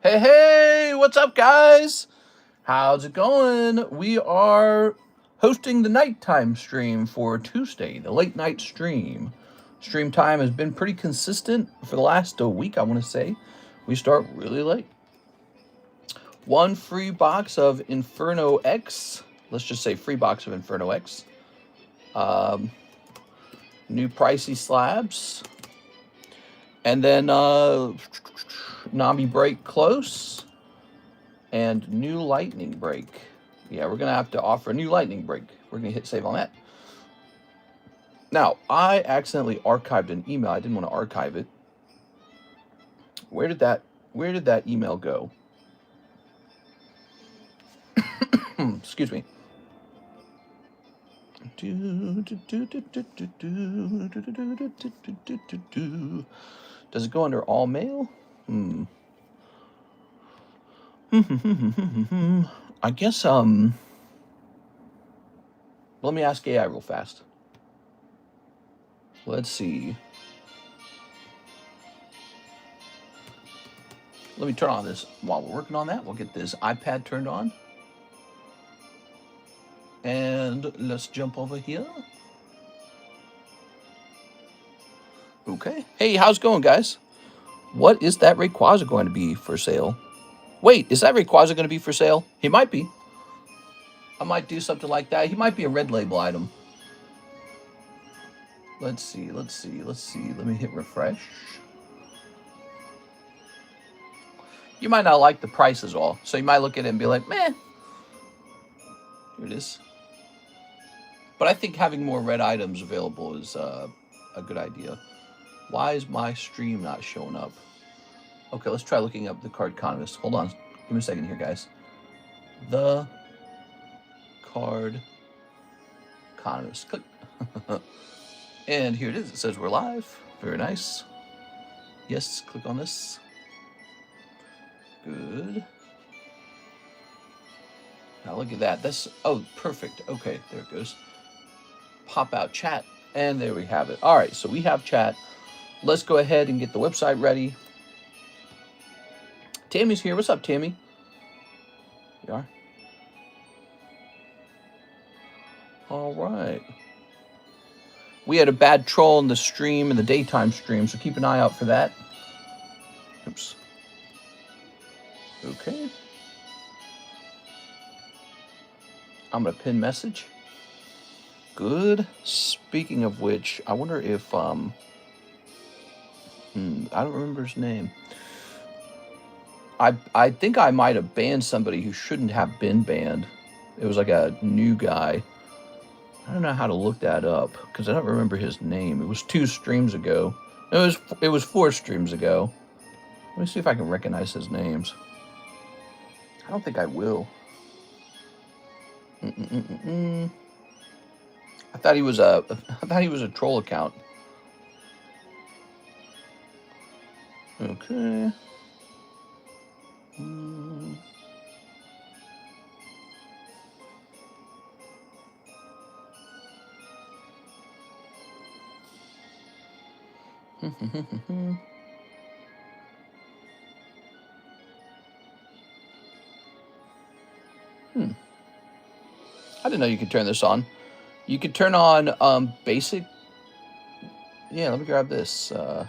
Hey, hey, what's up, guys? How's it going? We are hosting the nighttime stream for Tuesday, the late night stream. Stream time has been pretty consistent for the last week, I want to say. We start really late. One free box of Inferno X. Let's just say free box of Inferno X. New Pricey Slabs. And then Nami Break Close. And new Lightning Break. Yeah, we're going to have to offer a new Lightning Break. We're going to hit save on that. Now, I accidentally archived an email. I didn't want to archive it. Where did that email go? Excuse me. Does it go under all mail? I guess let me ask AI real fast. Let's see. Let me turn on this. While we're working on that, we'll get this iPad turned on. And let's jump over here. Okay. Hey, how's it going, guys? What is that Rayquaza going to be for sale? Wait, is that Rayquaza going to be for sale? He might be. I might do something like that. He might be a red label item. Let's see. Let me hit refresh. You might not like the price as well. So you might look at it and be like, meh. Here it is. But I think having more red items available is a good idea. Why is my stream not showing up? Okay, let's try looking up TheCardconomist. Hold on. Give me a second here, guys. TheCardconomist. Click. And here it is. It says we're live. Very nice. Yes, click on this. Good. Now look at that. That's, oh, perfect. Okay, there it goes. Pop out chat. And there we have it. All right, so we have chat. Let's go ahead and get the website ready. Tammy's here. What's up, Tammy? You are? All right. We had a bad troll in the stream, in the daytime stream, so keep an eye out for that. Oops. Okay. I'm going to pin message. Good. Speaking of which, I wonder if, I don't remember his name. I think I might have banned somebody who shouldn't have been banned. It was like a new guy. I don't know how to look that up because I don't remember his name. It was 2 streams ago. It was 4 streams ago. Let me see if I can recognize his names. I don't think I will. I thought he was a troll account. Okay. I didn't know you could turn this on. You could turn on basic. Yeah, let me grab this. Well,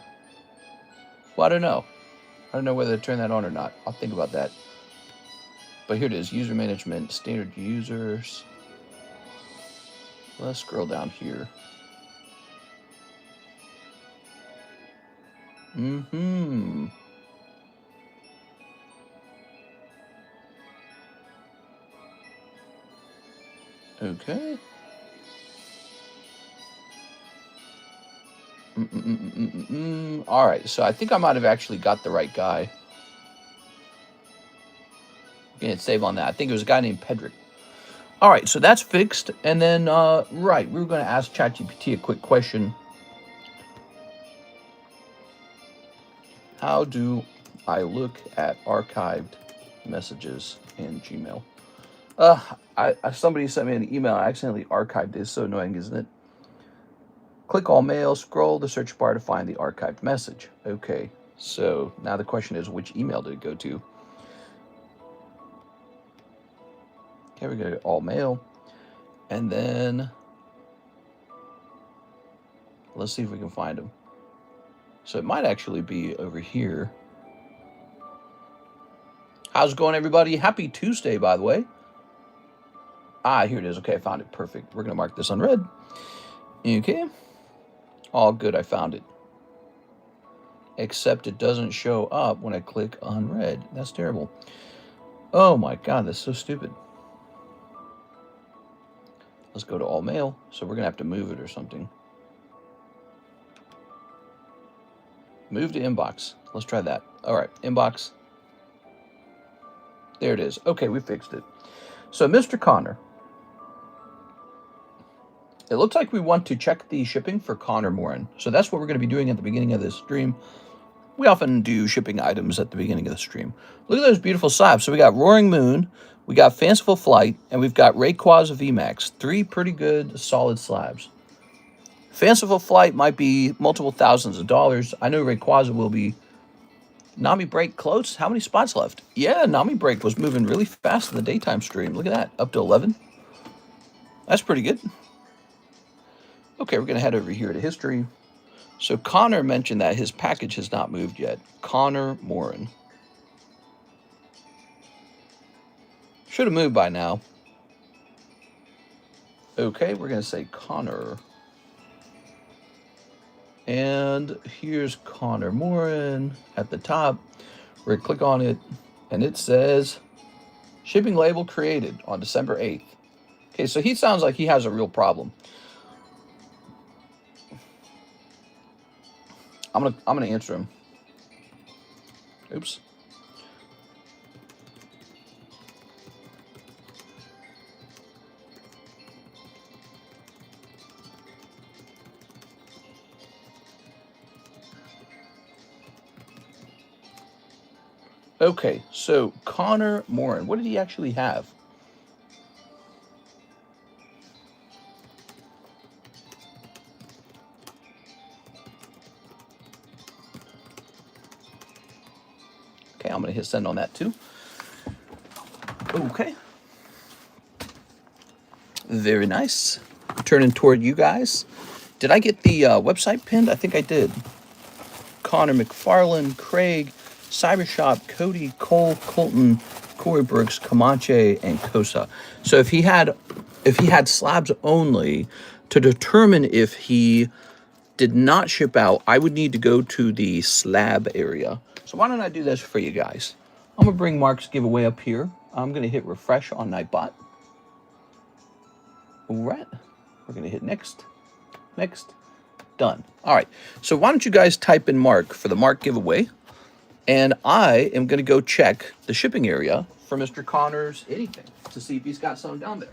I don't know. I don't know whether to turn that on or not. I'll think about that. But here it is, user management, standard users. Let's scroll down here. Okay. All right, so I think I might have actually got the right guy. Yeah, save on that. I think it was a guy named Pedrick. All right, so that's fixed. And then, right, we were going to ask ChatGPT a quick question. How do I look at archived messages in Gmail? Somebody sent me an email. I accidentally archived it. It's so annoying, isn't it? Click all mail, scroll the search bar to find the archived message. Okay, so now the question is, which email did it go to? Okay, we go all mail. And then let's see if we can find them. So it might actually be over here. How's it going, everybody? Happy Tuesday, by the way. Ah, here it is. Okay, I found it. Perfect. We're going to mark this unread. Okay. All good. I found it. Except it doesn't show up when I click unread. That's terrible. Oh my God, that's so stupid. Let's go to all mail. So we're going to have to move it or something. Move to inbox. Let's try that. All right, inbox. There it is. Okay, we fixed it. So, Mr. Connor, it looks like we want to check the shipping for Connor Morin. So that's what we're going to be doing at the beginning of this stream. We often do shipping items at the beginning of the stream. Look at those beautiful slabs. So we got Roaring Moon, we got Fanciful Flight, and we've got Rayquaza VMAX. 3 pretty good, solid slabs. Fanciful Flight might be multiple thousands of dollars. I know Rayquaza will be. Nami Break close. How many spots left? Yeah, Nami Break was moving really fast in the daytime stream. Look at that, up to 11. That's pretty good. Okay, we're going to head over here to history. So Connor mentioned that his package has not moved yet. Connor Morin. Should have moved by now. Okay, we're going to say Connor. And here's Connor Morin at the top. We're going to click on it, and it says shipping label created on December 8th. Okay, so he sounds like he has a real problem. I'm gonna answer him. Oops. Okay, so Connor Morin, what did he actually have? Okay, I'm gonna hit send on that too. Okay. Very nice. Turning toward you guys. Did I get the website pinned? I think I did. Connor McFarlane, Craig, Cybershop, Cody, Cole, Colton, Corey Brooks, Comanche, and Kosa. So if he had slabs only, to determine if he did not ship out, I would need to go to the slab area. So why don't I do this for you guys? I'm gonna bring Mark's giveaway up here. I'm gonna hit refresh on Nightbot. All right, we're gonna hit next, next, done. All right, so why don't you guys type in Mark for the Mark giveaway, and I am gonna go check the shipping area for Mr. Connor's anything to see if he's got something down there.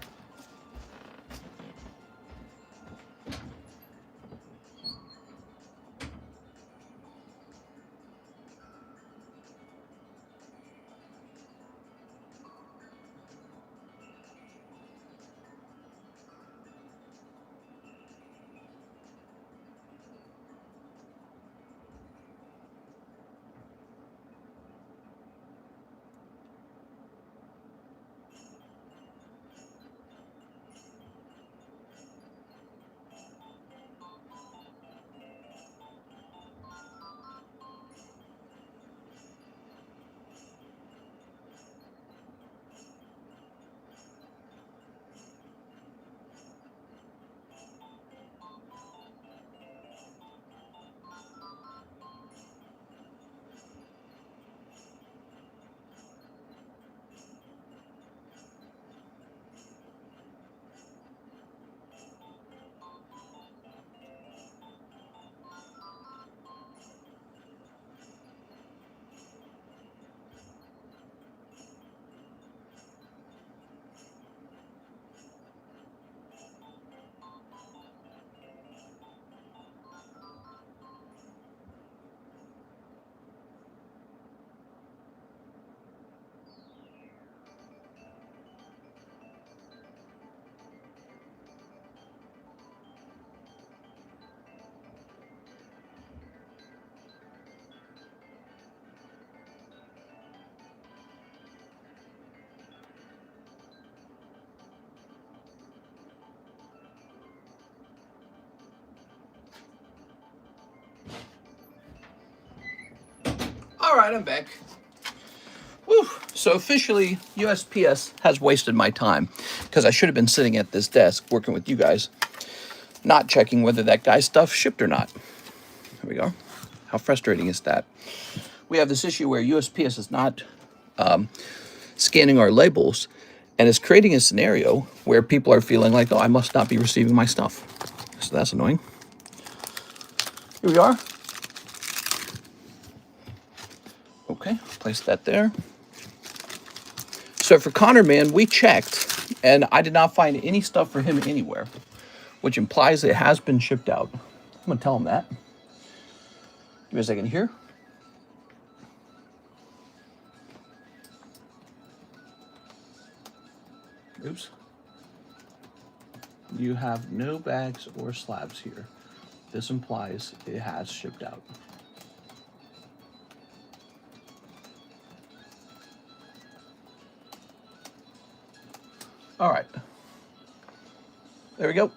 All right, I'm back. Whew. So officially, USPS has wasted my time because I should have been sitting at this desk working with you guys, not checking whether that guy's stuff shipped or not. There we go. How frustrating is that? We have this issue where USPS is not scanning our labels, and it's creating a scenario where people are feeling like, oh, I must not be receiving my stuff. So that's annoying. Here we are. Okay, place that there. So for Connor, man, we checked, and I did not find any stuff for him anywhere, which implies it has been shipped out. I'm going to tell him that. Give me a second here. Oops. You have no bags or slabs here. This implies it has shipped out. All right. There we go.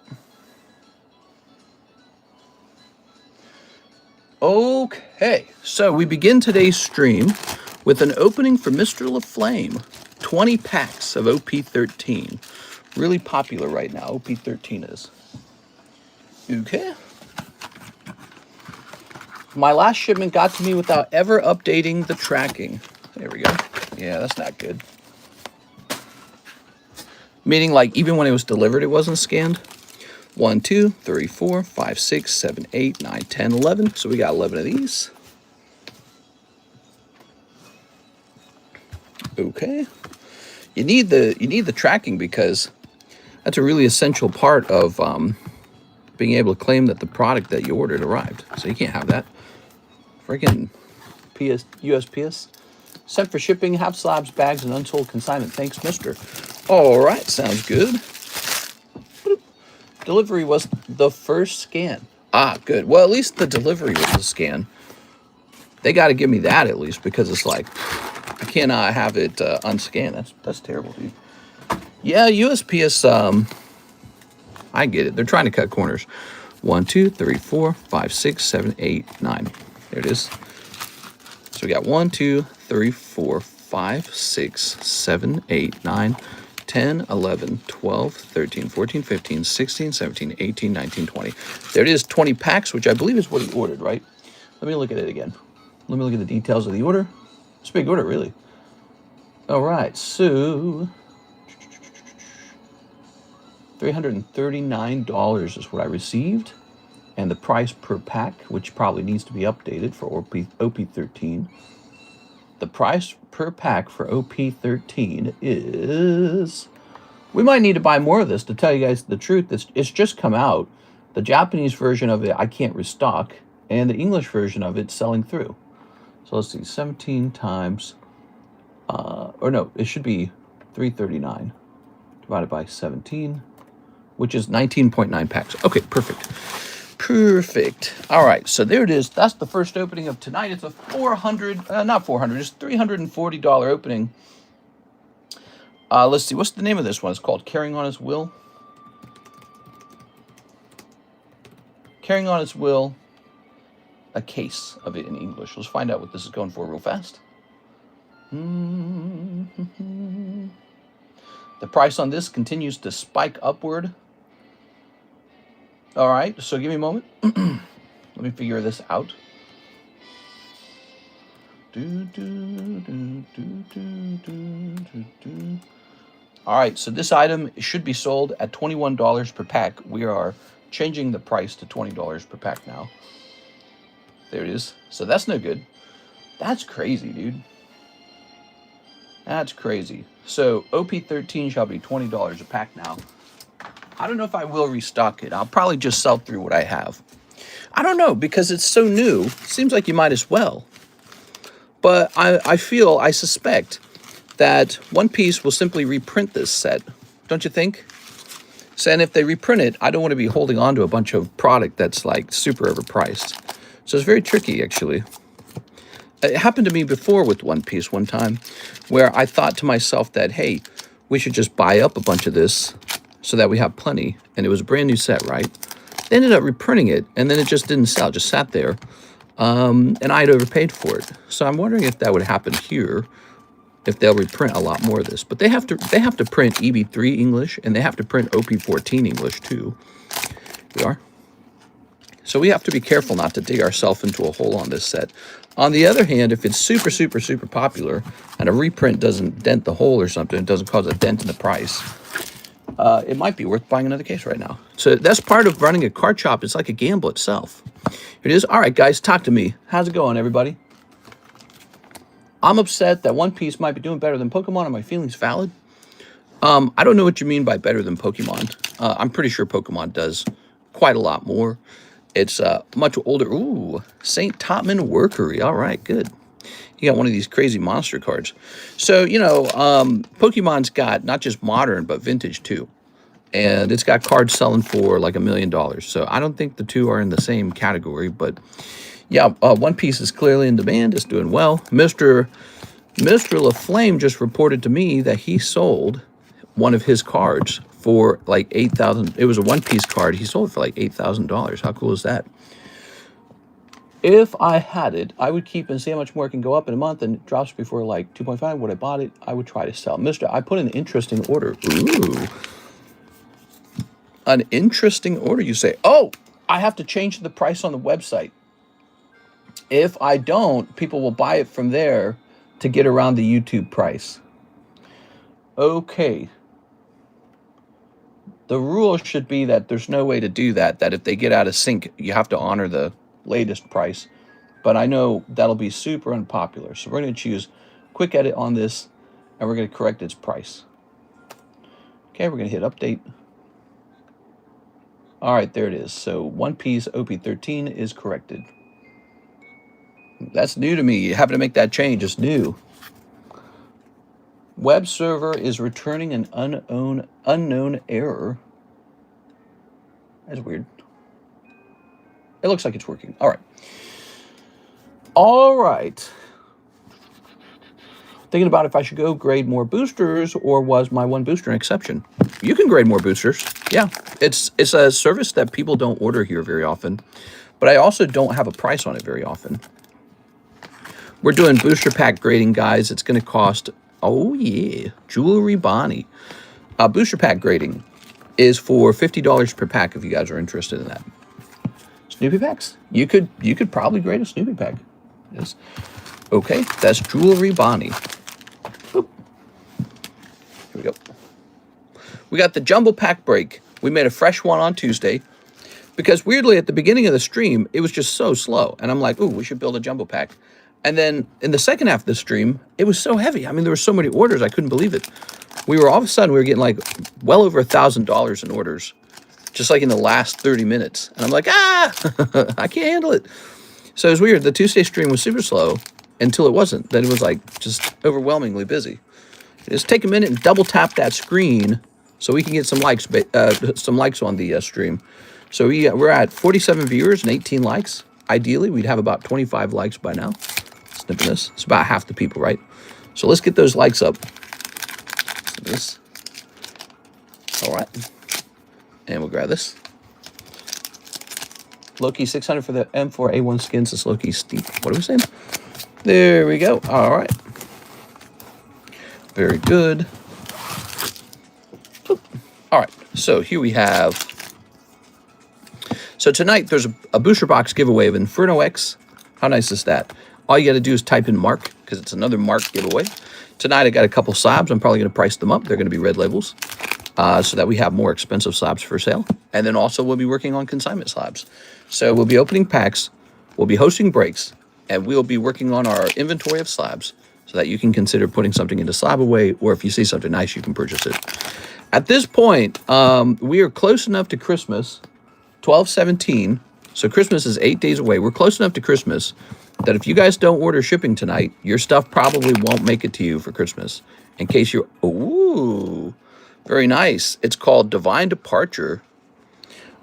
Okay, so we begin today's stream with an opening for Mr. LaFlame. 20 packs of OP13. Really popular right now, OP13 is. Okay. My last shipment got to me without ever updating the tracking. There we go. Yeah, that's not good. Meaning, like, even when it was delivered, it wasn't scanned. 1, 2, 3, 4, 5, 6, 7, 8, 9, 10, 11. So we got 11 of these. Okay. You need the tracking because that's a really essential part of being able to claim that the product that you ordered arrived. So you can't have that. Freaking USPS. Sent for shipping, half slabs, bags, and unsold consignment. Thanks, mister. All right, sounds good. Delivery was the first scan. Ah, good. Well, at least the delivery was a scan. They got to give me that at least because it's like, I cannot have it unscanned. That's terrible, dude. Yeah, USPS, I get it. They're trying to cut corners. 1, 2, 3, 4, 5, 6, 7, 8, 9. There it is. So we got 1, 2, 3, 4, 5, 6, 7, 8, 9, 10, 11, 12, 13, 14, 15, 16, 17, 18, 19, 20. There it is, 20 packs, which I believe is what he ordered, right? Let me look at it again. Let me look at the details of the order. It's a big order, really. All right, so $339 is what I received. And the price per pack, which probably needs to be updated for OP13. The price per pack for OP13 is... We might need to buy more of this to tell you guys the truth. It's just come out. The Japanese version of it, I can't restock. And the English version of it's selling through. So let's see, 17 times... or no, it should be $339 divided by 17, which is 19.9 packs. Okay, perfect. Perfect. All right, so there it is. That's the first opening of tonight. It's a it's $340 opening. Let's see, what's the name of this one? It's called Carrying on His Will. Carrying on His Will, a case of it in English. Let's find out what this is going for real fast. The price on this continues to spike upward. All right, so give me a moment. Let me figure this out. All right, so this item should be sold at $21 per pack. We are changing the price to $20 per pack now. There it is. So that's no good. That's crazy, dude. That's crazy. So OP13 shall be $20 a pack now. I don't know if I will restock it. I'll probably just sell through what I have. I don't know, because it's so new. Seems like you might as well. But I suspect that One Piece will simply reprint this set. Don't you think? So, and if they reprint it, I don't want to be holding on to a bunch of product that's like super overpriced. So it's very tricky, actually. It happened to me before with One Piece one time, where I thought to myself that, hey, we should just buy up a bunch of this so that we have plenty. And it was a brand new set, right? They ended up reprinting it, and then it just didn't sell. It just sat there. and I'd overpaid for it. So I'm wondering if that would happen here, if they'll reprint a lot more of this. But they have to print EB3 English, and they have to print OP14 English too. We are. So we have to be careful not to dig ourselves into a hole on this set. On the other hand, if it's super, super, super popular and a reprint doesn't dent the hole or something, it doesn't cause a dent in the price, it might be worth buying another case right now. So that's part of running a card shop. It's like a gamble itself. Here it is. All right, guys, talk to me. How's it going, everybody? I'm upset that One Piece might be doing better than Pokemon. Are my feelings valid? I don't know what you mean by better than Pokemon. I'm pretty sure Pokemon does quite a lot more. It's much older. Ooh, St. Topman Workery. All right, good. You got one of these crazy monster cards. So, you know, Pokemon's got not just modern, but vintage too. And it's got cards selling for like $1 million. So I don't think the two are in the same category. But yeah, One Piece is clearly in demand. It's doing well. Mr. LaFlame just reported to me that he sold one of his cards for like $8,000. It was a One Piece card. He sold it for like $8,000. How cool is that? If I had it, I would keep and see how much more it can go up in a month, and it drops before like 2.5. When I bought it, I would try to sell. I put an interesting order. Ooh. An interesting order, you say? Oh, I have to change the price on the website. If I don't, people will buy it from there to get around the YouTube price. Okay. The rule should be that there's no way to do that, that if they get out of sync, you have to honor the latest price. But I know that'll be super unpopular. So we're going to choose quick edit on this, and we're going to correct its price. Okay, we're going to hit update. All right, there it is. So One Piece OP13 is corrected. That's new to me. You having to make that change. It's new. Web server is returning an unknown error. That's weird. It looks like it's working. All right. All right. Thinking about if I should go grade more boosters, or was my one booster an exception? You can grade more boosters. Yeah, it's a service that people don't order here very often, but I also don't have a price on it very often. We're doing booster pack grading, guys. It's going to cost, oh yeah, Jewelry Bonnie. Booster pack grading is for $50 per pack if you guys are interested in that. Snoopy packs? You could probably grade a Snoopy pack. Yes. Okay, that's Jewelry Bonnie. Boop. Here we go. We got the jumbo pack break. We made a fresh one on Tuesday because weirdly at the beginning of the stream, it was just so slow. And I'm like, ooh, we should build a jumbo pack. And then in the second half of the stream, it was so heavy. I mean, there were so many orders, I couldn't believe it. We were all of a sudden, we were getting like well over $1,000 in orders, just like in the last 30 minutes. And I'm like, I can't handle it. So it was weird. The Tuesday stream was super slow until it wasn't. Then it was like just overwhelmingly busy. Just take a minute and double tap that screen so we can get some likes on the stream. So we're at 47 viewers and 18 likes. Ideally, we'd have about 25 likes by now. Snipping this. It's about half the people, right? So let's get those likes up. This. All right. And we'll grab this. Loki 600 for the M4A1 skins. It's Loki steep. What are we saying? There we go. All right. Very good. All right. So here we have. So tonight there's a booster box giveaway of Inferno X. How nice is that? All you got to do is type in Mark because it's another Mark giveaway. Tonight I got a couple slabs. I'm probably going to price them up. They're going to be red labels so that we have more expensive slabs for sale. And then also we'll be working on consignment slabs. So we'll be opening packs, we'll be hosting breaks, and we'll be working on our inventory of slabs so that you can consider putting something into slab away, or if you see something nice, you can purchase it. At this point, we are close enough to Christmas, 12/17. So Christmas is 8 days away. We're close enough to Christmas that if you guys don't order shipping tonight, your stuff probably won't make it to you for Christmas. In case you're, ooh, very nice. It's called Divine Departure.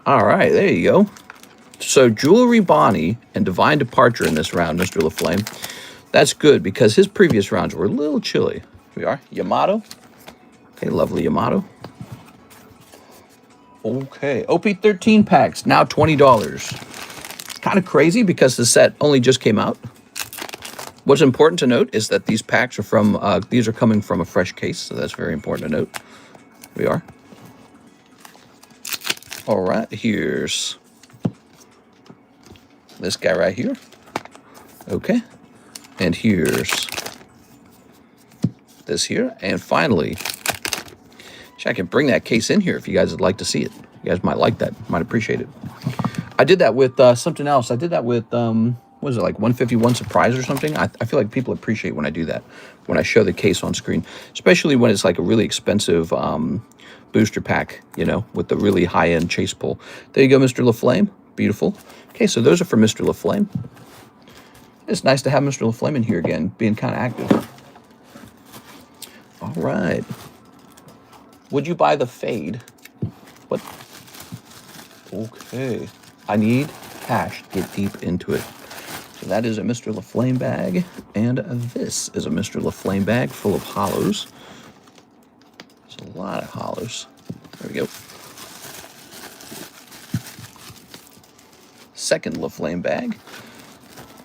All right, there you go. So Jewelry Bonnie and Divine Departure in this round, Mr. LaFlame. That's good because his previous rounds were a little chilly. Here we are, Yamato. Okay, lovely Yamato. Okay, OP13 packs, now $20. Kind of crazy because the set only just came out. What's important to note is that these packs are from, these are coming from a fresh case, so that's very important to note. We are. All right, here's this guy right here. Okay. And here's this here. And finally, I can bring that case in here if you guys would like to see it. You guys might like that, might appreciate it. I did that with something else. I did that with, what was it, like 151 Surprise or something? I feel like people appreciate when I do that, when I show the case on screen, especially when it's like a really expensive booster pack, you know, with the really high-end chase pull. There you go, Mr. LaFlame. Beautiful. Okay, so those are for Mr. LaFlame. It's nice to have Mr. LaFlame in here again, being kind of active. All right. Would you buy the fade? What? Okay. I need cash to get deep into it. So that is a Mr. LaFlame bag, and this is a Mr. LaFlame bag full of hollows. There's a lot of hollows. There we go. Second LaFlame bag.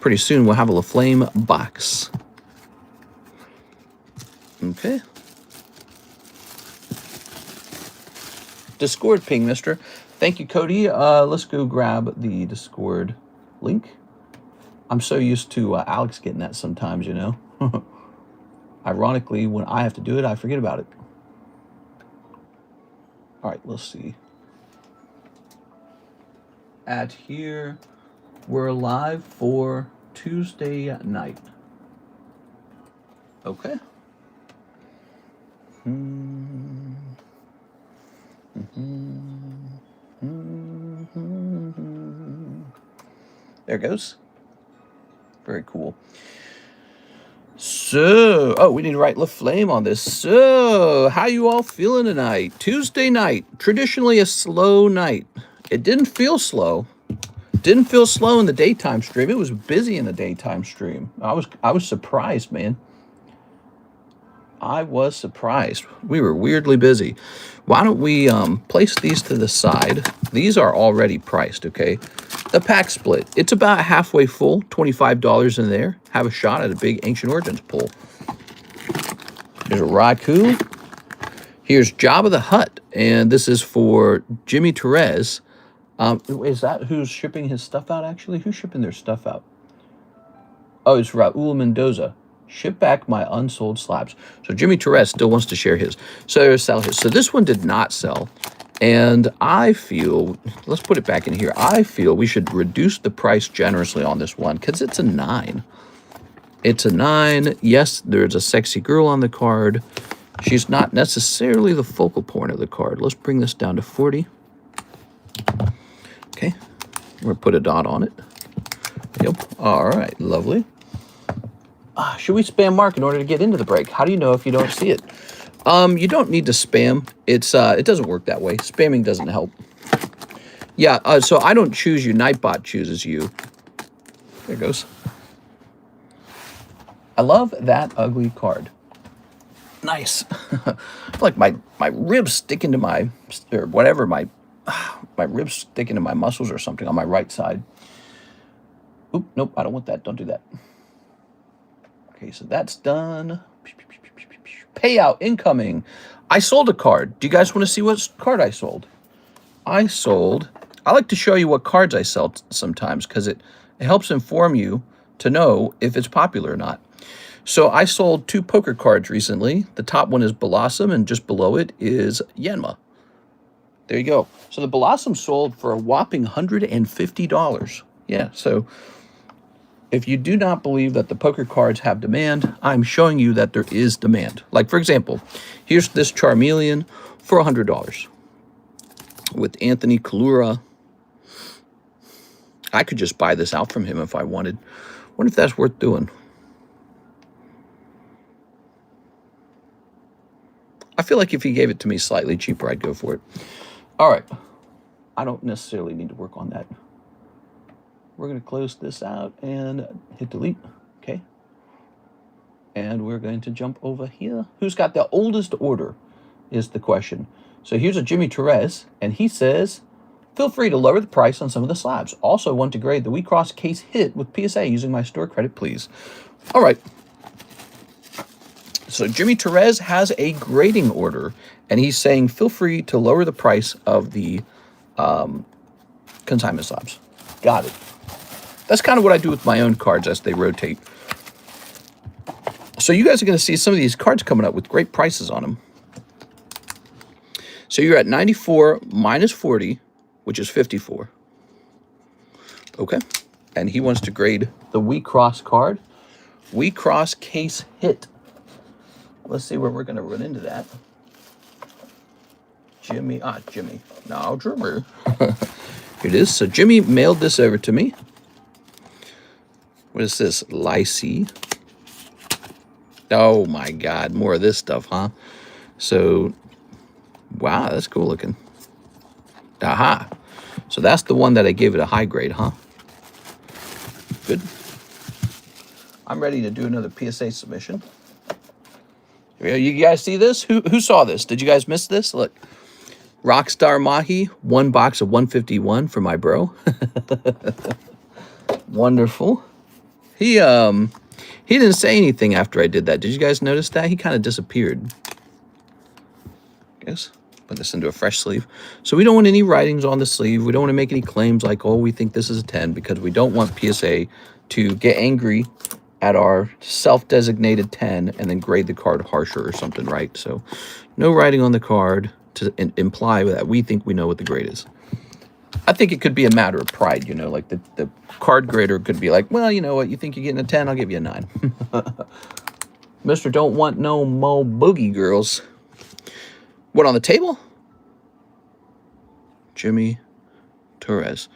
Pretty soon we'll have a LaFlame box. Okay. Discord ping, mister. Thank you, Cody. Let's go grab the Discord link. I'm so used to Alex getting that sometimes, you know. Ironically, when I have to do it, I forget about it. All right, let's see. At here, we're live for Tuesday night. Okay. There it goes. Very cool. So, oh, we need to write LaFlame on this. So, how you all feeling tonight? Tuesday night, traditionally a slow night. It didn't feel slow. Didn't feel slow in the daytime stream. It was busy in the daytime stream. I was surprised, man. I was surprised. We were weirdly busy. Why don't we place these to the side? These are already priced, okay? The pack split. It's about halfway full, $25 in there. Have a shot at a big Ancient Origins pull. Here's a Raikou. Here's Jabba the Hutt, and this is for Jimmy Torres. Is that who's shipping his stuff out, actually? Who's shipping their stuff out? Oh, it's Raul Mendoza. Ship back my unsold slabs. So Jimmy Torres still wants to share his. So sell his. So this one did not sell. And I feel, let's put it back in here. I feel we should reduce the price generously on this one because it's a 9. It's a 9. Yes, there's a sexy girl on the card. She's not necessarily the focal point of the card. Let's bring this down to 40. Okay. We're going to put a dot on it. Yep. All right. Lovely. Should we spam mark in order to get into the break? How do you know if you don't see it? You don't need to spam. It's it doesn't work that way. Spamming doesn't help. Yeah, so I don't choose you. Nightbot chooses you. There it goes. I love that ugly card. Nice. I feel like my ribs stick into my, or whatever, my ribs stick into my muscles or something on my right side. Oop, nope, I don't want that. Don't do that. Okay, so that's done. Payout incoming. I sold a card. Do you guys want to see what card I sold? I like to show you what cards I sell sometimes because it helps inform you to know if it's popular or not. So I sold 2 poker cards recently. The top one is Blossom, and just below it is Yenma. There you go. So the Blossom sold for a whopping $150. Yeah, so if you do not believe that the poker cards have demand, I'm showing you that there is demand. Like, for example, here's this Charmeleon for $100 with Anthony Kalura. I could just buy this out from him if I wanted. Wonder if that's worth doing. I feel like if he gave it to me slightly cheaper, I'd go for it. All right. I don't necessarily need to work on that. We're going to close this out and hit delete. Okay. And we're going to jump over here. Who's got the oldest order is the question. So here's a Jimmy Torres, and he says Feel free to lower the price on some of the slabs. Also want to grade the WeCross case hit with PSA using my store credit, please. All right. So Jimmy Torres has a grading order, and he's saying feel free to lower the price of the consignment slabs. Got it. That's kind of what I do with my own cards as they rotate. So you guys are going to see some of these cards coming up with great prices on them. So you're at 94 minus 40, which is 54. Okay. And he wants to grade the WeCross card. WeCross case hit. Let's see where we're going to run into that. Jimmy. No, Jimmy. Here it is. So Jimmy mailed this over to me. What is this? Lycee. Oh my God. More of this stuff, huh? So, wow, that's cool looking. Aha. So that's the one that I gave it a high grade, huh? Good. I'm ready to do another PSA submission. You guys see this? Who saw this? Did you guys miss this? Look. Rockstar Mahi, 1 box of 151 for my bro. Wonderful. He didn't say anything after I did that. Did you guys notice that? He kind of disappeared. Guess. Put this into a fresh sleeve. So we don't want any writings on the sleeve. We don't want to make any claims like, oh, we think this is a 10, because we don't want PSA to get angry at our self-designated 10 and then grade the card harsher or something, right? So no writing on the card to imply that we think we know what the grade is. I think it could be a matter of pride, you know, like the card grader could be like, well, you know what, you think you're getting a 10, I'll give you a 9. Mr. Don't Want No Mo Boogie Girls. What, on the table? Jimmy Torres.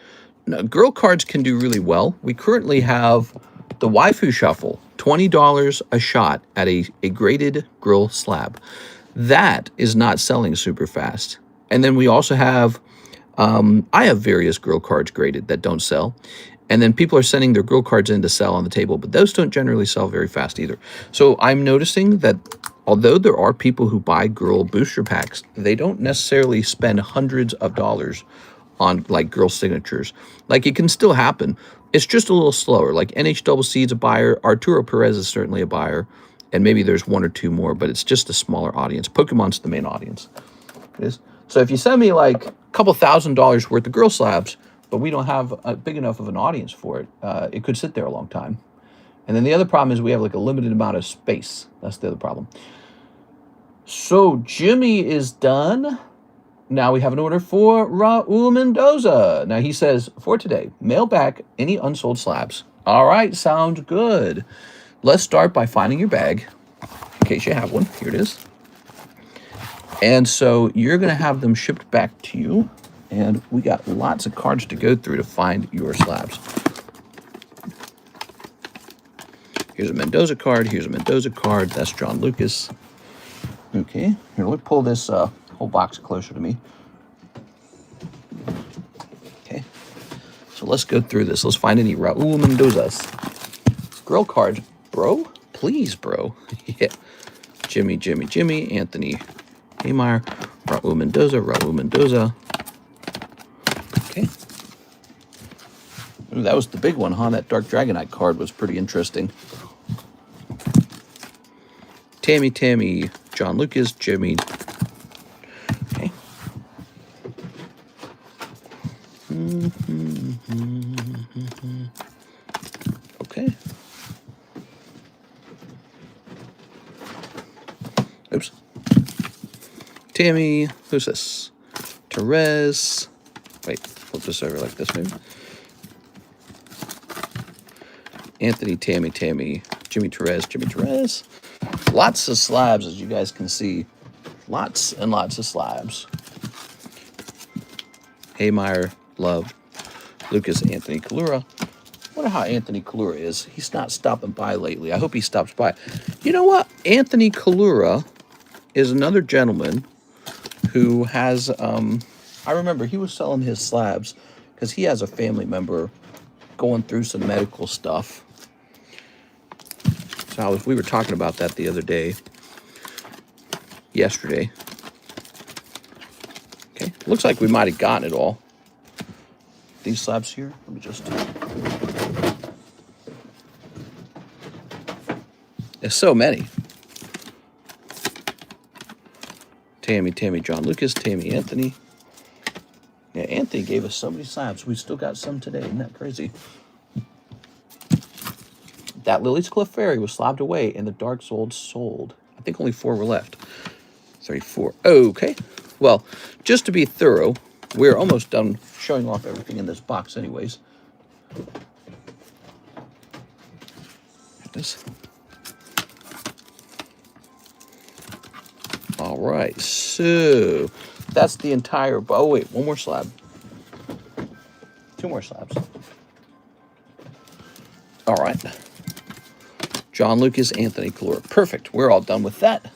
No, girl cards can do really well. We currently have the Waifu Shuffle, $20 a shot at a graded girl slab. That is not selling super fast. And then we also have, I have various girl cards graded that don't sell. And then people are sending their girl cards in to sell on the table, but those don't generally sell very fast either. So I'm noticing that although there are people who buy girl booster packs, they don't necessarily spend hundreds of dollars on like girl signatures. Like it can still happen. It's just a little slower. Like NHCC is a buyer. Arturo Perez is certainly a buyer. And maybe there's 1 or 2 more, but it's just a smaller audience. Pokemon's the main audience. It is. So if you send me like a couple $1,000s worth of girl slabs, but we don't have a big enough of an audience for it, it could sit there a long time. And then the other problem is we have like a limited amount of space. That's the other problem. So Jimmy is done. Now we have an order for Raul Mendoza. Now he says, for today, mail back any unsold slabs. All right, sounds good. Let's start by finding your bag, in case you have one. Here it is. And so you're going to have them shipped back to you. And we got lots of cards to go through to find your slabs. Here's a Mendoza card. Here's a Mendoza card. That's John Lucas. Okay. Here, let me pull this whole box closer to me. Okay. So let's go through this. Let's find any Raul Mendozas. Girl cards. Bro? Please, bro. Yeah. Jimmy, Anthony Haymeyer, Raul Mendoza. Okay. Ooh, that was the big one, huh? That Dark Dragonite card was pretty interesting. Tammy, John Lucas, Jimmy. Okay. Okay. Oops. Tammy, who's this? Therese. Wait, flip this over like this maybe. Anthony, Tammy, Jimmy Therese. Lots of slabs, as you guys can see. Lots and lots of slabs. Haymeyer, Love, Lucas, Anthony Kalura. I wonder how Anthony Kalura is. He's not stopping by lately. I hope he stops by. You know what? Anthony Kalura is another gentleman who has, I remember he was selling his slabs because he has a family member going through some medical stuff. So we were talking about that the other day, yesterday. Okay, looks like we might have gotten it all. these slabs here. Let me just... There's so many. Tammy, John Lucas, Tammy, Anthony. Yeah, Anthony gave us so many slabs. We still got some today. Isn't that crazy? That Lily's Cliff Fairy was slabbed away and the Dark Souls sold. I think only 4 were left. 34. Okay. Well, just to be thorough, we're almost done showing off everything in this box anyways. This. All right. So that's the entire... Oh, wait. One more slab. 2 more slabs. All right. John Lucas, Anthony Calora. Perfect. We're all done with that.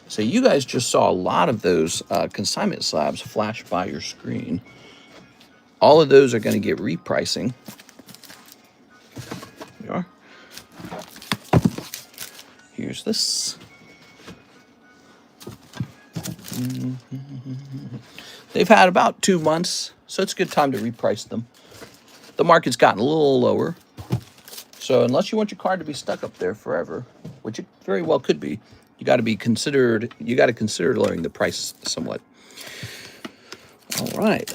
So you guys just saw a lot of those consignment slabs flash by your screen. All of those are going to get repricing. Here we are. Here's this. They've had about 2 months, so it's a good time to reprice them. The market's gotten a little lower. So unless you want your card to be stuck up there forever, which it very well could be, you got to be considered. You got to consider lowering the price somewhat. All right.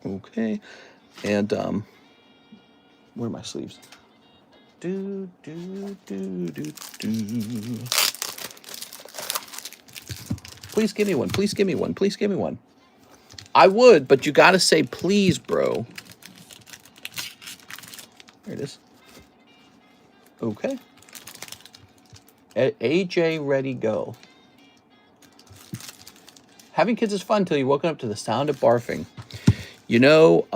Okay, and where are my sleeves? Do. Please give me one. Please give me one. Please give me one. I would, but you got to say please, bro. There it is. Okay. AJ, ready, go. Having kids is fun until you're woken up to the sound of barfing. You know,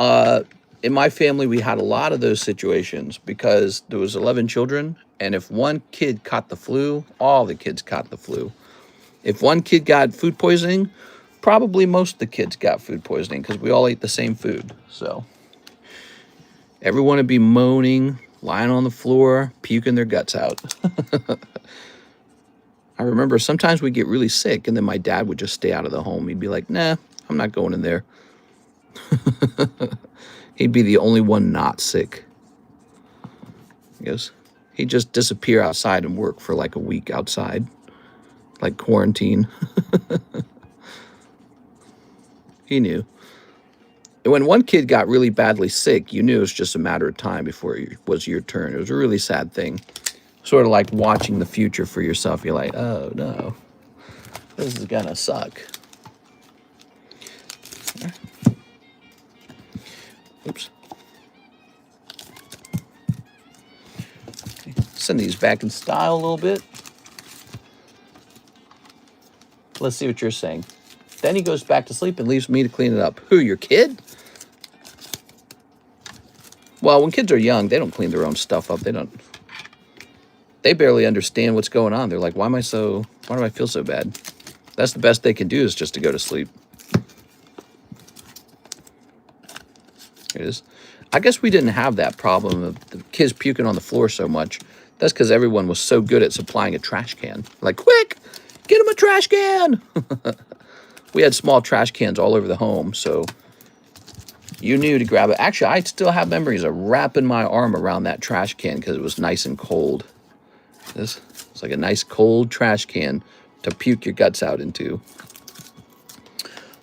in my family, we had a lot of those situations because there was 11 children, and if one kid caught the flu, all the kids caught the flu. If one kid got food poisoning, probably most of the kids got food poisoning because we all ate the same food. So everyone would be moaning, lying on the floor, puking their guts out. I remember sometimes we'd get really sick, and then my dad would just stay out of the home. He'd be like, nah, I'm not going in there. He'd be the only one not sick. He goes, he'd just disappear outside and work for like a week outside. Like quarantine. He knew. And when one kid got really badly sick, you knew it was just a matter of time before it was your turn. It was a really sad thing. Sort of like watching the future for yourself. You're like, oh no, this is gonna suck. Oops. Okay. Send these back in style a little bit. Let's see what you're saying. Then he goes back to sleep and leaves me to clean it up. Who, your kid? Well, when kids are young, they don't clean their own stuff up. They barely understand what's going on. They're like, why do I feel so bad? That's the best they can do is just to go to sleep. Here it is. I guess we didn't have that problem of the kids puking on the floor so much. That's because everyone was so good at supplying a trash can. Like, quick! Get him a trash can! We had small trash cans all over the home, so you knew to grab it. Actually, I still have memories of wrapping my arm around that trash can because it was nice and cold. It's like a nice cold trash can to puke your guts out into.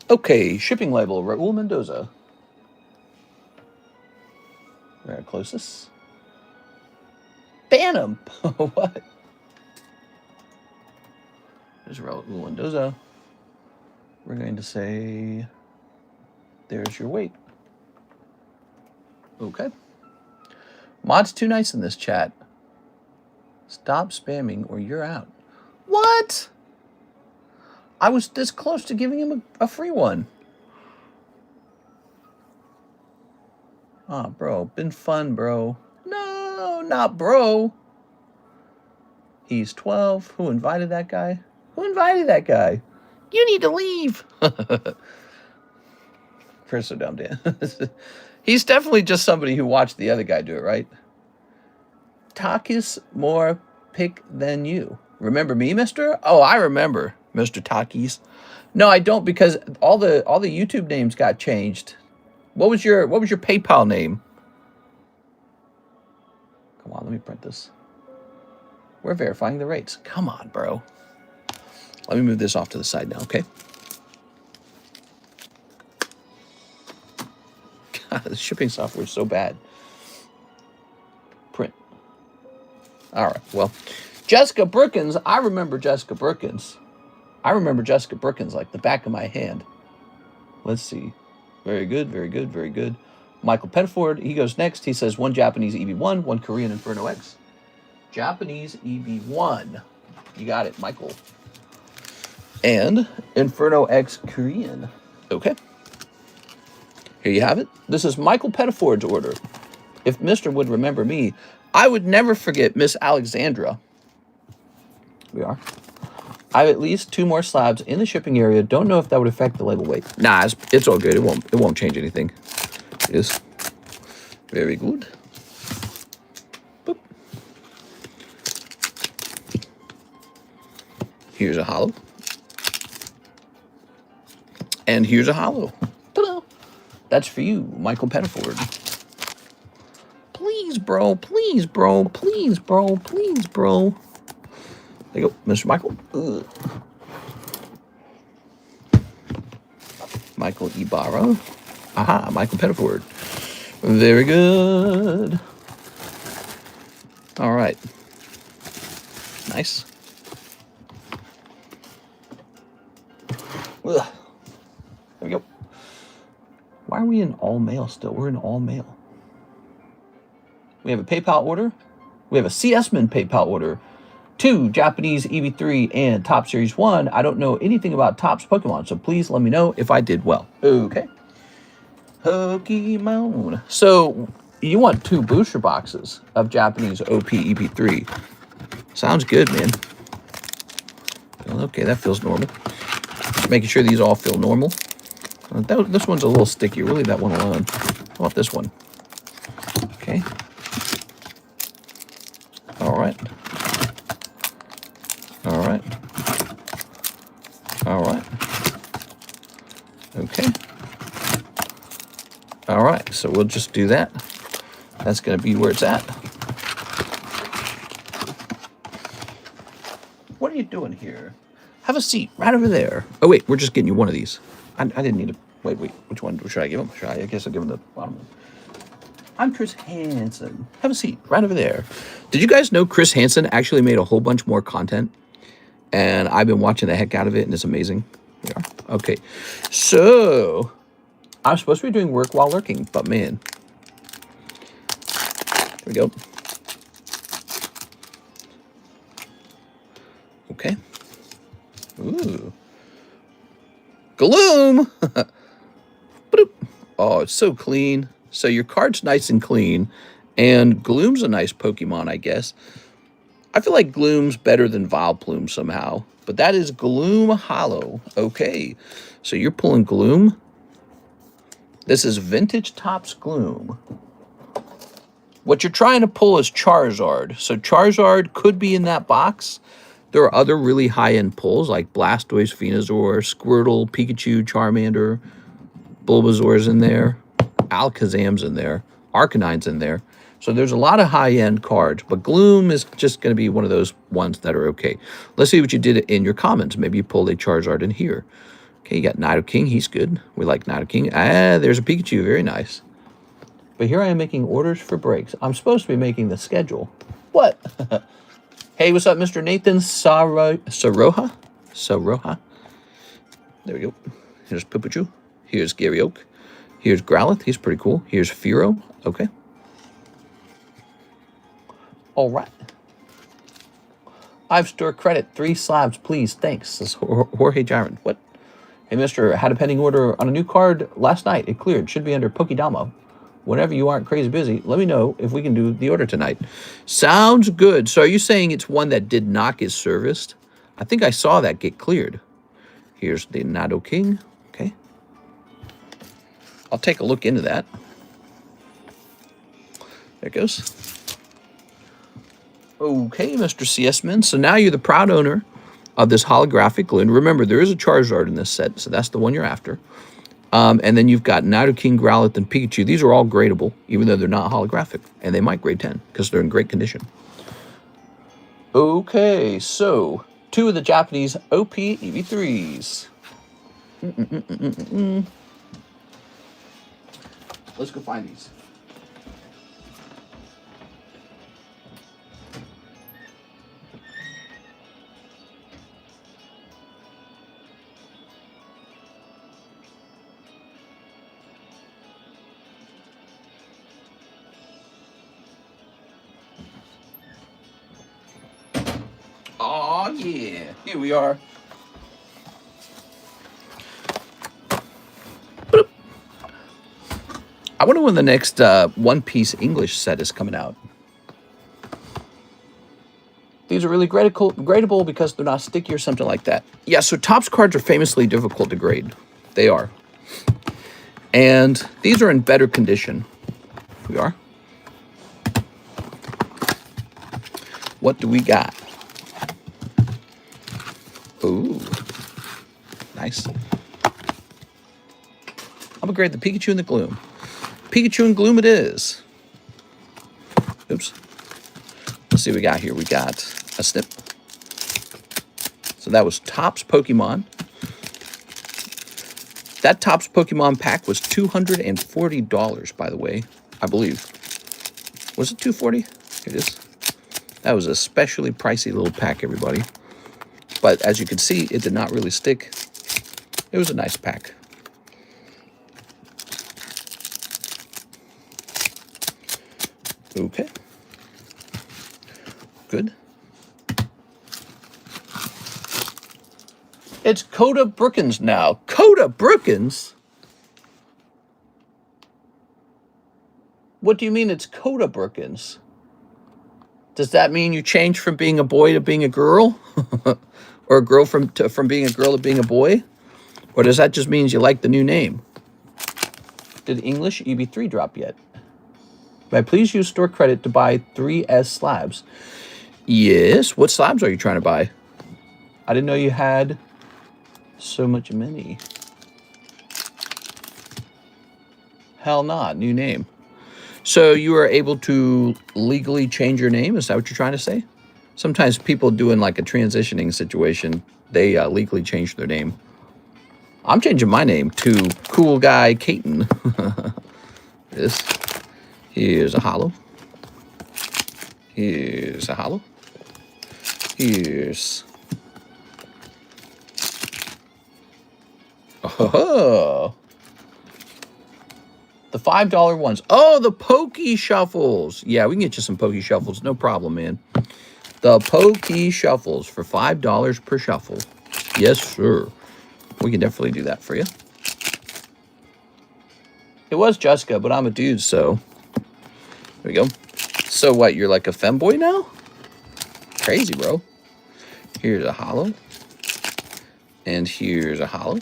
Okay, shipping label, Raul Mendoza. Very closest. Ban him! What? There's Raul Mendoza. We're going to say, there's your weight. Okay. Mod's too nice in this chat. Stop spamming or you're out. What? I was this close to giving him a free one. Ah, bro. Been fun, bro. No, not bro. He's 12. Who invited that guy? Who invited that guy? You need to leave. Chris so dumb, Dan. He's definitely just somebody who watched the other guy do it, right? Takis more pick than you. Remember me, Mister? Oh, I remember, Mr. Takis. No, I don't, because all the YouTube names got changed. What was your PayPal name? Come on, let me print this. We're verifying the rates. Come on, bro. Let me move this off to the side now, okay? God, the shipping software is so bad. Print. All right, well, Jessica Brookins. I remember Jessica Brookins. I remember Jessica Brookins like the back of my hand. Let's see. Very good, very good, very good. Michael Pettiford, he goes next. He says 1 Japanese EV1, 1 Korean Inferno X. Japanese EV1. You got it, Michael. And Inferno X Korean. Okay. Here you have it. This is Michael Pettiford's order. If Mr. would remember me, I would never forget Miss Alexandra. We are. I have at least 2 more slabs in the shipping area. Don't know if that would affect the label weight. Nah, it's all good. It won't change anything. It is very good. Boop. Here's a hollow. And here's a hollow. Ta-da! That's for you, Michael Pettiford. Please, bro. Please, bro. Please, bro. Please, bro. There you go, Mr. Michael. Ugh. Michael Ibarra. Aha, Michael Pettiford. Very good. All right. Nice. Ugh. There we go. Why are we in all mail still? We're in all mail. We have a PayPal order. We have a CS-Man PayPal order. 2 Japanese EV3 and Top Series 1. I don't know anything about Topps Pokemon, so please let me know if I did well. Okay. Pokemon. So you want 2 booster boxes of Japanese OP EV3. Sounds good, man. Okay, that feels normal. Making sure these all feel normal. This one's a little sticky. We'll leave that one alone. How about this one? Okay. All right. All right. All right. Okay. All right, so we'll just do that. That's going to be where it's at. What are you doing here? Have a seat right over there. Oh, wait, we're just getting you one of these. I didn't need to... Wait, which one should I give him? I guess I'll give him the bottom one. I'm Chris Hansen. Have a seat right over there. Did you guys know Chris Hansen actually made a whole bunch more content? And I've been watching the heck out of it, and it's amazing. Yeah. Okay, so I'm supposed to be doing work while lurking, but man. There we go. Okay. Ooh. Gloom! Oh, it's so clean. So your card's nice and clean, and Gloom's a nice Pokemon, I guess. I feel like Gloom's better than Vileplume somehow, but that is Gloom Hollow. Okay, so you're pulling Gloom. This is Vintage Topps Gloom. What you're trying to pull is Charizard. So Charizard could be in that box. There are other really high-end pulls like Blastoise, Venusaur, Squirtle, Pikachu, Charmander, Bulbasaur's in there, Alakazam's in there, Arcanine's in there. So there's a lot of high-end cards, but Gloom is just going to be one of those ones that are okay. Let's see what you did in your comments. Maybe you pulled a Charizard in here. Okay, you got Nidoking. He's good. We like Nidoking. Ah, there's a Pikachu. Very nice. But here I am making orders for breaks. I'm supposed to be making the schedule. What? Hey, what's up, Mr. Nathan Saroha? Saroha. There we go. Here's Pikachu. Here's Gary Oak. Here's Growlithe. He's pretty cool. Here's Furo. Okay. All right. I've store credit. 3 slabs, please. Thanks. This is Jorge Jaron. What? Hey, Mr. Had a pending order on a new card last night. It cleared. Should be under Pokedama. Whenever you aren't crazy busy, let me know if we can do the order tonight. Sounds good. So are you saying it's one that did not get serviced? I think I saw that get cleared. Here's the Nidoking. Okay. I'll take a look into that. There it goes. Okay, Mr. CSman. So now you're the proud owner of this holographic balloon. Remember, there is a Charizard in this set, so that's the one you're after. And then you've got Nidoking, Growlithe, and Pikachu. These are all gradable, even though they're not holographic. And they might grade 10, because they're in great condition. Okay, so 2 of the Japanese OP EV3s. Let's go find these. Oh, yeah. Here we are. Boop. I wonder when the next One Piece English set is coming out. These are really gradable because they're not sticky or something like that. Yeah, so Topps cards are famously difficult to grade. They are. And these are in better condition. We are. What do we got? Ooh, nice. I'm gonna grade the Pikachu and the Gloom. Pikachu and Gloom it is. Oops. Let's see what we got here. We got a snip. So that was Topps Pokemon. That Topps Pokemon pack was $240, by the way, I believe. Was it $240? Here it is. That was a especially pricey little pack, everybody. But as you can see, it did not really stick. It was a nice pack. Okay. Good. It's Coda Brookins now. Coda Brookins? What do you mean it's Coda Brookins? Does that mean you changed from being a boy to being a girl? Or a girl from being a girl to being a boy? Or does that just mean you like the new name? Did English EB3 drop yet? May I please use store credit to buy 3S slabs? Yes. What slabs are you trying to buy? I didn't know you had so much many. Hell not. New name. So you are able to legally change your name? Is that what you're trying to say? Sometimes people doing like a transitioning situation, they legally change their name. I'm changing my name to Cool Guy Caton. This. Here's a hollow. Here's a hollow. Here's... Oh, the $5 ones. Oh, the Pokey Shuffles. Yeah, we can get you some Pokey Shuffles. No problem, man. The Pokey Shuffles for $5 per shuffle. Yes, sir. We can definitely do that for you. It was Jessica, but I'm a dude, so... There we go. So what, you're like a femboy now? Crazy, bro. Here's a hollow. And here's a hollow.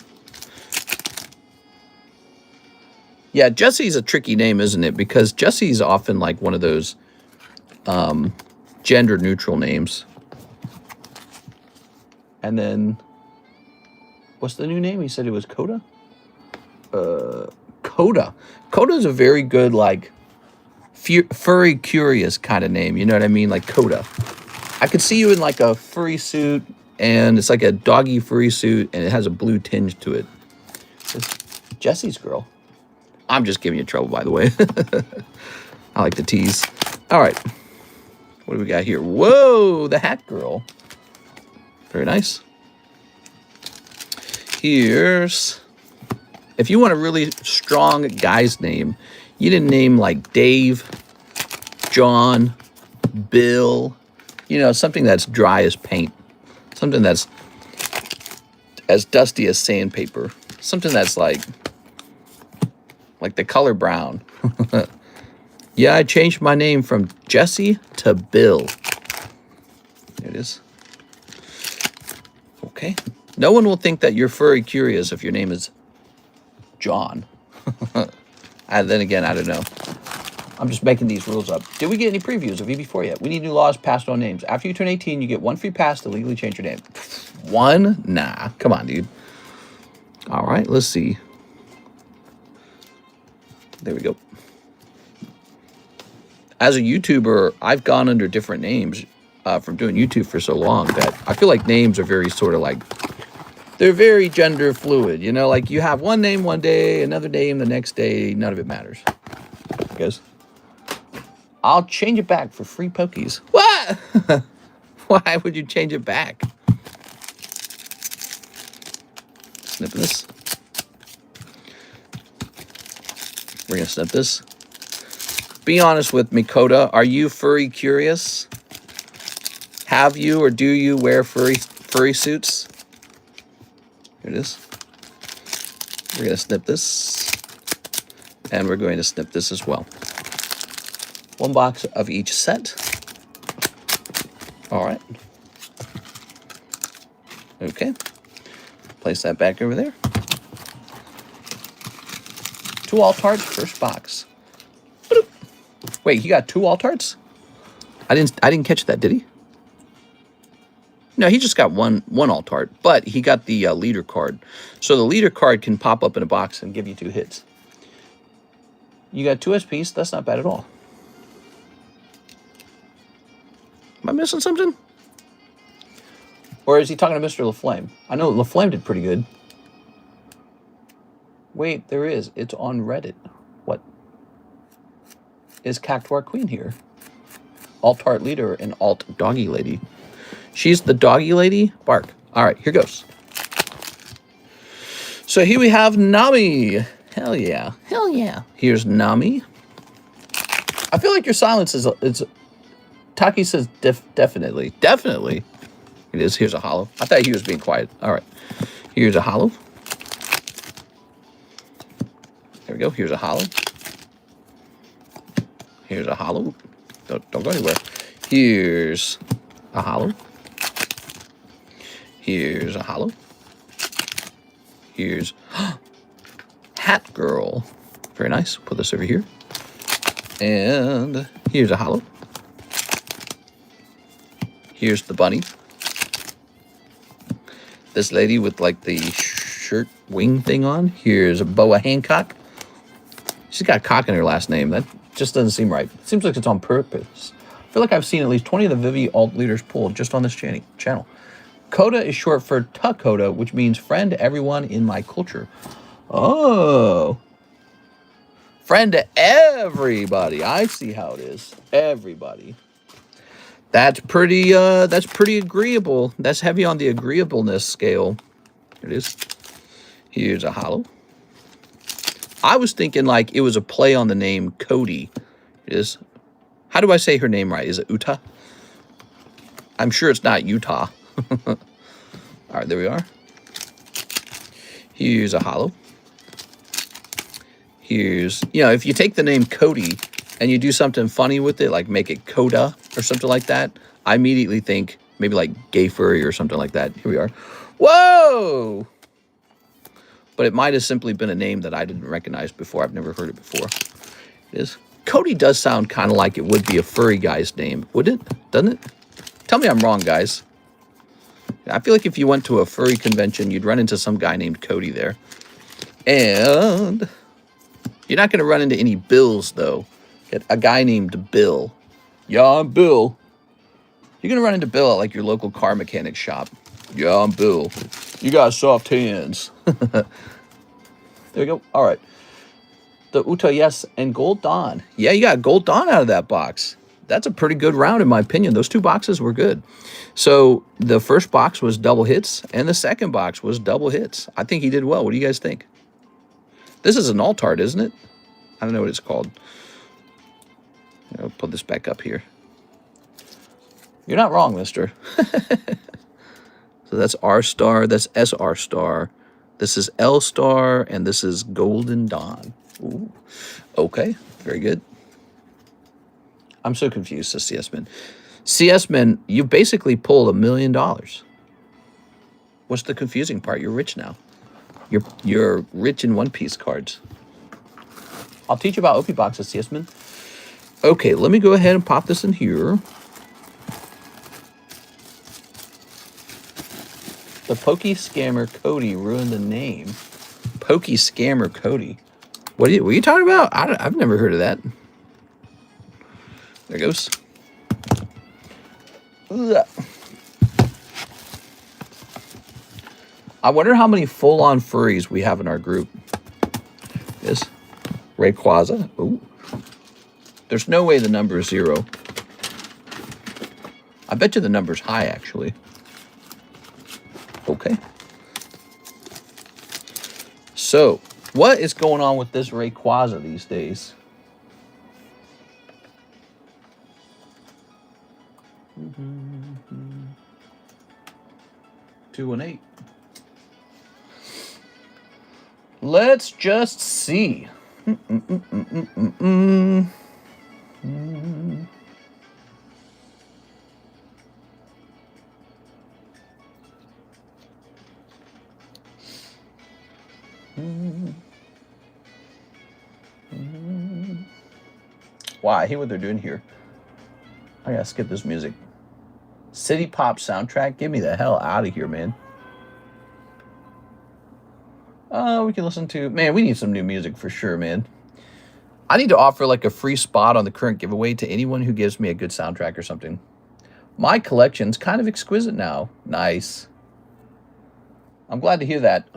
Yeah, Jesse's a tricky name, isn't it? Because Jesse's often like one of those gender-neutral names. And then, what's the new name? He said it was Coda? Coda. Coda's a very good, like, furry curious kind of name. You know what I mean? Like Coda. I could see you in like a furry suit, and it's like a doggy furry suit, and it has a blue tinge to it. It's Jesse's girl. I'm just giving you trouble, by the way. I like to tease. All right. What do we got here? Whoa, the hat girl. Very nice. Here's... If you want a really strong guy's name, you didn't name like Dave, John, Bill, you know, something that's dry as paint. Something that's as dusty as sandpaper. Something that's like the color brown. Yeah, I changed my name from Jesse to Bill. There it is. Okay. No one will think that you're furry curious if your name is John. And then again, I don't know. I'm just making these rules up. Did we get any previews of EV4 yet? We need new laws passed on names. After you turn 18, you get 1 free pass to legally change your name. 1? Nah. Come on, dude. All right, let's see. There we go. As a YouTuber, I've gone under different names from doing YouTube for so long that I feel like names are very sort of like, they're very gender fluid. You know, like you have one name one day, another name the next day. None of it matters. I guess. I'll change it back for free Pokies. What? Why would you change it back? Snipping this. We're going to snip this. Be honest with me, Coda. Are you furry curious? Have you or do you wear furry suits? Here it is. We're going to snip this. And we're going to snip this as well. 1 box of each set. All right. Okay. Place that back over there. 2 alt-arts, first box. Boop. Wait, he got 2 alt-arts? I didn't catch that, did he? No, he just got one alt-art, but he got the leader card. So the leader card can pop up in a box and give you 2 hits. You got 2 SPs, that's not bad at all. Am I missing something? Or is he talking to Mr. LaFlame? I know LaFlame did pretty good. Wait, there is. It's on Reddit. What? Is Cactuar Queen here? Alt-art leader and alt doggy lady. She's the doggy lady? Bark. All right, here goes. So here we have Nami. Hell yeah. Hell yeah. Here's Nami. I feel like your silence is... Taki says definitely. Definitely. It is. Here's a hollow. I thought he was being quiet. All right. Here's a hollow. There we go. Here's a hollow. Here's a hollow. Don't go anywhere. Here's a hollow. Here's a hollow. Here's Hat Girl. Very nice. Put this over here. And here's a hollow. Here's the bunny. This lady with like the shirt wing thing on. Here's a Boa Hancock. She's got cock in her last name. That just doesn't seem right. It seems like it's on purpose. I feel like I've seen at least 20 of the Vivi alt leaders pulled just on this channel. Coda is short for TheCardconomist, which means friend to everyone in my culture. Oh. Friend to everybody. I see how it is. Everybody. That's pretty agreeable. That's heavy on the agreeableness scale. Here it is. Here's a hollow. I was thinking like it was a play on the name Cody. It is. How do I say her name right? Is it Uta? I'm sure it's not Utah. All right, there we are. Here's a hollow. Here's, you know, if you take the name Cody and you do something funny with it, like make it Coda or something like that, I immediately think maybe like gay furry or something like that. Here we are. Whoa! But it might have simply been a name that I didn't recognize before. I've never heard it before. It is. Cody does sound kind of like it would be a furry guy's name, wouldn't it? Doesn't it? Tell me I'm wrong, guys. I feel like if you went to a furry convention, you'd run into some guy named Cody there. And you're not going to run into any Bills, though. Get a guy named Bill. Yeah, I'm Bill. You're going to run into Bill at like your local car mechanic shop. Yeah, I'm Bill. You got soft hands. There we go. All right. The Uta, yes, and Gold Dawn. Yeah, you got Gold Dawn out of that box. That's a pretty good round, in my opinion. Those 2 boxes were good. So the first box was double hits, and the second box was double hits. I think he did well. What do you guys think? This is an alt-art, isn't it? I don't know what it's called. I'll put this back up here. You're not wrong, mister. So that's R star, that's SR star. This is L star, and this is Golden Dawn. Ooh. Okay, very good. I'm so confused, says CS-Man. CS-Man, you basically pulled $1 million. What's the confusing part? You're rich now. You're rich in One Piece cards. I'll teach you about OP boxes, CS-Man. Okay, let me go ahead and pop this in here. The Pokey Scammer Cody ruined the name. Pokey Scammer Cody. What are you talking about? I've never heard of that. There goes. Ugh. I wonder how many full-on furries we have in our group. Yes. Rayquaza. Ooh. There's no way the number is 0. I bet you the number's high, actually. Okay. So, what is going on with this Rayquaza these days? Mm-hmm. 2 and 8. Let's just see. Wow, I hate what they're doing here. I gotta skip this music. City Pop soundtrack? Get me the hell out of here, man. We can listen to... Man, we need some new music for sure, man. I need to offer like a free spot on the current giveaway to anyone who gives me a good soundtrack or something. My collection's kind of exquisite now. Nice. I'm glad to hear that.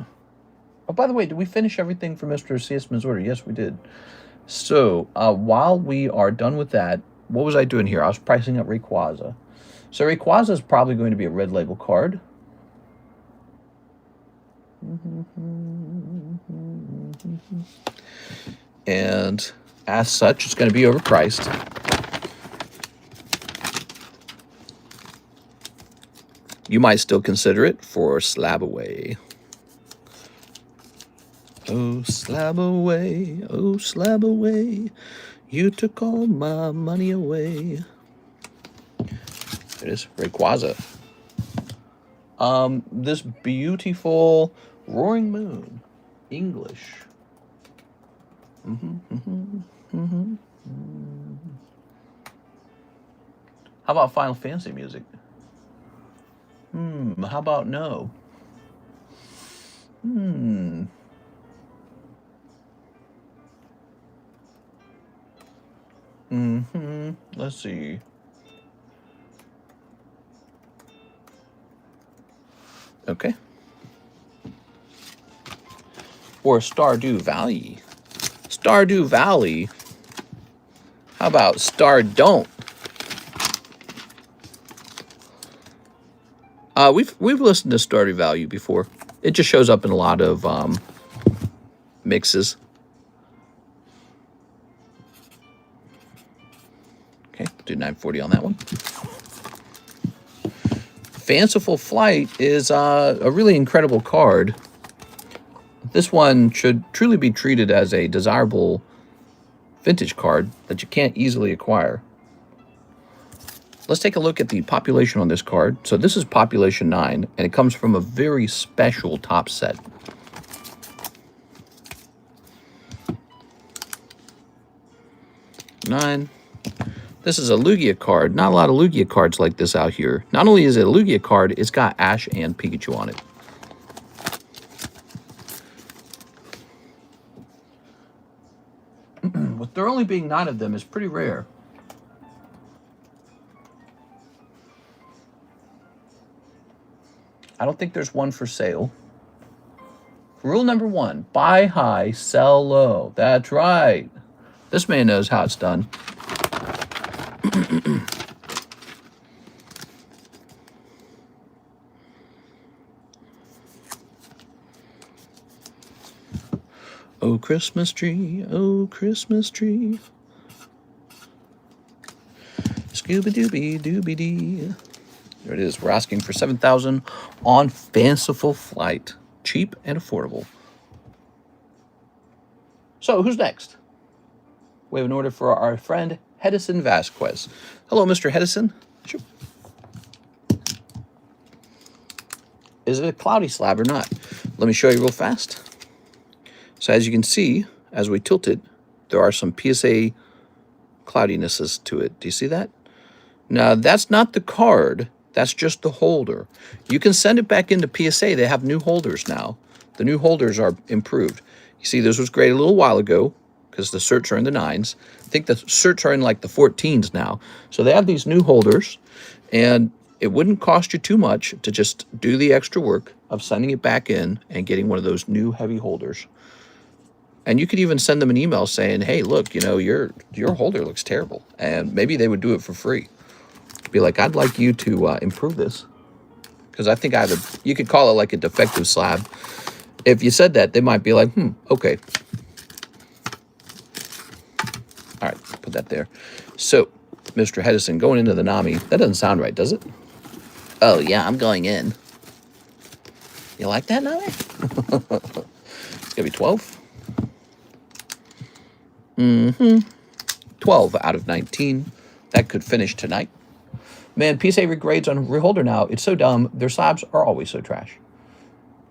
Oh, by the way, did we finish everything for Mr. C.S. order? Yes, we did. So, while we are done with that, what was I doing here? I was pricing up Rayquaza. So Rayquaza is probably going to be a red label card. And as such, it's going to be overpriced. You might still consider it for slab away. Oh, slab away, oh, slab away. You took all my money away. There it is, Rayquaza. This beautiful Roaring Moon, English. How about Final Fantasy music? How about no? Let's see. Okay. Or Stardew Valley. Stardew Valley. How about Star Don't? We've listened to Stardew Valley before. It just shows up in a lot of mixes. Okay, do 940 on that one. Fanciful Flight is a really incredible card. This one should truly be treated as a desirable vintage card that you can't easily acquire. Let's take a look at the population on this card. So this is population 9, and it comes from a very special top set. Nine. This is a Lugia card. Not a lot of Lugia cards like this out here. Not only is it a Lugia card, it's got Ash and Pikachu on it. With there only being 9 of them is pretty rare. I don't think there's one for sale. Rule number 1, buy high, sell low. That's right. This man knows how it's done. Oh, Christmas tree, oh, Christmas tree. Scooby-Dooby-Dooby-Dee. There it is. We're asking for $7,000 on Fanciful Flight. Cheap and affordable. So, who's next? We have an order for our friend Hedison Vasquez. Hello, Mr. Hedison. Sure. Is it a cloudy slab or not? Let me show you real fast. So as you can see, as we tilt it, there are some PSA cloudinesses to it. Do you see that? Now, that's not the card. That's just the holder. You can send it back into PSA. They have new holders now. The new holders are improved. You see, this was great a little while ago because the certs are in the 9s. I think the certs are in like the 14s now. So they have these new holders, and it wouldn't cost you too much to just do the extra work of sending it back in and getting one of those new heavy holders. And you could even send them an email saying, hey, look, you know, your holder looks terrible. And maybe they would do it for free. Be like, I'd like you to improve this. Because I think you could call it like a defective slab. If you said that, they might be like, okay. All right, put that there. So, Mr. Hedison, going into the Nami. That doesn't sound right, does it? Oh, yeah, I'm going in. You like that, Nami? It's going to be 12. 12 out of 19. That could finish tonight. Man, PSA regrades on Reholder now. It's so dumb. Their slabs are always so trash.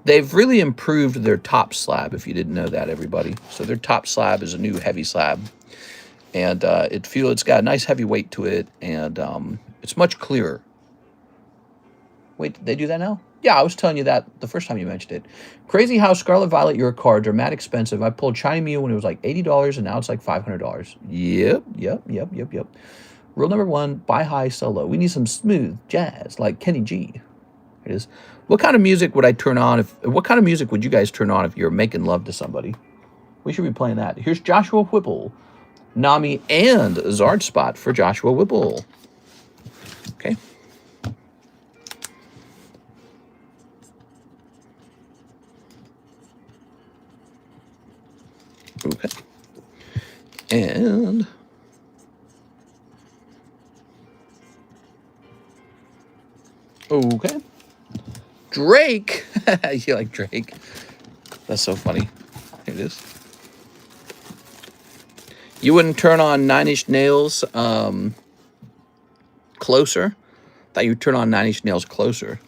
They've really improved their top slab, if you didn't know that, everybody. So their top slab is a new heavy slab. And it's got a nice heavy weight to it, and it's much clearer. Wait, did they do that now? Yeah, I was telling you that the first time you mentioned it. Crazy how Scarlet Violet, your cards are mad expensive. I pulled Shiny Mew when it was like $80, and now it's like $500. Yep. Rule number 1, buy high, sell low. We need some smooth jazz like Kenny G. Here it is. What kind of music would I turn on what kind of music would you guys turn on if you're making love to somebody? We should be playing that. Here's Joshua Whipple, Nami, and Zard Spot for Joshua Whipple. Okay. Okay. And okay. Drake. You like Drake? That's so funny. Here it is. You wouldn't turn on Nine Inch Nails Closer? Thought you'd turn on Nine Inch Nails Closer.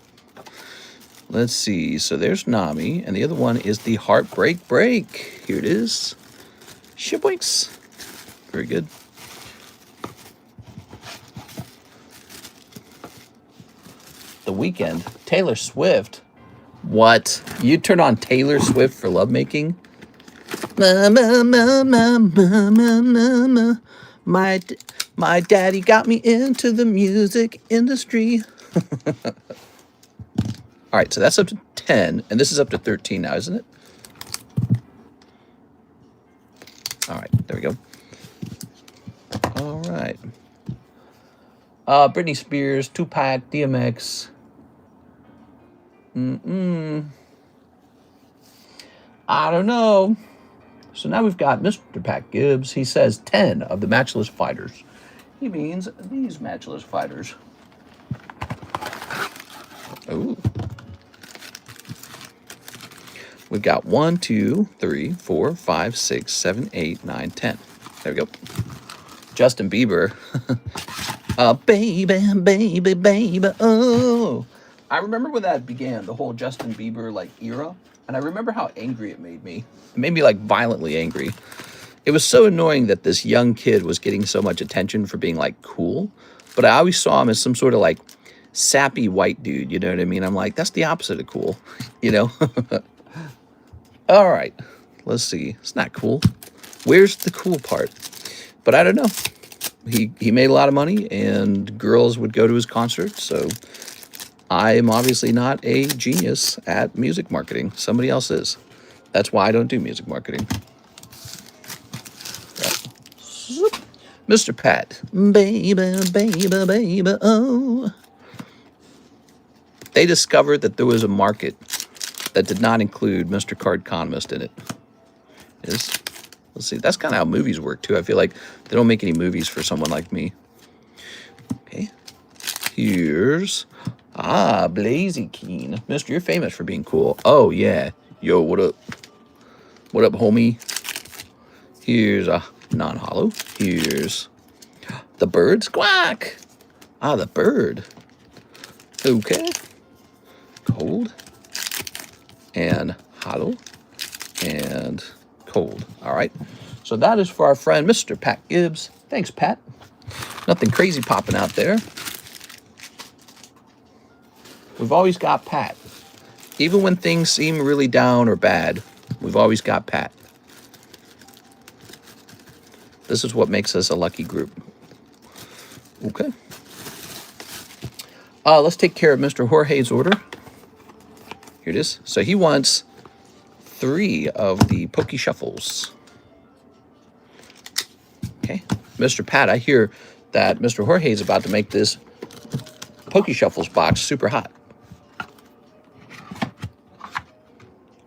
Let's see. So there's Nami, and the other one is the Heartbreak Break. Here it is. Shibwinks. Very good. The Weeknd. Taylor Swift. What? You turn on Taylor Swift for lovemaking? My daddy got me into the music industry. All right, so that's up to 10, and this is up to 13 now, isn't it? All right, there we go. All right. Britney Spears, Tupac, DMX. I don't know. So now we've got Mr. Pat Gibbs. He says 10 of the matchless fighters. He means these matchless fighters. Ooh. We've got 1, 2, 3, 4, 5, 6, 7, 8, 9, 10. There we go. Justin Bieber. Baby, oh. I remember when that began, the whole Justin Bieber like era, and I remember how angry it made me. It made me like violently angry. It was so annoying that this young kid was getting so much attention for being like cool, but I always saw him as some sort of like sappy white dude, you know what I mean? I'm like, that's the opposite of cool, you know? All right, let's see. It's not cool. Where's the cool part? But I don't know. He made a lot of money, and girls would go to his concerts, so I am obviously not a genius at music marketing. Somebody else is. That's why I don't do music marketing. Mr. Pat. Baby, oh. They discovered that there was a market that did not include Mr. Cardconomist in it. Let's see. That's kind of how movies work, too. I feel like they don't make any movies for someone like me. Okay. Here's... Blaziken. Mister, you're famous for being cool. Oh, yeah. Yo, what up? What up, homie? Here's a non-hollow. Here's the bird. Squawk! The bird. Okay. Cold. And hollow. And cold. All right. So that is for our friend, Mr. Pat Gibbs. Thanks, Pat. Nothing crazy popping out there. We've always got Pat. Even when things seem really down or bad, we've always got Pat. This is what makes us a lucky group. Okay. Let's take care of Mr. Jorge's order. Here it is. So he wants 3 of the Poke Shuffles. Okay. Mr. Pat, I hear that Mr. Jorge is about to make this Poke Shuffles box super hot.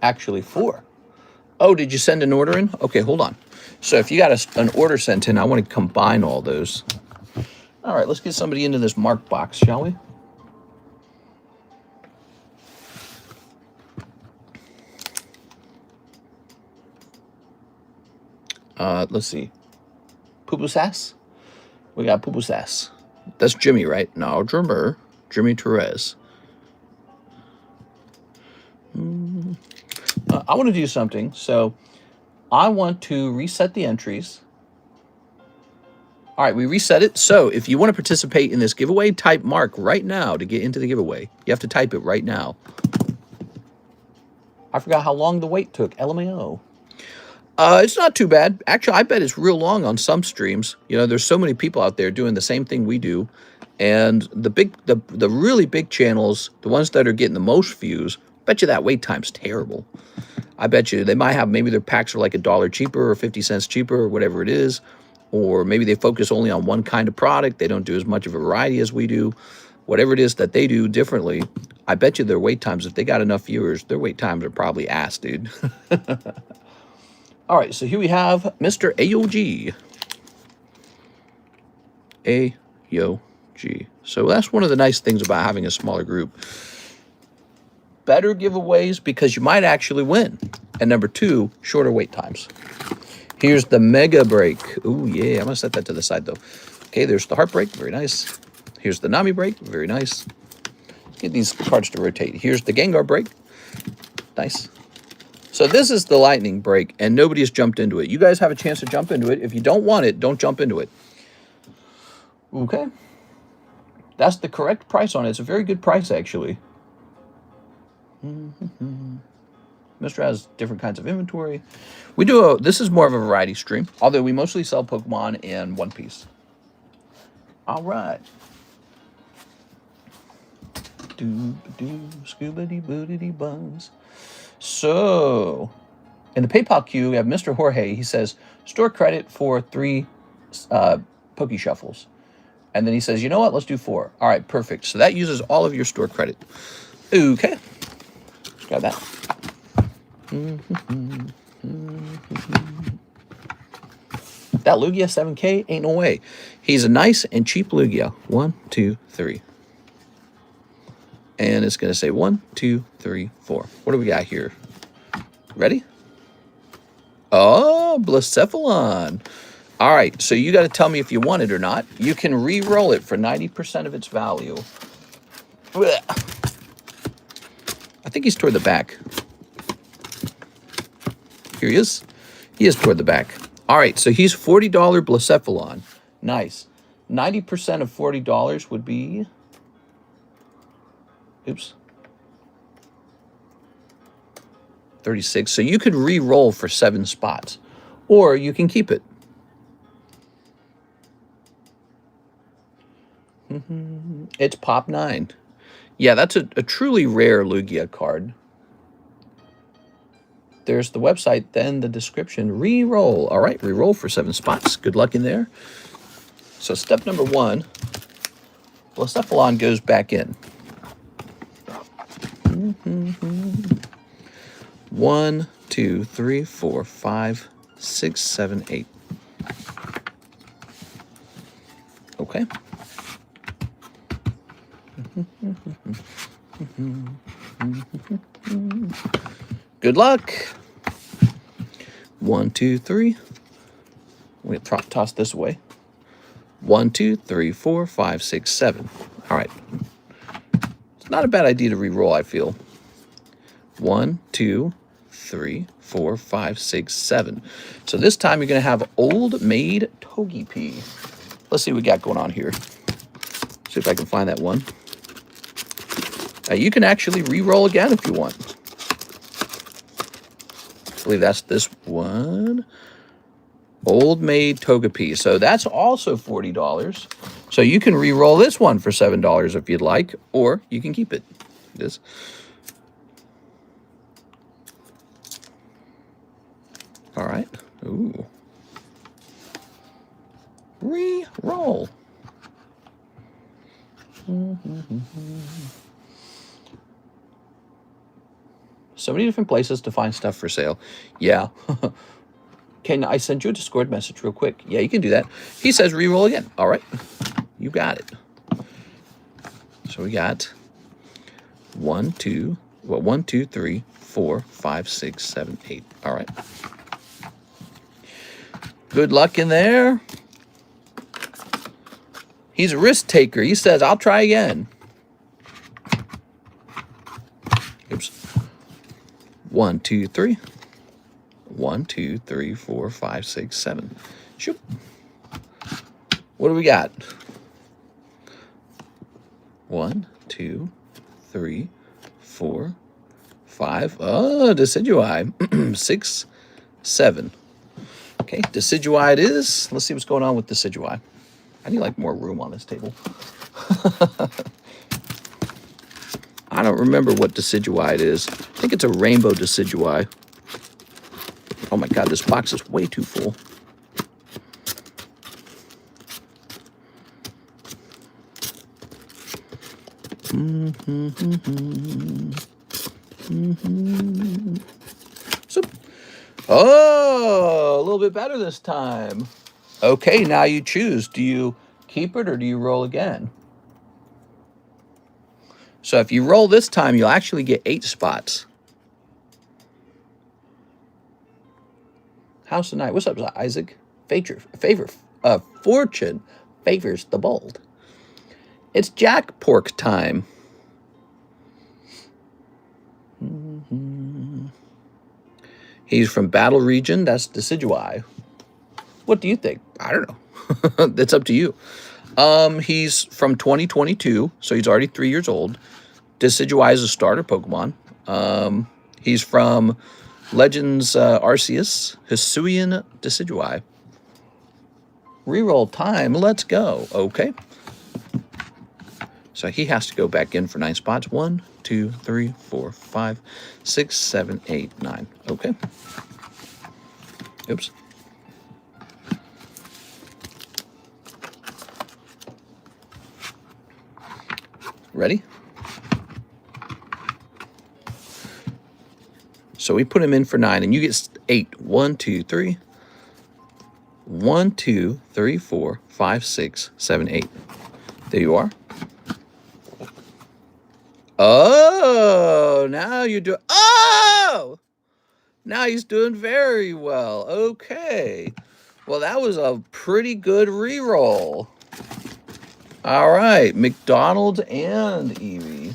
Actually 4. Oh, did you send an order in? Okay, hold on. So if you got an order sent in, I want to combine all those. All right, let's get somebody into this mark box, shall we? Let's see. Poo-poo Sass? We got Poo-poo Sass. That's Jimmy, right? No, Jimmy Torres. I want to do something. So I want to reset the entries. All right, we reset it. So if you want to participate in this giveaway, type Mark right now to get into the giveaway. You have to type it right now. I forgot how long the wait took. LMAO. It's not too bad. Actually, I bet it's real long on some streams. You know, there's so many people out there doing the same thing we do. And the really big channels, the ones that are getting the most views, bet you that wait time's terrible. I bet you they might have, maybe their packs are like $1 cheaper or 50 cents cheaper or whatever it is. Or maybe they focus only on one kind of product. They don't do as much of a variety as we do. Whatever it is that they do differently, I bet you their wait times, if they got enough viewers, their wait times are probably ass, dude. All right, so here we have Mr. AOG. AOG. So that's one of the nice things about having a smaller group. Better giveaways because you might actually win. And number 2, shorter wait times. Here's the Mega Break. Ooh, yeah, I'm going to set that to the side, though. Okay, there's the Heartbreak. Very nice. Here's the Nami Break. Very nice. Let's get these cards to rotate. Here's the Gengar Break. Nice. So this is the Lightning Break, and nobody has jumped into it. You guys have a chance to jump into it. If you don't want it, don't jump into it. Okay. That's the correct price on it. It's a very good price, actually. Mr. has different kinds of inventory. This is more of a variety stream, although we mostly sell Pokemon and One Piece. All right. Scoobity buns. So, in the PayPal queue, we have Mr. Jorge. He says, store credit for 3 Poke Shuffles. And then he says, you know what? Let's do 4. All right, perfect. So that uses all of your store credit. Okay. Got that. That Lugia 7K? Ain't no way. He's a nice and cheap Lugia. 1, 2, 3. And it's going to say 1, 2, 3, 4. What do we got here? Ready? Oh, Blacephalon. All right, so you got to tell me if you want it or not. You can re-roll it for 90% of its value. I think he's toward the back. Here he is. He is toward the back. All right, so he's $40 Blacephalon. Nice. 90% of $40 would be... Oops. 36. So you could re-roll for 7 spots. Or you can keep it. It's Pop 9. Yeah, that's a truly rare Lugia card. There's the website, then the description. Re-roll. All right, re-roll for 7 spots. Good luck in there. So step number 1. Blacephalon goes back in. 1, 2, 3, 4, 5, 6, 7, 8. Okay. Good luck. 1, 2, 3. We're going to toss this away. 1, 2, 3, 4, 5, 6, 7. All right. It's not a bad idea to re-roll, I feel. 1, 2, 3, 4, 5, 6, 7. So this time you're going to have Old Maid Togepi. Let's see what we got going on here. See if I can find that one. You can actually re-roll again if you want. I believe that's this one. Old Maid Togepi. So that's also $40. So you can re-roll this one for $7 if you'd like, or you can keep it. It is. All right. Ooh. Re-roll. So many different places to find stuff for sale. Yeah. Can I send you a Discord message real quick? Yeah, you can do that. He says re-roll again. All right. You got it. So we got 1, 2, 3, 4, 5, 6, 7, 8. All right. Good luck in there. He's a risk taker. He says, I'll try again. Oops. 1, 2, 3. 1, 2, 3, 4, 5, 6, 7. Shoot. What do we got? 1, 2, 3, 4, 5. Oh, Decidueye. 6, 7. Okay, Decidueye it is. Let's see what's going on with Decidueye. I need like more room on this table. I don't remember what Decidueye it is. I think it's a rainbow Decidueye. Oh my god, this box is way too full. So, oh, a little bit better this time. Okay, now you choose. Do you keep it or do you roll again? So if you roll this time, you'll actually get 8 spots. House of Night. What's up, Isaac? Fortune favors the bold. It's Jack Pork time. He's from Battle Region. That's Decidueye. What do you think? I don't know. That's up to you. He's from 2022, so he's already 3 years old. Decidueye is a starter Pokemon. He's from Legends Arceus, Hisuian Decidueye. Reroll time. Let's go. Okay. So he has to go back in for 9 spots. 1, 2, 3, 4, 5, 6, 7, 8, 9. Okay. Oops. Ready? So we put him in for 9, and you get 8. 1, 2, 3. 1, 2, 3, 4, 5, 6, 7, 8. There you are. Oh, now you're doing... Oh! Now he's doing very well. Okay. Well, that was a pretty good reroll. All right, McDonald's and Eevee.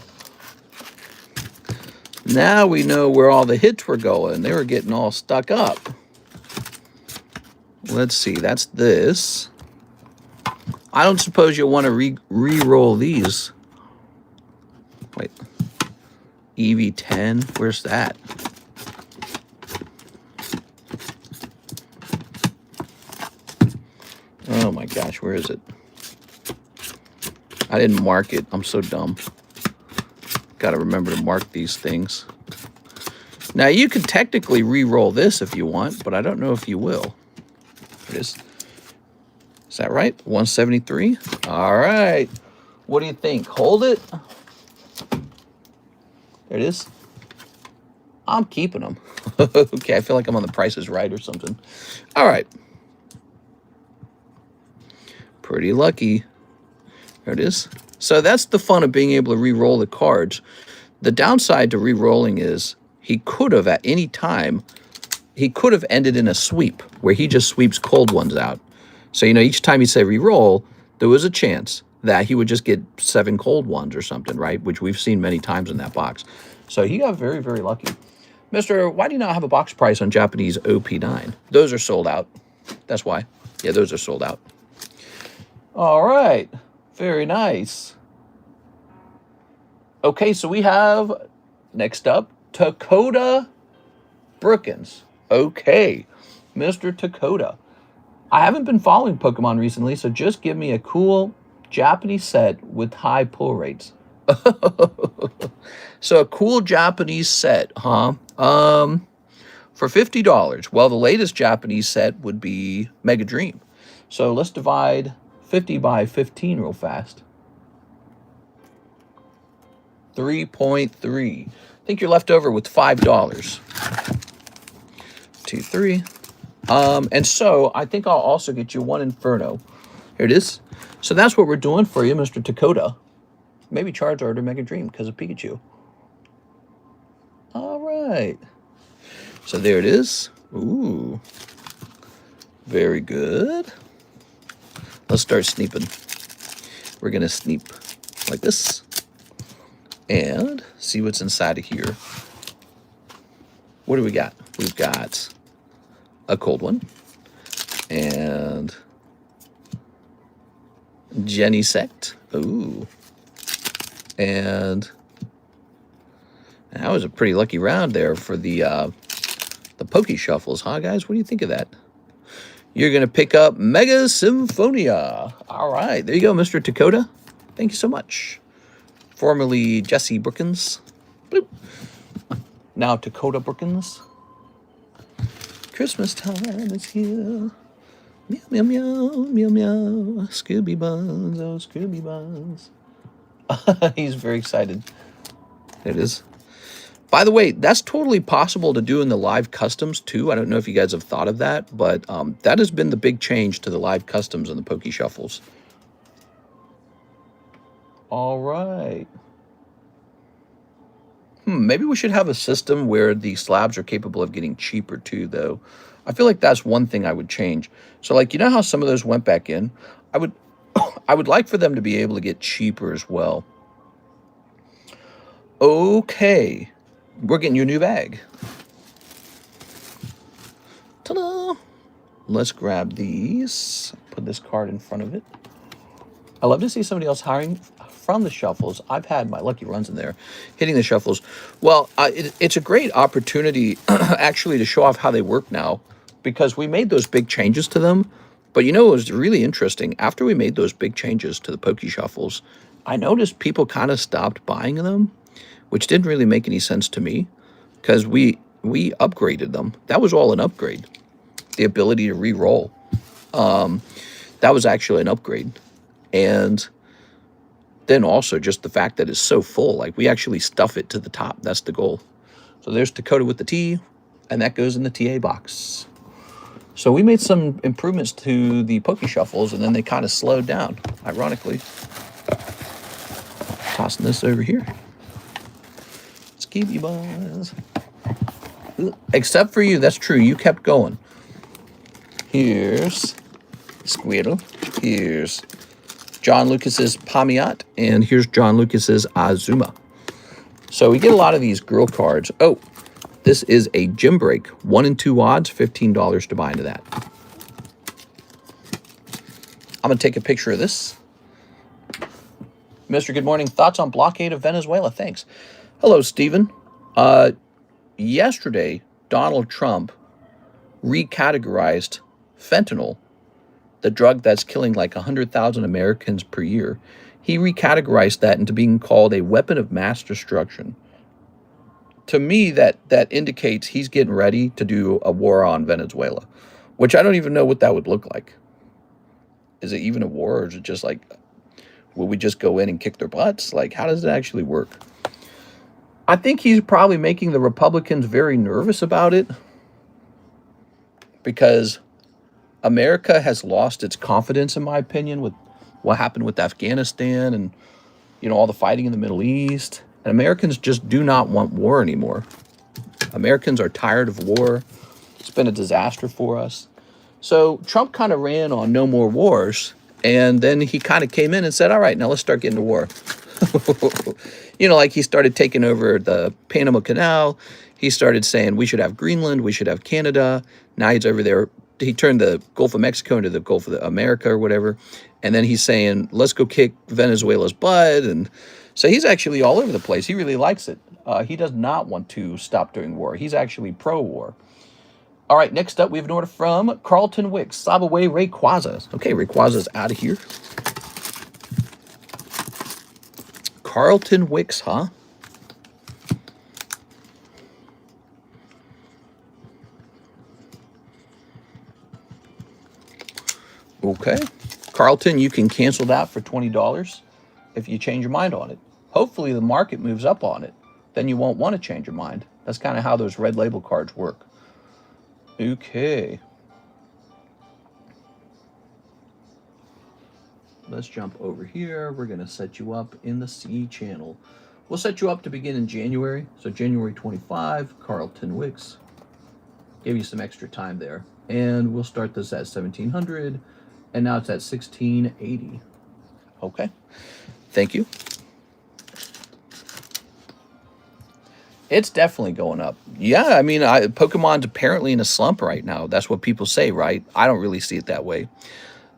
Now we know where all the hits were going. They were getting all stuck up. Let's see, that's this. I don't suppose you'll want to re-roll these. Wait. Eevee 10, where's that? Oh my gosh, where is it? I didn't mark it. I'm so dumb. Got to remember to mark these things. Now, you could technically re-roll this if you want, but I don't know if you will. There it is. Is that right? 173? All right. What do you think? Hold it. There it is. I'm keeping them. Okay, I feel like I'm on The Price is Right or something. All right. Pretty lucky. There it is. So that's the fun of being able to re-roll the cards. The downside to re-rolling is he could have at any time, he could have ended in a sweep where he just sweeps cold ones out. So, you know, each time you say re-roll, there was a chance that he would just get 7 cold ones or something, right? Which we've seen many times in that box. So he got very, very lucky. Mister, why do you not have a box price on Japanese OP9? Those are sold out. That's why. Yeah, those are sold out. All right. Very nice. Okay, so we have, next up, Dakota Brookins. Okay, Mr. Dakota. I haven't been following Pokemon recently, so just give me a cool Japanese set with high pull rates. So a cool Japanese set, huh? For $50. Well, the latest Japanese set would be Mega Dream. So let's divide 50 by 15 real fast. 3.3. I think you're left over with $5. 2, 3. And so I think I'll also get you one Inferno. Here it is. So that's what we're doing for you, Mr. Dakota. Maybe Charizard or Mega Dream because of Pikachu. All right. So there it is. Ooh. Very good. Let's start sneeping. We're going to sneep like this. And see what's inside of here. What do we got? We've got a cold one. And Jenny Sect. Ooh. And that was a pretty lucky round there for the Poke Shuffles, huh, guys? What do you think of that? You're going to pick up Mega Symphonia. All right. There you go, Mr. Dakota. Thank you so much. Formerly Jesse Brookins. Bloop. Now Dakota Brookins. Christmas time is here. Meow, meow, meow, meow, meow. Scooby Buns, oh, Scooby Buns. He's very excited. There it is. By the way, that's totally possible to do in the live customs, too. I don't know if you guys have thought of that, but that has been the big change to the live customs and the Poke Shuffles. All right. Maybe we should have a system where the slabs are capable of getting cheaper, too, though. I feel like that's one thing I would change. So, like, you know how some of those went back in? I would like for them to be able to get cheaper as well. Okay. We're getting you a new bag. Ta-da! Let's grab these. Put this card in front of it. I love to see somebody else hiring from the shuffles. I've had my lucky runs in there, hitting the shuffles. Well, it's a great opportunity, actually, to show off how they work now, because we made those big changes to them. But you know, it was really interesting. After we made those big changes to the Poke Shuffles, I noticed people kind of stopped buying them, which didn't really make any sense to me, because we upgraded them. That was all an upgrade. The ability to re-roll. That was actually an upgrade. And then also just the fact that it's so full. Like, we actually stuff it to the top. That's the goal. So there's Dakota with the T, and that goes in the TA box. So we made some improvements to the Poke Shuffles, and then they kind of slowed down, ironically. Tossing this over here. Scooby Buzz. Except for you, that's true. You kept going. Here's Squirtle. Here's John Lucas's Pamiat. And here's John Lucas's Azuma. So we get a lot of these girl cards. Oh, this is a gym break. 1 and 2 odds, $15 to buy into that. I'm going to take a picture of this. Mr. Good morning. Thoughts on blockade of Venezuela? Thanks. Hello, Stephen. Yesterday, Donald Trump recategorized fentanyl, the drug that's killing like 100,000 Americans per year. He recategorized that into being called a weapon of mass destruction. To me, that indicates he's getting ready to do a war on Venezuela, which I don't even know what that would look like. Is it even a war, or is it just like, will we just go in and kick their butts? Like, how does it actually work? I think he's probably making the Republicans very nervous about it, because America has lost its confidence, in my opinion, with what happened with Afghanistan and, you know, all the fighting in the Middle East. And Americans just do not want war anymore. Americans are tired of war. It's been a disaster for us. So Trump kind of ran on no more wars. And then he kind of came in and said, all right, now let's start getting to war. You know, like he started taking over the Panama Canal. he started saying we should have Greenland, we should have Canada. Now he's over there. He turned the Gulf of Mexico into the Gulf of America or whatever. And then he's saying, let's go kick Venezuela's butt. And so he's actually all over the place. He really likes it. He does not want to stop during war. He's actually pro-war. All right, next up, we have an order from Carlton Wicks. Sob away Rayquaza. Okay, Rayquaza's out of here. Carlton Wicks, huh? Okay. Carlton, you can cancel that for $20 if you change your mind on it. Hopefully the market moves up on it. Then you won't want to change your mind. That's kind of how those red label cards work. Okay. Let's jump over here. We're going to set you up in the C channel. We'll set you up to begin in January. So January 25, Carlton Wicks. Give you some extra time there. And we'll start this at 1700. And now it's at 1680. Okay. Thank you. It's definitely going up. Yeah, I mean, Pokemon's apparently in a slump right now. That's what people say, right? I don't really see it that way.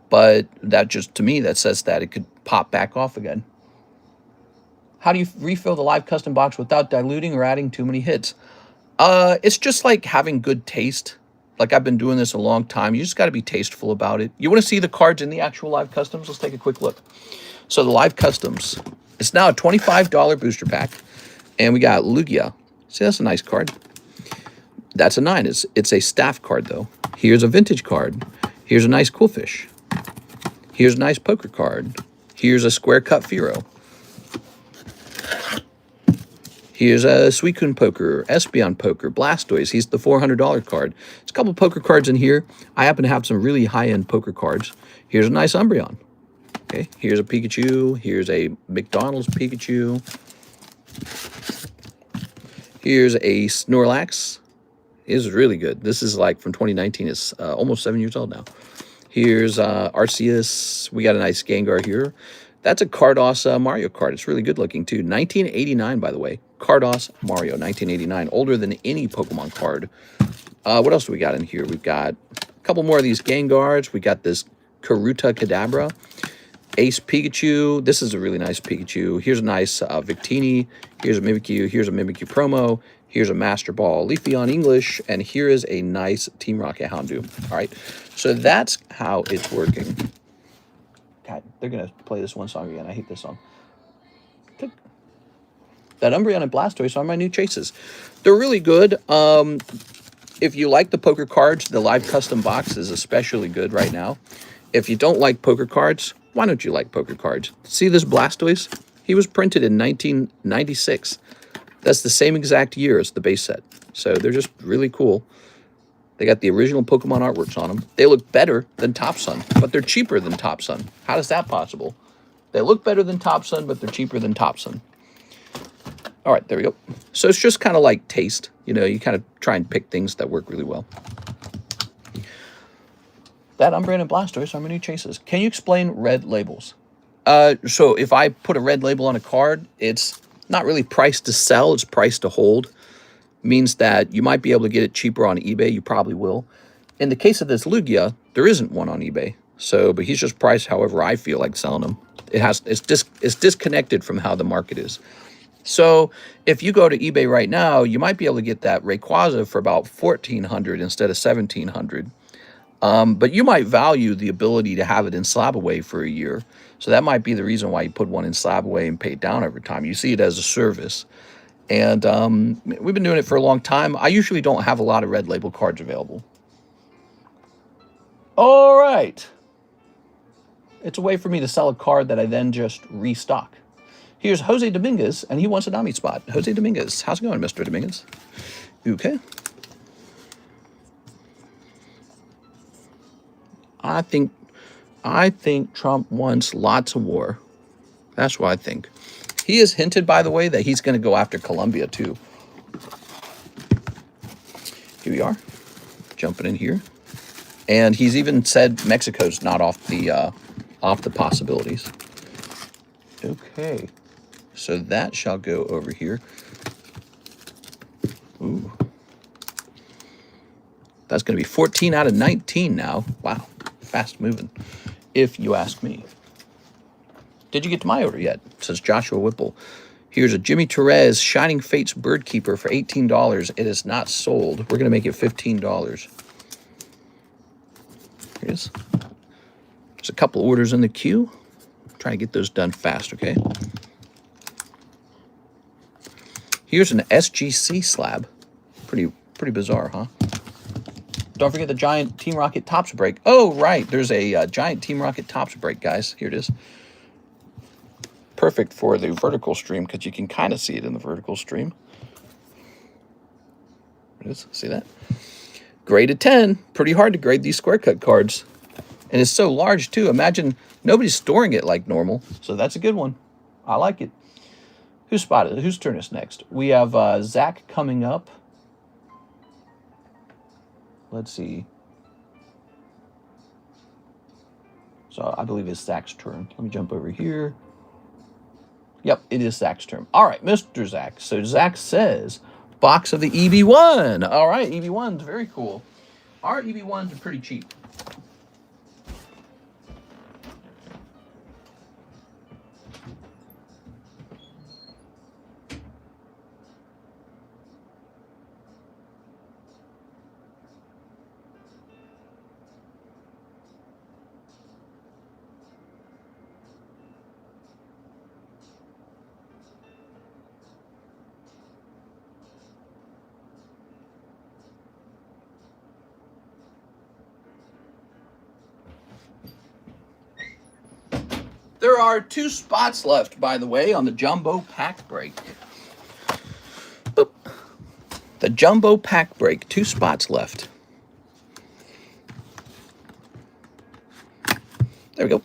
But that just, to me, that says that it could pop back off again. How do you refill the live custom box without diluting or adding too many hits? It's just like having good taste. Like, I've been doing this a long time. You just got to be tasteful about it. You want to see the cards in the actual live customs? Let's take a quick look. So the live customs, it's now a $25 booster pack. And we got Lugia. See, that's a nice card. That's a 9. It's a staff card, though. Here's a vintage card. Here's a nice Cool Fish. Here's a nice poker card. Here's a Square Cut Firo. Here's a Suicune Poker, Espeon Poker, Blastoise. He's the $400 card. There's a couple poker cards in here. I happen to have some really high-end poker cards. Here's a nice Umbreon. Okay, here's a Pikachu. Here's a McDonald's Pikachu. Here's a Snorlax. It's really good. This is like from 2019. It's almost 7 years old now. Here's Arceus. We got a nice Gengar here. That's a Cardos Mario card. It's really good looking too. 1989, by the way. Cardos Mario, 1989. Older than any Pokemon card. What else do we got in here? We've got a couple more of these Gengars. We got this Karuta Kadabra. Ace Pikachu. This is a really nice Pikachu. Here's a nice Victini. Here's a Mimikyu. Here's a Mimikyu promo. Here's a Master Ball Leafeon English. And here is a nice Team Rocket Houndoom. All right. So that's how it's working. God, they're going to play this one song again. I hate this song. That Umbreon and Blastoise are my new chases. They're really good. If you like the poker cards, the live custom box is especially good right now. If you don't like poker cards, why don't you like poker cards? See this Blastoise? He was printed in 1996. That's the same exact year as the base set. So they're just really cool. They got the original Pokemon artworks on them. They look better than Top Sun, but they're cheaper than Top Sun. How is that possible? They look better than Top Sun, but they're cheaper than Top Sun. All right, there we go. So it's just kind of like taste. You know, you kind of try and pick things that work really well. That Umbreon and Blastoise are my new chases. Can you explain red labels? So if I put a red label on a card, it's not really priced to sell, it's priced to hold. Means that you might be able to get it cheaper on eBay. You probably will. In the case of this Lugia, there isn't one on eBay. So, but he's just priced however I feel like selling them. It's disconnected from how the market is. So if you go to eBay right now, you might be able to get that Rayquaza for about $1,400 instead of $1,700. But you might value the ability to have it in slab away for a year. So that might be the reason why you put one in slab away and pay it down over time. You see it as a service. And we've been doing it for a long time. I usually don't have a lot of red label cards available. All right. It's a way for me to sell a card that I then just restock. Here's Jose Dominguez, and he wants a Nami spot. Jose Dominguez. How's it going, Mr. Dominguez? Okay. I think Trump wants lots of war. That's what I think. He has hinted, by the way, that he's going to go after Colombia, too. Here we are, jumping in here. And he's even said Mexico's not off the possibilities. Okay. So that shall go over here. Ooh. That's going to be 14 out of 19 now. Wow. Fast moving, if you ask me. Did you get to my order yet? Says Joshua Whipple. Here's a Jimmy Torres Shining Fates Birdkeeper for $18. It is not sold. We're going to make it $15. Here it is. There's a couple orders in the queue. Trying to get those done fast, okay? Here's an SGC slab. Pretty bizarre, huh? Don't forget the giant Team Rocket Tops break. Oh, right. There's a giant Team Rocket Tops break, guys. Here it is. Perfect for the vertical stream because you can kind of see it in the vertical stream. There it is. See that? Grade of 10. Pretty hard to grade these square cut cards. And it's so large, too. Imagine nobody's storing it like normal. So that's a good one. I like it. Who's spotted? Whose turn is next? We have Zach coming up. Let's see. So I believe it's Zach's turn. Let me jump over here. Yep, it is Zach's turn. All right, Mr. Zach. So Zach says, box of the EB1. All right, EB1's very cool. Our EB1s are pretty cheap. There are 2 spots left, by the way, on the Jumbo Pack Break. Boop. The Jumbo Pack Break, 2 spots left. There we go.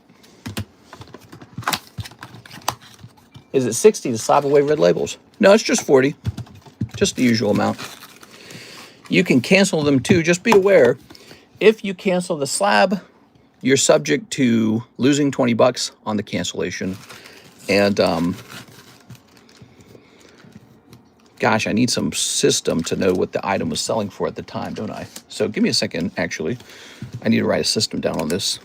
Is it 60 to slap away red labels? No, it's just 40. Just the usual amount. You can cancel them too. Just be aware, if you cancel the slab, you're subject to losing 20 bucks on the cancellation. And, gosh, I need some system to know what the item was selling for at the time, don't I? So give me a second, actually. I need to write a system down on this.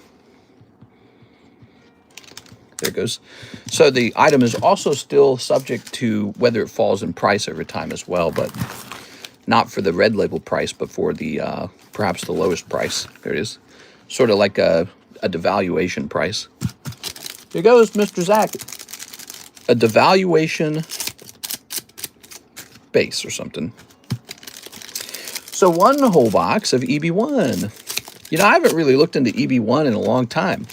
There it goes. So the item is also still subject to whether it falls in price over time as well, but not for the red label price, but for the perhaps the lowest price. There it is. Sort of like a devaluation price. Here goes, Mr. Zach. A devaluation base or something. So 1 whole box of EB1. You know, I haven't really looked into EB1 in a long time.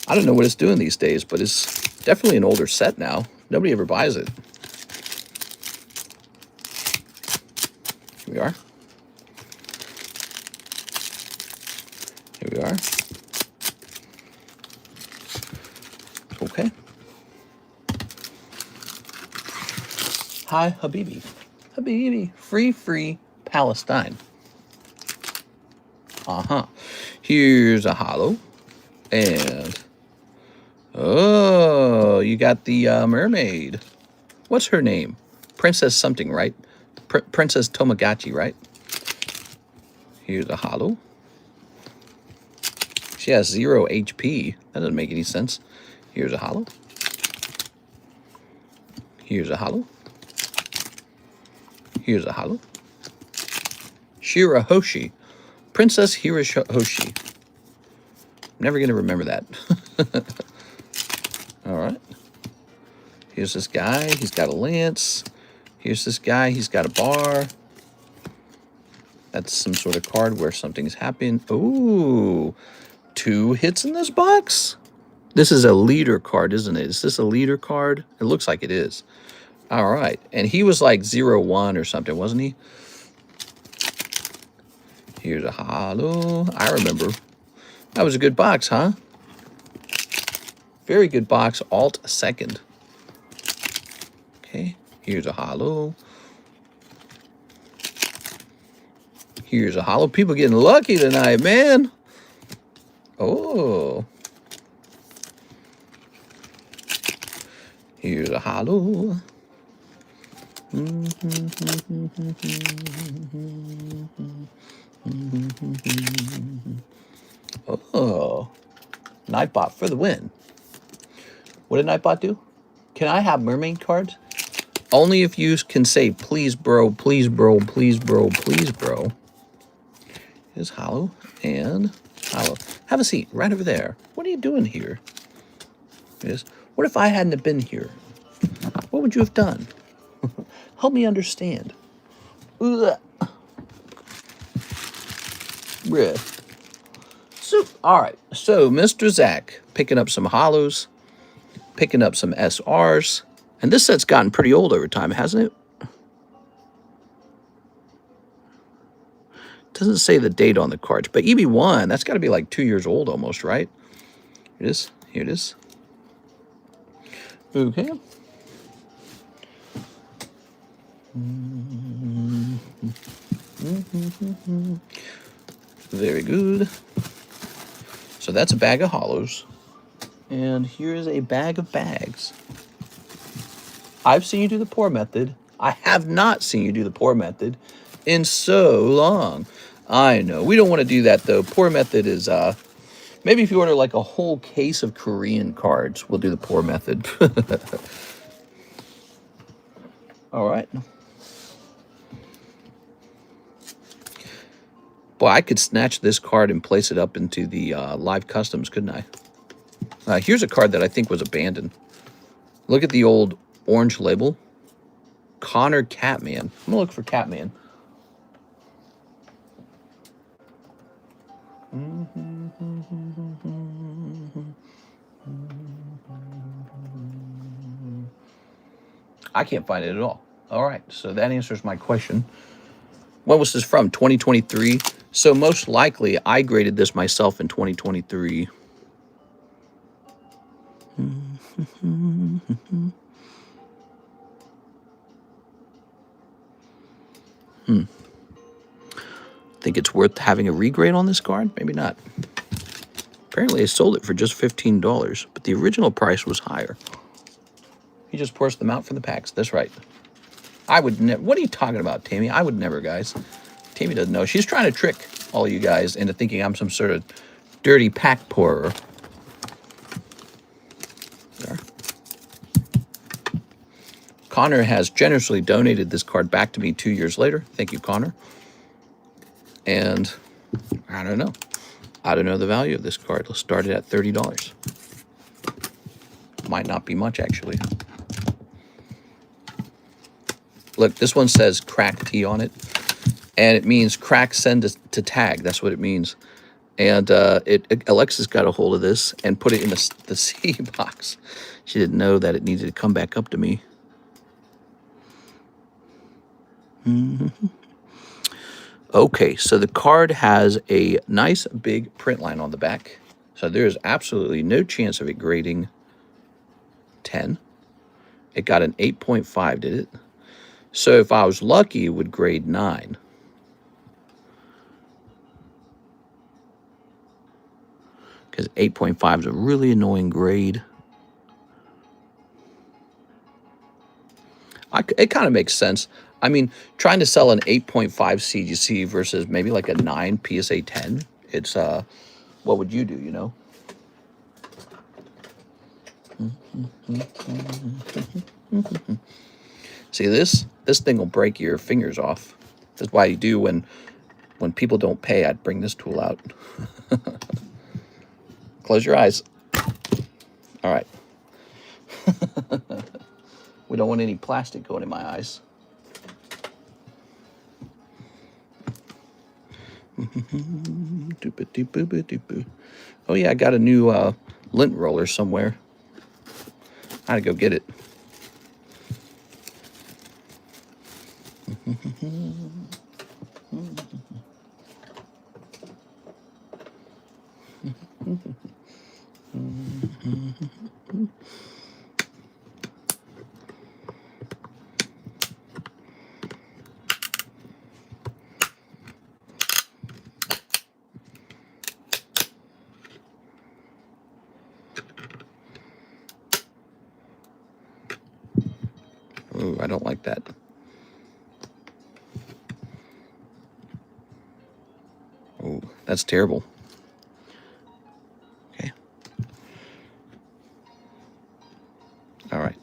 I don't know what it's doing these days, but it's definitely an older set now. Nobody ever buys it. Here we are. Here we are. Okay. Hi, Habibi. Habibi. Free Palestine. Uh-huh. Here's a holo. And, oh, you got the mermaid. What's her name? Princess something, right? Princess Tomagachi, right? Here's a holo. She has 0 HP. That doesn't make any sense. Here's a holo. Here's a holo. Here's a holo. Shirahoshi. Princess Hirahoshi. I'm never going to remember that. All right. Here's this guy. He's got a lance. Here's this guy. He's got a bar. That's some sort of card where something's happened. Ooh. 2 hits in this box? This is a leader card, isn't it? Is this a leader card? It looks like it is. All right. And he was like 0-1 or something, wasn't he? Here's a holo. I remember. That was a good box, huh? Very good box. Alt second. Okay. Here's a holo. Here's a holo. People getting lucky tonight, man. Oh. Here's a holo. Oh, Nightbot for the win. What did Nightbot do? Can I have mermaid cards? Only if you can say, please, bro, please, bro, please, bro, please, bro. Here's Hollow and Hollow. Have a seat right over there. What are you doing here? Yes. What if I hadn't have been here? What would you have done? Help me understand. Ugh. So, all right. So, Mr. Zach picking up some hollows, picking up some SRs. And this set's gotten pretty old over time, hasn't it? Doesn't say the date on the cards, but EB1, that's got to be like 2 years old almost, right? Here it is. Here it is. Okay. Very good. So that's a bag of hollows. And here's a bag of bags. I've seen you do the pour method. I have not seen you do the pour method in so long. I know. We don't want to do that, though. Pour method is, maybe if you order like a whole case of Korean cards, we'll do the pour method. All right. Boy, I could snatch this card and place it up into the live customs, couldn't I? Here's a card that I think was abandoned. Look at the old orange label. Connor Catman. I'm going to look for Catman. I can't find it at all. All right, so that answers my question. When was this from? 2023. So most likely I graded this myself in 2023. Think it's worth having a regrade on this card? Maybe not. Apparently I sold it for just $15, but the original price was higher. He just pours them out for the packs. That's right. I would never. What are you talking about, Tammy? I would never, guys. Tammy doesn't know. She's trying to trick all you guys into thinking I'm some sort of dirty pack pourer. There. Connor has generously donated this card back to me 2 years later. Thank you, Connor. And I don't know. I don't know the value of this card. Let's start it at $30. Might not be much, actually. Look, this one says crack T on it. And it means crack send to tag. That's what it means. And Alexis got a hold of this and put it in the C box. She didn't know that it needed to come back up to me. Okay, so the card has a nice big print line on the back. So there is absolutely no chance of it grading 10. It got an 8.5, did it? So if I was lucky, it would grade 9. Because 8.5 is a really annoying grade. It kind of makes sense. I mean, trying to sell an 8.5 CGC versus maybe like a 9 PSA 10, it's, what would you do, you know? See, this thing will break your fingers off. That's why you do when people don't pay, I'd bring this tool out. Close your eyes. All right. We don't want any plastic going in my eyes. Oh yeah, I got a new lint roller somewhere. I had to go get it. Ooh, I don't like that. That's terrible. Okay. All right.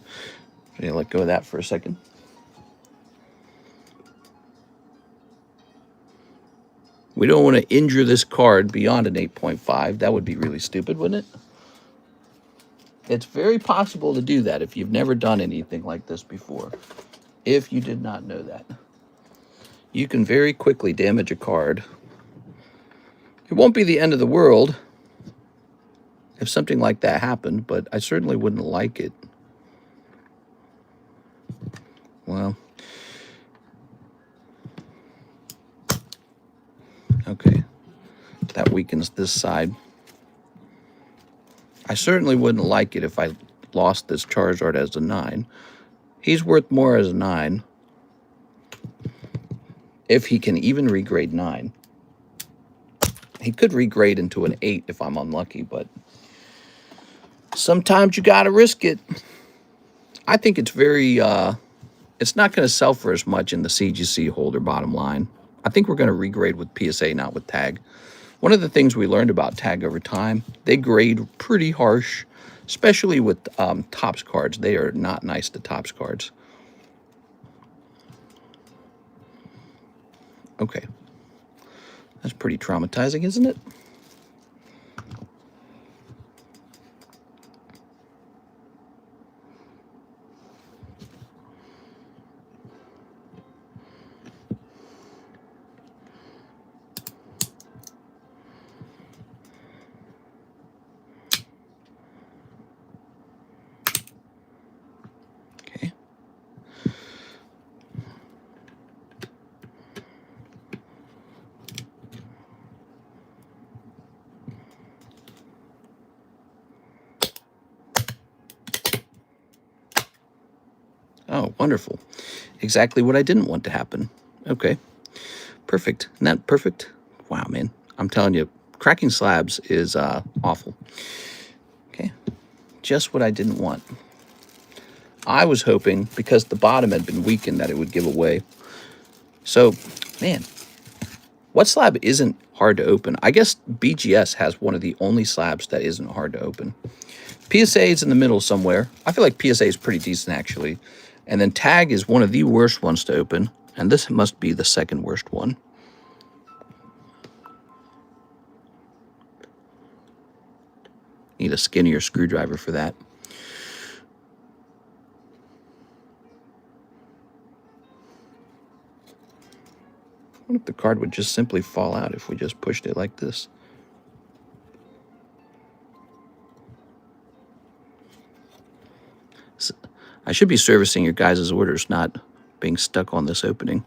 I'm gonna let go of that for a second. We don't want to injure this card beyond an 8.5. That would be really stupid, wouldn't it? It's very possible to do that if you've never done anything like this before. If you did not know that. You can very quickly damage a card. It won't be the end of the world if something like that happened, but I certainly wouldn't like it. Well, okay. That weakens this side. I certainly wouldn't like it if I lost this Charizard as a 9. He's worth more as a 9. If he can even regrade 9. He could regrade into an 8 if I'm unlucky, but sometimes you gotta risk it. I think it's very, it's not going to sell for as much in the CGC holder bottom line. I think we're going to regrade with PSA, not with tag. One of the things we learned about tag over time, they grade pretty harsh, especially with Topps cards. They are not nice to Topps cards. Okay. That's pretty traumatizing, isn't it? Okay. Oh, wonderful. Exactly what I didn't want to happen. Okay. Perfect. Isn't that perfect? Wow, man. I'm telling you, cracking slabs is awful. Okay. Just what I didn't want. I was hoping, because the bottom had been weakened, that it would give away. So, man, what slab isn't hard to open? I guess BGS has one of the only slabs that isn't hard to open. PSA is in the middle somewhere. I feel like PSA is pretty decent, actually. And then tag is one of the worst ones to open. And this must be the second worst one. Need a skinnier screwdriver for that. What if the card would just simply fall out if we just pushed it like this? I should be servicing your guys' orders, not being stuck on this opening.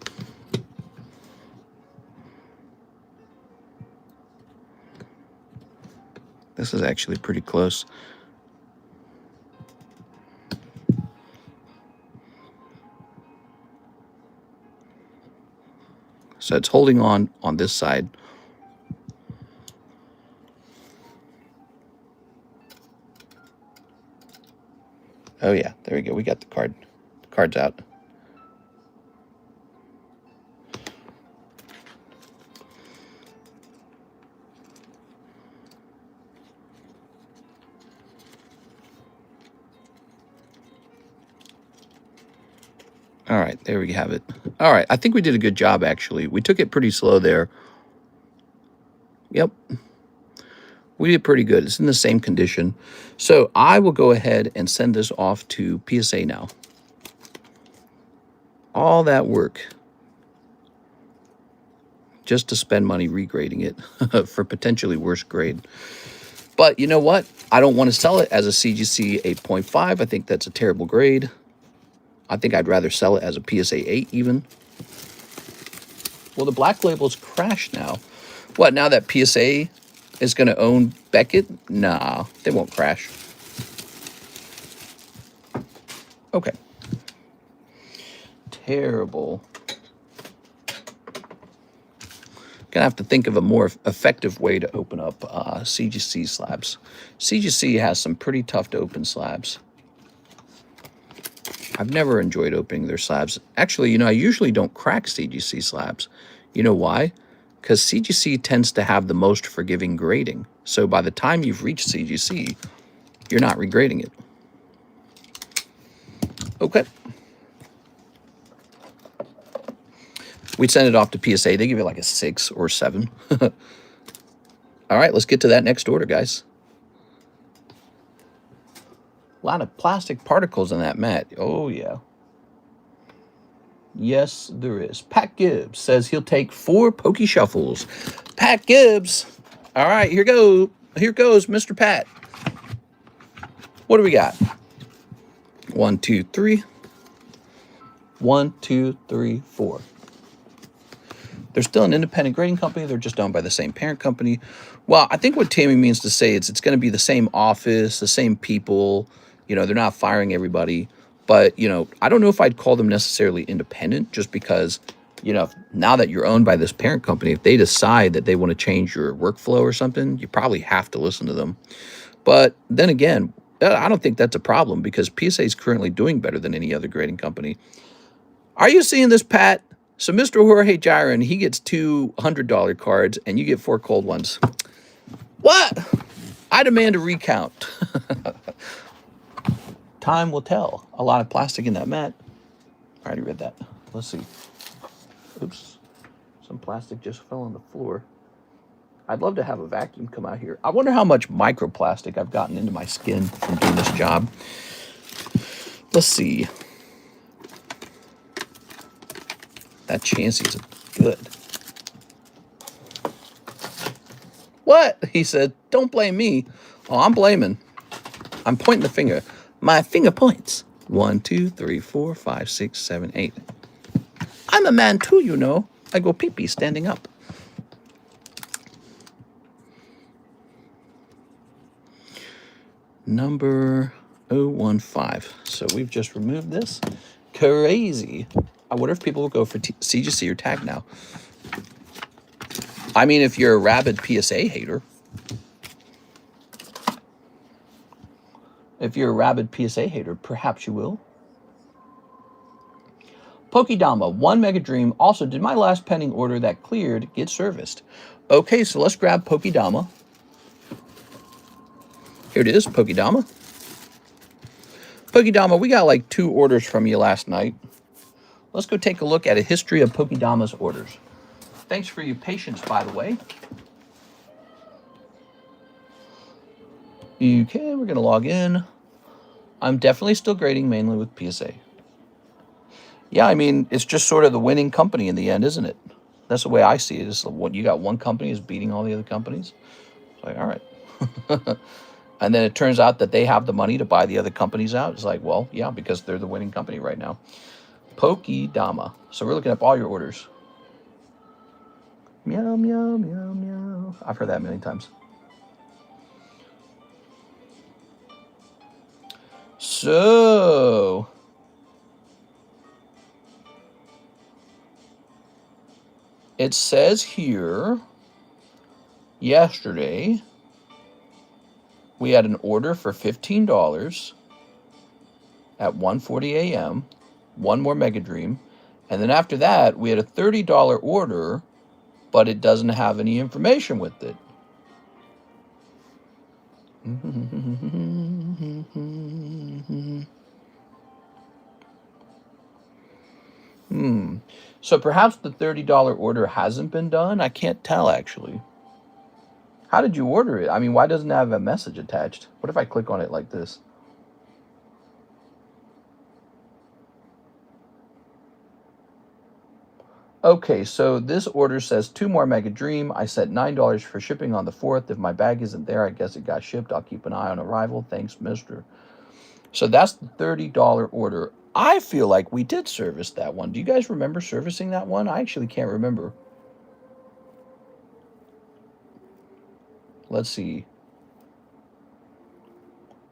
This is actually pretty close. So it's holding on this side. Oh yeah, there we go. We got the card. The card's out. All right, there we have it. All right, I think we did a good job, actually. We took it pretty slow there. Yep. We did pretty good. It's in the same condition. So I will go ahead and send this off to PSA now. All that work just to spend money regrading it for potentially worse grade. But you know what? I don't want to sell it as a CGC 8.5. I think that's a terrible grade. I think I'd rather sell it as a PSA 8 even. Well, the black label's crashed now. What, now that PSA is going to own Beckett? Nah, they won't crash. Okay. Terrible. Gonna have to think of a more effective way to open up CGC slabs. CGC has some pretty tough to open slabs. I've never enjoyed opening their slabs. Actually, you know, I usually don't crack CGC slabs. You know why? because CGC tends to have the most forgiving grading. So by the time you've reached CGC, you're not regrading it. Okay. We'd send it off to PSA. They give it like a 6 or 7. All right, let's get to that next order, guys. A lot of plastic particles in that mat. Oh, yeah. Yes, there is. Pat Gibbs says he'll take 4 Pokey Shuffles. Pat Gibbs. All right, here goes, Mr. Pat. What do we got? 1, 2, 3. 1, 2, 3, 4. They're still an independent grading company. They're just owned by the same parent company. Well, I think what Tammy means to say is it's going to be the same office, the same people. You know, they're not firing everybody. But, you know, I don't know if I'd call them necessarily independent just because, you know, now that you're owned by this parent company, if they decide that they want to change your workflow or something, you probably have to listen to them. But then again, I don't think that's a problem because PSA is currently doing better than any other grading company. Are you seeing this, Pat? So Mr. Jorge Jiren, he gets 2 $100 cards and you get 4 cold ones. What? I demand a recount. Time will tell. A lot of plastic in that mat. I already read that. Let's see. Oops. Some plastic just fell on the floor. I'd love to have a vacuum come out here. I wonder how much microplastic I've gotten into my skin from doing this job. Let's see. That Chansey's good. What? He said, don't blame me. Oh, I'm blaming. I'm pointing the finger. My finger points. 1, 2, 3, 4, 5, 6, 7, 8. I'm a man too, you know. I go pee-pee standing up. Number 015. So we've just removed this. Crazy. I wonder if people will go for CGC or tag now. I mean, if you're a rabid PSA hater. If you're a rabid PSA hater, perhaps you will. Pokedama, 1 Mega Dream. Also, did my last pending order that cleared get serviced? Okay, so let's grab Pokedama. Here it is, Pokedama. Pokedama, we got like 2 orders from you last night. Let's go take a look at a history of Pokedama's orders. Thanks for your patience, by the way. Okay, we're going to log in. I'm definitely still grading mainly with PSA. Yeah, I mean, it's just sort of the winning company in the end, isn't it? That's the way I see it. It's what you got, one company is beating all the other companies. It's like, all right. And then it turns out that they have the money to buy the other companies out. It's like, well, yeah, because they're the winning company right now. Pokedama. So we're looking up all your orders. Meow, meow, meow, meow. I've heard that many times. So, it says here, yesterday, we had an order for $15 at 1:40 a.m., 1 more Mega Dream, and then after that, we had a $30 order, but it doesn't have any information with it. So perhaps the $30 order hasn't been done? I can't tell, actually. How did you order it? I mean, why doesn't it have a message attached? What if I click on it like this? Okay, so this order says 2 more Mega Dream. I set $9 for shipping on the 4th. If my bag isn't there, I guess it got shipped. I'll keep an eye on arrival. Thanks, mister. So that's the $30 order. I feel like we did service that one. Do you guys remember servicing that one? I actually can't remember. Let's see.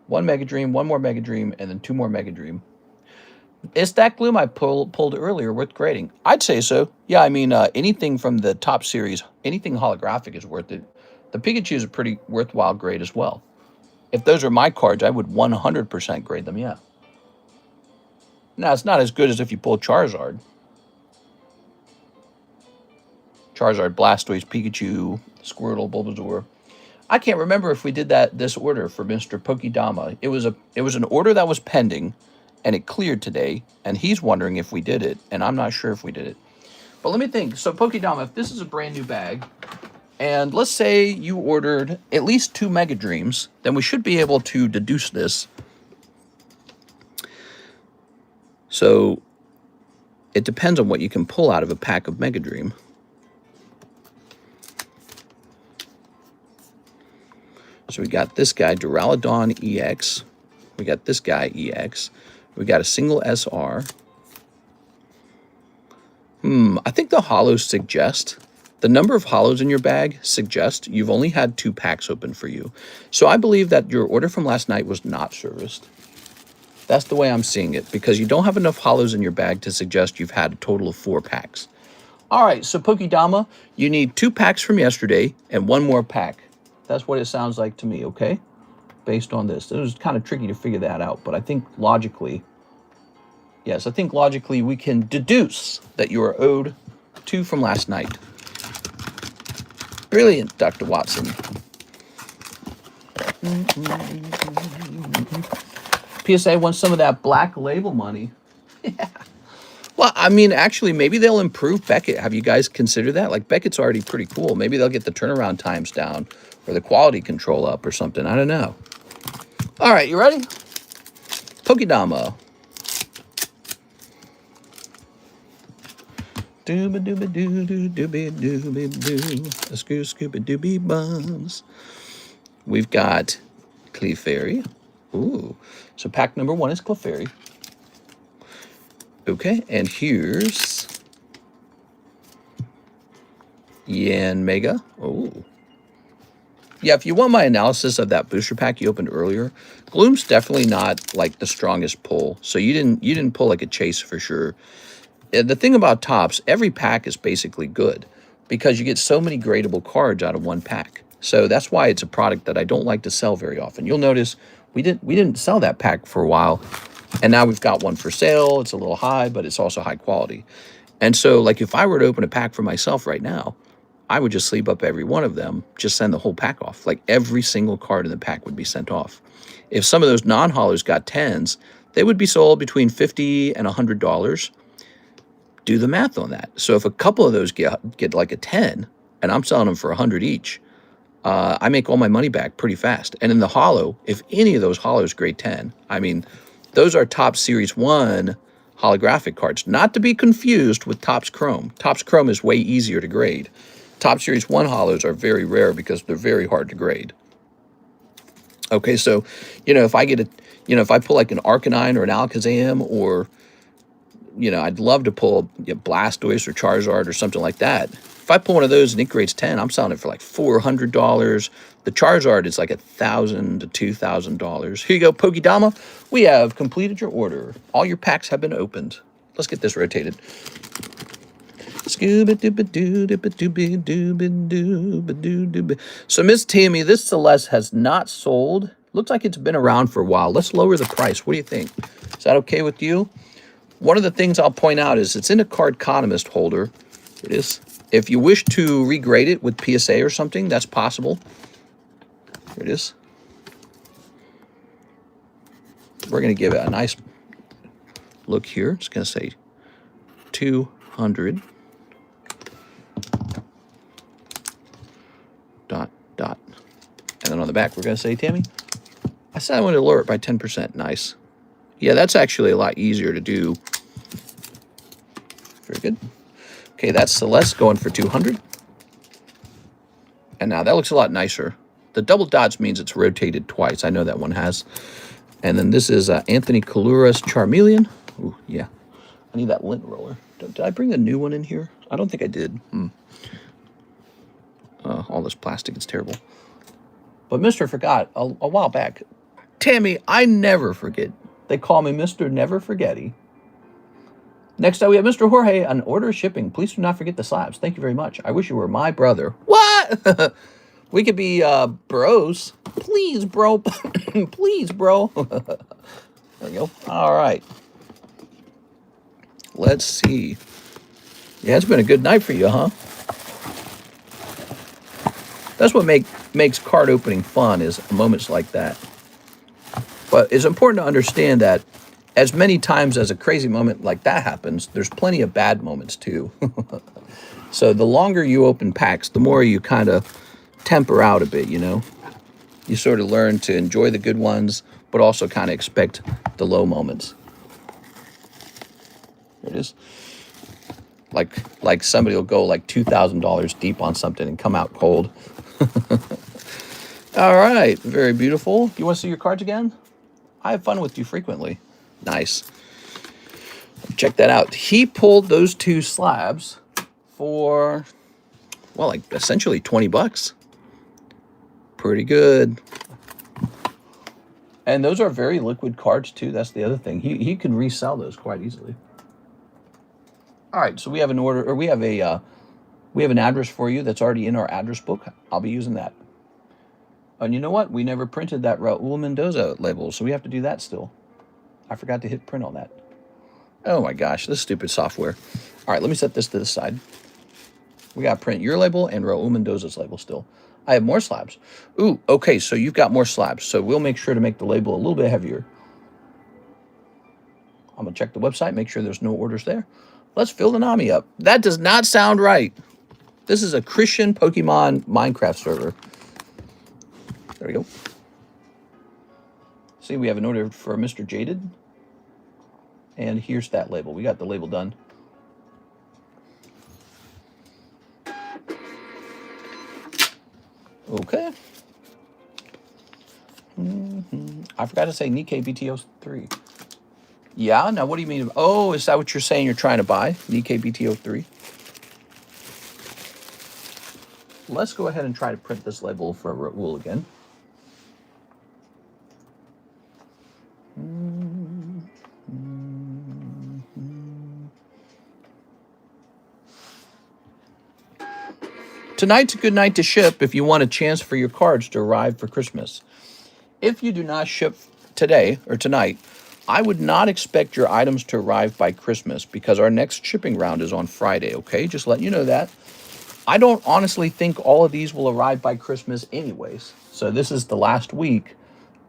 1 Mega Dream, 1 more Mega Dream, and then 2 more Mega Dream. Is that gloom I pulled earlier worth grading? I'd say so. Yeah, I mean, anything from the top series, anything holographic is worth it. The Pikachu is a pretty worthwhile grade as well. If those are my cards, I would 100% grade them, yeah. Now, it's not as good as if you pull Charizard. Charizard, Blastoise, Pikachu, Squirtle, Bulbasaur. I can't remember if we did this order for Mr. Pokedama. It was an order that was pending, and it cleared today, and he's wondering if we did it, and I'm not sure if we did it. But let me think. So Pokedama, if this is a brand new bag, and let's say you ordered at least 2 Mega Dreams, then we should be able to deduce this. So it depends on what you can pull out of a pack of Mega Dream. So we got this guy, Duraludon EX. We got this guy, EX. We got a single SR. I think the hollows suggest, the number of hollows in your bag suggest you've only had 2 packs open for you. So I believe that your order from last night was not serviced. That's the way I'm seeing it, because you don't have enough hollows in your bag to suggest you've had a total of 4 packs. All right, so Pokedama, you need 2 packs from yesterday and 1 more pack. That's what it sounds like to me, okay? Based on this. It was kind of tricky to figure that out, but I think logically, yes, I think logically we can deduce that you are owed 2 from last night. Brilliant, Dr. Watson. PSA wants some of that black label money. Yeah. Well, I mean, actually, maybe they'll improve Beckett. Have you guys considered that? Like, Beckett's already pretty cool. Maybe they'll get the turnaround times down or the quality control up or something. I don't know. All right, you ready? Pokedama. Dooba-dooba-doo-doo-dooby-dooby-doo. A-scoo-scooba-dooby bums. We've got Clefairy. Ooh. So pack number 1 is Clefairy. Okay, and here's Yanmega. Oh. Yeah, if you want my analysis of that booster pack you opened earlier, Gloom's definitely not like the strongest pull. So you didn't pull like a chase for sure. The thing about Topps, every pack is basically good because you get so many gradable cards out of 1 pack. So that's why it's a product that I don't like to sell very often. You'll notice we didn't sell that pack for a while. And now we've got one for sale. It's a little high, but it's also high quality. And so, like, if I were to open a pack for myself right now, I would just sleeve up every one of them, just send the whole pack off. Like, every single card in the pack would be sent off. If some of those non-hollows got 10s, they would be sold between $50 and $100. Do the math on that. So if a couple of those get like a 10, and I'm selling them for 100 each, I make all my money back pretty fast. And in the hollow, if any of those hollows grade 10, I mean, those are Topps Series 1 holographic cards, not to be confused with Topps Chrome. Topps Chrome is way easier to grade. Topps Series 1 hollows are very rare because they're very hard to grade. Okay, so, you know, if I get a, you know, if I pull like an Arcanine or an Alakazam, or, you know, I'd love to pull a Blastoise or Charizard or something like that. If I pull one of those and it grades 10, I'm selling it for like $400. The Charizard is like $1,000 to $2,000. Here you go, Pokedama. We have completed your order. All your packs have been opened. Let's get this rotated. So Miss Tammy, this Celeste has not sold. Looks like it's been around for a while. Let's lower the price. What do you think? Is that okay with you? One of the things I'll point out is it's in a TheCardconomist holder. It is. If you wish to regrade it with PSA or something, that's possible. Here it is. We're going to give it a nice look here. It's going to say 200. Dot. And then on the back, we're going to say, Tammy, I said I wanted to lower it by 10%. Nice. Yeah, that's actually a lot easier to do. Very good. Okay, that's Celeste going for 200. And now that looks a lot nicer. The double dots means it's rotated twice. I know that one has. And then this is Anthony Kalura's Charmeleon. Ooh, yeah. I need that lint roller. Did I bring a new one in here? I don't think I did. All this plastic is terrible. But Mr. forgot a while back. Tammy, I never forget. They call me Mr. Never Forgetty. Next up, we have Mr. Jorge on order shipping. Please do not forget the slabs. Thank you very much. I wish you were my brother. What? We could be bros. Please, bro. Please, bro. There we go. All right. Let's see. Yeah, it's been a good night for you, huh? That's what makes card opening fun, is moments like that. But it's important to understand that as many times as a crazy moment like that happens, there's plenty of bad moments too. So the longer you open packs, the more you kind of temper out a bit, you know? You sort of learn to enjoy the good ones, but also kind of expect the low moments. There it is. Like somebody will go like $2,000 deep on something and come out cold. All right, very beautiful. You want to see your cards again? I have fun with you frequently. Nice. Check that out. He pulled those 2 slabs for, well, like essentially 20 bucks. Pretty good. And those are very liquid cards too. That's the other thing. He can resell those quite easily. All right, so we have an order, or we have an address for you that's already in our address book. I'll be using that. And you know what? We never printed that Raul Mendoza label, so we have to do that still. I forgot to hit print on that. Oh my gosh, this stupid software. All right, let me set this to the side. We got to print your label and Raul Mendoza's label still. I have more slabs. Ooh, okay, so you've got more slabs. So we'll make sure to make the label a little bit heavier. I'm going to check the website, make sure there's no orders there. Let's fill the Nami up. That does not sound right. This is a Christian Pokemon Minecraft server. There we go. See, we have an order for Mr. Jaded. And here's that label. We got the label done. Okay. I forgot to say Nikkei BTO 3. Yeah, now what do you mean? Oh, is that what you're saying you're trying to buy? Nikkei BTO 3? Let's go ahead and try to print this label for Raul again. Tonight's a good night to ship if you want a chance for your cards to arrive for Christmas. If you do not ship today or tonight, I would not expect your items to arrive by Christmas because our next shipping round is on Friday, okay? Just letting you know that. I don't honestly think all of these will arrive by Christmas anyways. So this is the last week,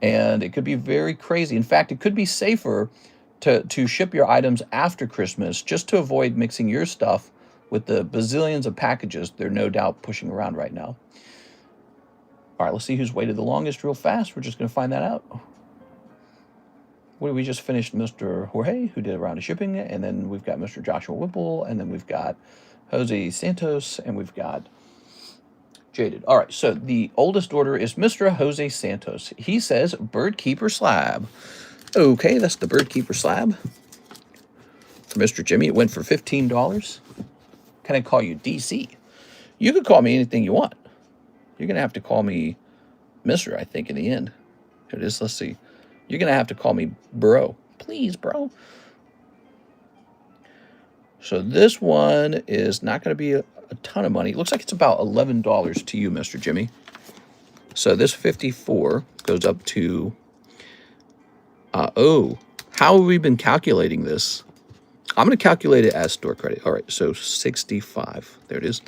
and it could be very crazy. In fact, it could be safer to ship your items after Christmas just to avoid mixing your stuff with the bazillions of packages they're no doubt pushing around right now. All right, let's see who's waited the longest real fast. We're just going to find that out. We just finished Mr. Jorge, who did a round of shipping, and then we've got Mr. Joshua Whipple, and then we've got Jose Santos, and we've got Jaded. All right, so the oldest order is Mr. Jose Santos. He says Bird Keeper Slab. Okay, that's the Bird Keeper Slab. For Mr. Jimmy, it went for $15. Can I call you DC? You could call me anything you want. You're going to have to call me Mr., I think, in the end. Here it is. Let's see. You're going to have to call me bro. Please, bro. So this one is not going to be a ton of money. It looks like it's about $11 to you, Mr. Jimmy. So this 54 goes up to... oh, how have we been calculating this? I'm going to calculate it as store credit. All right, so 65. There it is.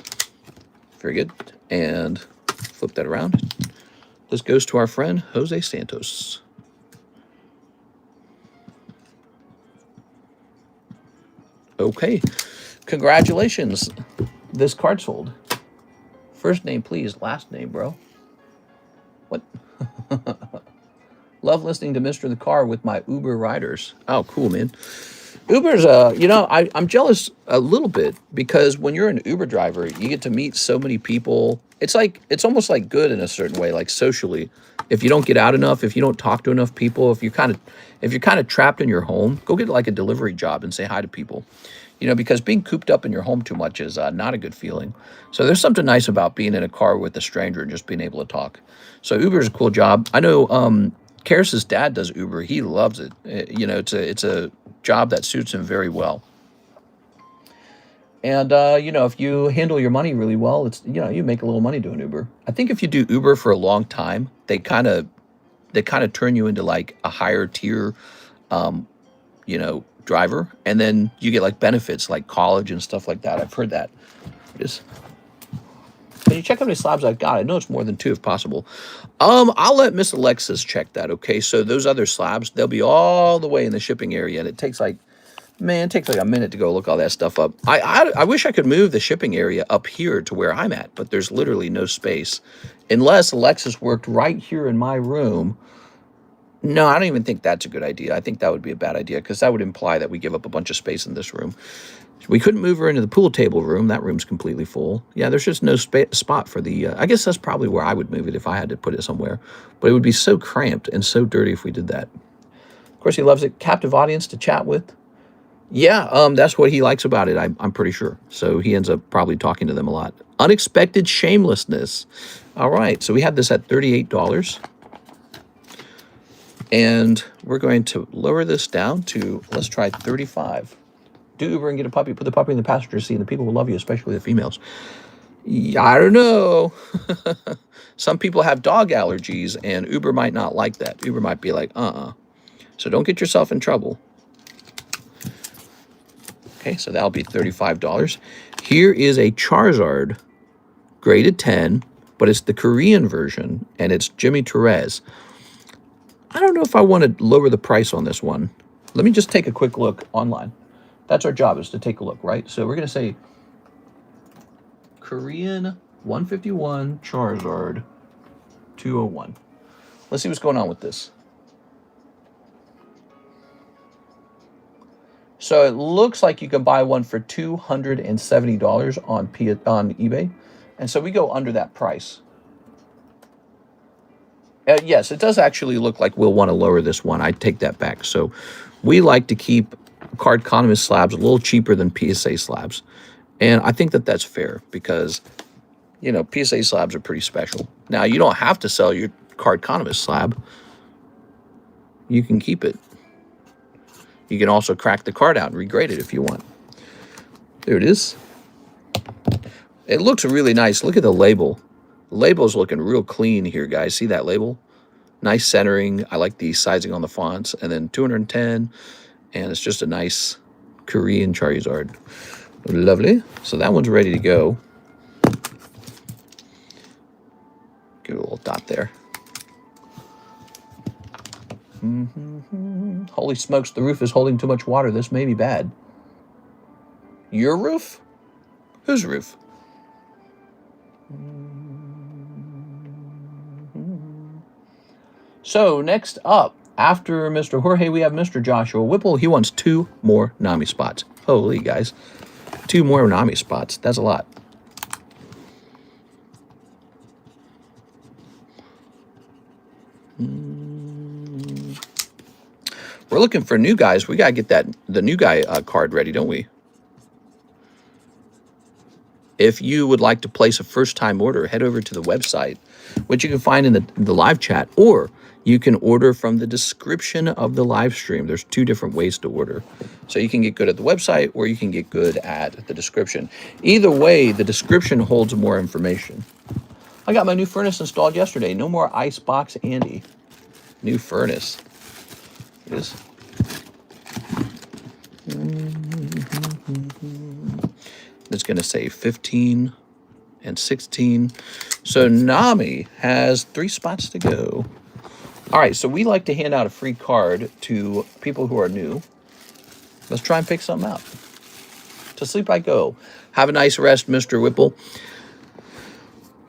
Very good. And flip that around. This goes to our friend, Jose Santos. Okay. Congratulations. This card sold. First name, please. Last name, bro. What? Love listening to Mr. the Car with my Uber riders. Oh, cool, man. Uber's, you know, I'm jealous a little bit because when you're an Uber driver, you get to meet so many people. It's almost like good in a certain way, like socially. If you don't get out enough, if you don't talk to enough people, if you're kind of trapped in your home, go get like a delivery job and say hi to people. You know, because being cooped up in your home too much is not a good feeling. So there's something nice about being in a car with a stranger and just being able to talk. So Uber is a cool job. I know Karis's dad does Uber. He loves it. You know, it's a job that suits him very well. And, you know, if you handle your money really well, it's, you know, you make a little money doing Uber. I think if you do Uber for a long time, they kind of turn you into like a higher tier, you know, driver. And then you get like benefits like college and stuff like that. I've heard that. It is. Can you check how many slabs I've got? I know it's more than 2 if possible. I'll let Miss Alexis check that, okay? So those other slabs, they'll be all the way in the shipping area, and it takes like, man, it takes like a minute to go look all that stuff up. I wish I could move the shipping area up here to where I'm at, but there's literally no space. Unless Alexis worked right here in my room. No, I don't even think that's a good idea. I think that would be a bad idea because that would imply that we give up a bunch of space in this room. We couldn't move her into the pool table room. That room's completely full. Yeah, there's just no spot for the... I guess that's probably where I would move it if I had to put it somewhere. But it would be so cramped and so dirty if we did that. Of course, he loves it. Captive audience to chat with. Yeah, that's what he likes about it, I'm pretty sure. So he ends up probably talking to them a lot. Unexpected shamelessness. All right, so we had this at $38. And we're going to lower this down to, let's try 35. Do Uber and get a puppy. Put the puppy in the passenger seat, and the people will love you, especially the females. Yeah, I don't know. Some people have dog allergies, and Uber might not like that. Uber might be like, So don't get yourself in trouble. Okay, so that'll be $35. Here is a Charizard, graded 10, but it's the Korean version, and it's Jimmy Torres. I don't know if I want to lower the price on this one. Let me just take a quick look online. That's our job, is to take a look, right? So we're going to say Korean 151 Charizard 201. Let's see what's going on with this. So it looks like you can buy one for $270 on eBay. And so we go under that price. Yes, it does actually look like we'll want to lower this one. I take that back. So we like to keep Cardconomist slabs a little cheaper than PSA slabs. And I think that that's fair because, you know, PSA slabs are pretty special. Now, you don't have to sell your Cardconomist slab. You can keep it. You can also crack the card out and regrade it if you want. There it is. It looks really nice. Look at the label. The label's looking real clean here, guys. See that label? Nice centering. I like the sizing on the fonts. And then 210. And it's just a nice Korean Charizard. Lovely. So that one's ready to go. Give it a little dot there. Holy smokes, the roof is holding too much water. This may be bad. Your roof? Whose roof? So next up, after Mr. Jorge, we have Mr. Joshua Whipple. He wants 2 more Nami spots. Holy guys. 2 more Nami spots. That's a lot. We're looking for new guys. We got to get the new guy card ready, don't we? If you would like to place a first-time order, head over to the website, which you can find in the live chat, or you can order from the description of the live stream. There's 2 different ways to order. So you can get good at the website, or you can get good at the description. Either way, the description holds more information. I got my new furnace installed yesterday. No more Icebox Andy. New furnace. It is. It's going to say 15 and 16. So Nami has 3 spots to go. All right, so we like to hand out a free card to people who are new. Let's try and pick something out. To sleep I go. Have a nice rest, Mr. Whipple.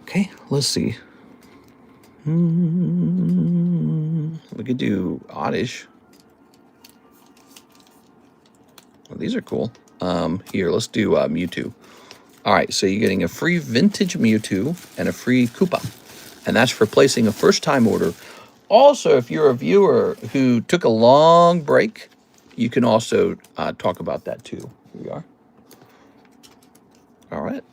Okay, let's see. We could do oddish. Well, these are cool. Here, let's do Mewtwo. All right, so you're getting a free vintage Mewtwo and a free Koopa. And that's for placing a first-time order. Also, if you're a viewer who took a long break, you can also talk about that too. Here we are. All right.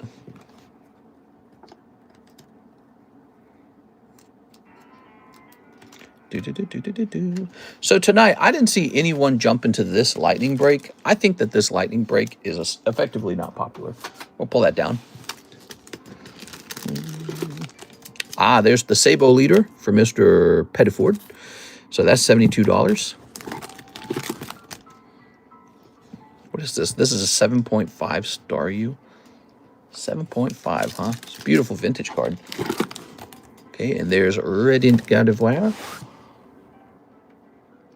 So tonight, I didn't see anyone jump into this lightning break. I think that this lightning break is effectively not popular. We'll pull that down. Ah, there's the Sabo leader for Mr. Pettiford. So that's $72. What is this? This is a 7.5 star U. 7.5, huh? It's a beautiful vintage card. Okay, and there's Radiant Gardevoir.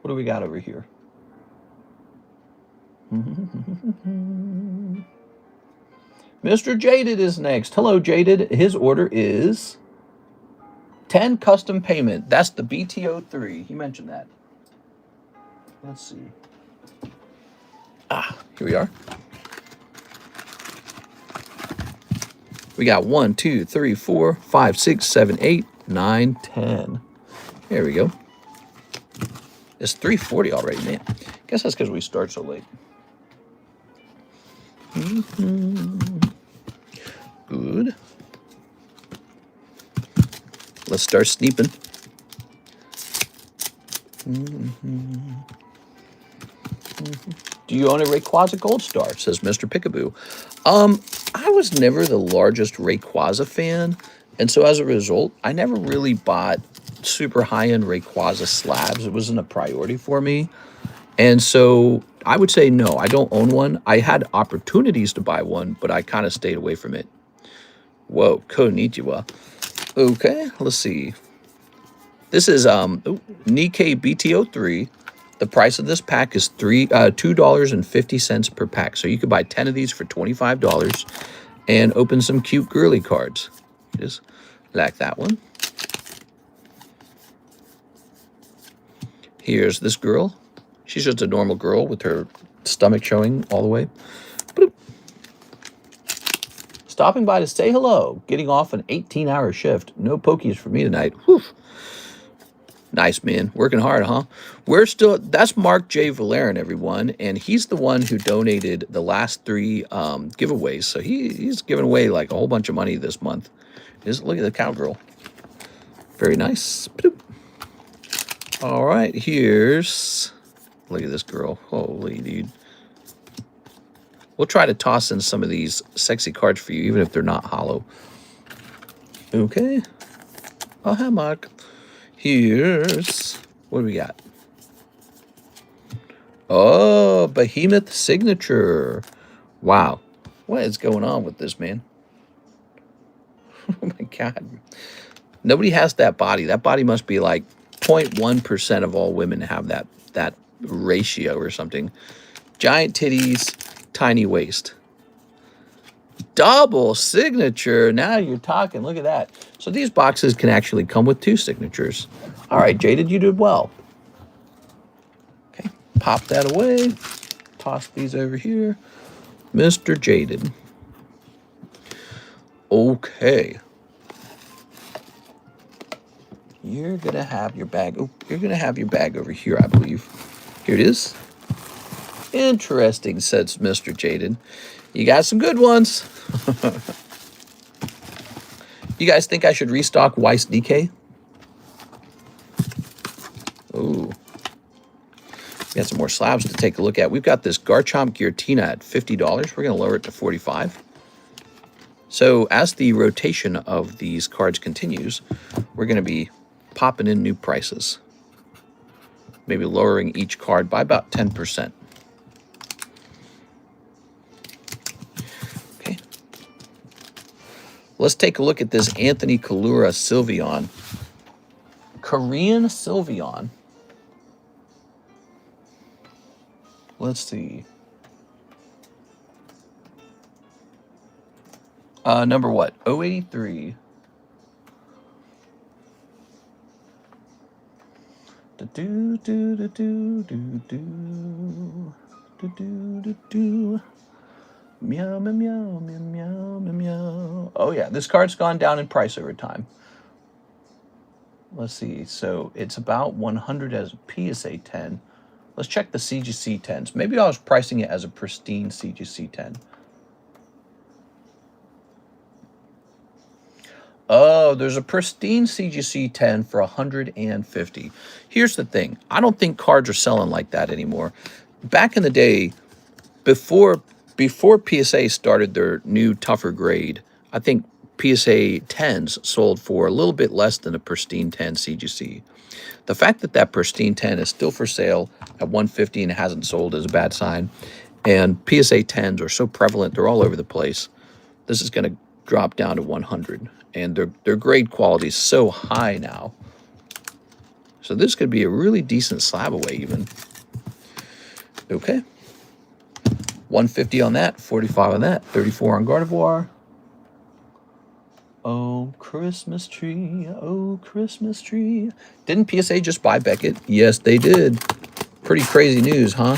What do we got over here? Mr. Jaded is next. Hello, Jaded. His order is 10 custom payment. That's the BTO3. He mentioned that. Let's see. Here we are. We got 1, 2, 3, 4, 5, 6, 7, 8, 9, 10. There we go. It's 3:40 already, man. Guess that's because we start so late. Good. Let's start sneeping. Do you own a Rayquaza Gold Star? Says Mr. Pickaboo. I was never the largest Rayquaza fan, and so as a result, I never really bought super high-end Rayquaza slabs. It wasn't a priority for me. And so I would say no, I don't own one. I had opportunities to buy one, but I kind of stayed away from it. Whoa, konnichiwa. Okay, let's see. This is Nikkei BTO3. The price of this pack is $2.50 per pack. So you could buy 10 of these for $25 and open some cute girly cards. Just like that one. Here's this girl. She's just a normal girl with her stomach showing all the way. Boop. Stopping by to say hello. Getting off an 18-hour shift. No pokies for me tonight. Whew. Nice, man. Working hard, huh? We're still... That's Mark J. Valerian, everyone. And he's the one who donated the last 3 giveaways. So he's giving away like a whole bunch of money this month. Just look at the cowgirl. Very nice. Boop. All right, here's... Look at this girl. Holy dude. We'll try to toss in some of these sexy cards for you, even if they're not hollow. Okay. Oh, hi, Mark. Here's... What do we got? Oh, Behemoth Signature. Wow. What is going on with this, man? Oh, my God. Nobody has that body. That body must be like 0.1% of all women have that ratio or something. Giant titties, tiny waist. Double signature. Now you're talking. Look at that. So these boxes can actually come with 2 signatures. All right, Jaded, you did well. Okay, pop that away. Toss these over here. Mr. Jaded. Okay. You're going to have your bag. Oh, you're going to have your bag over here, I believe. Here it is. Interesting, says Mr. Jaded. You got some good ones. You guys think I should restock Weiss DK? Ooh. We got some more slabs to take a look at. We've got this Garchomp Giratina at $50. We're going to lower it to $45. So as the rotation of these cards continues, we're going to be popping in new prices. Maybe lowering each card by about 10%. Okay. Let's take a look at this Anthony Kalura Sylveon. Korean Sylveon. Let's see. Number what? 083. Meow, meow, meow, meow, meow, meow. Oh yeah, this card's gone down in price over time. Let's see. So it's about 100 as a PSA 10. Let's check the CGC 10s. Maybe I was pricing it as a pristine CGC 10. Oh, there's a pristine CGC 10 for 150. Here's the thing. I don't think cards are selling like that anymore. Back in the day, before PSA started their new tougher grade, I think PSA 10s sold for a little bit less than a pristine 10 CGC. The fact that that pristine 10 is still for sale at 150 and hasn't sold is a bad sign. And PSA 10s are so prevalent, they're all over the place. This is going to drop down to 100. And their grade quality is so high now. So this could be a really decent slab away even. Okay. 150 on that, 45 on that, 34 on Gardevoir. Oh, Christmas tree, oh, Christmas tree. Didn't PSA just buy Beckett? Yes, they did. Pretty crazy news, huh?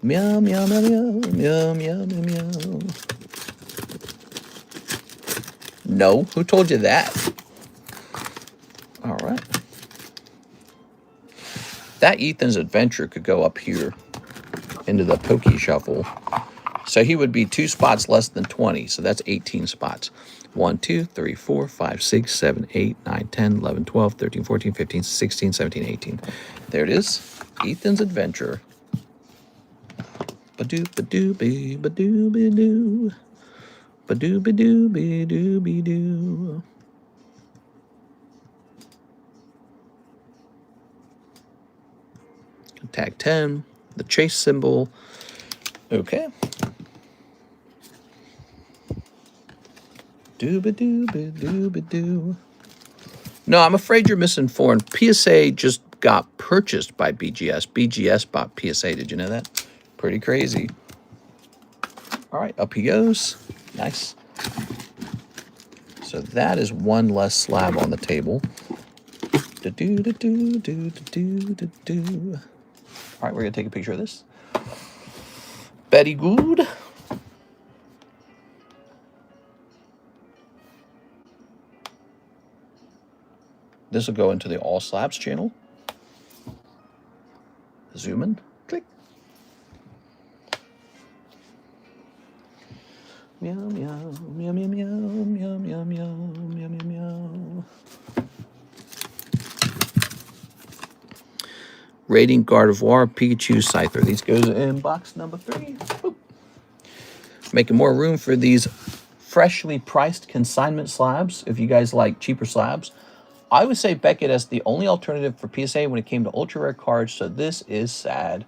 Meow, meow, meow, meow, meow, meow, meow, meow. No, who told you that? All right. That Ethan's Adventure could go up here into the Poke Shuffle. So he would be 2 spots less than 20. So that's 18 spots. 1, 2, 3, 4, 5, 6, 7, 8, 9, 10, 11, 12, 13, 14, 15, 16, 17, 18. There it is. Ethan's Adventure. Ba-doo, ba-doo, be, ba-doo, be-doo. Ba-doo, be-doo, be-doo, be-doo. Tag 10. The chase symbol. Okay. Doo-ba-doo-ba-doo-ba-doo. No, I'm afraid you're misinformed. PSA just got purchased by BGS. BGS bought PSA. Did you know that? Pretty crazy. All right, up he goes. Nice. So that is one less slab on the table. Do-do-do-do-do-do-do-do. All right, we're going to take a picture of this. Betty Good. This will go into the All Slabs channel. Zoom in. Click. Meow, meow, meow, meow, meow, meow, meow, meow, meow, meow, meow. Rating Gardevoir, Pikachu, Scyther. These goes in box number 3. Boop. Making more room for these freshly priced consignment slabs. If you guys like cheaper slabs, I would say Beckett as the only alternative for PSA when it came to ultra rare cards. So this is sad.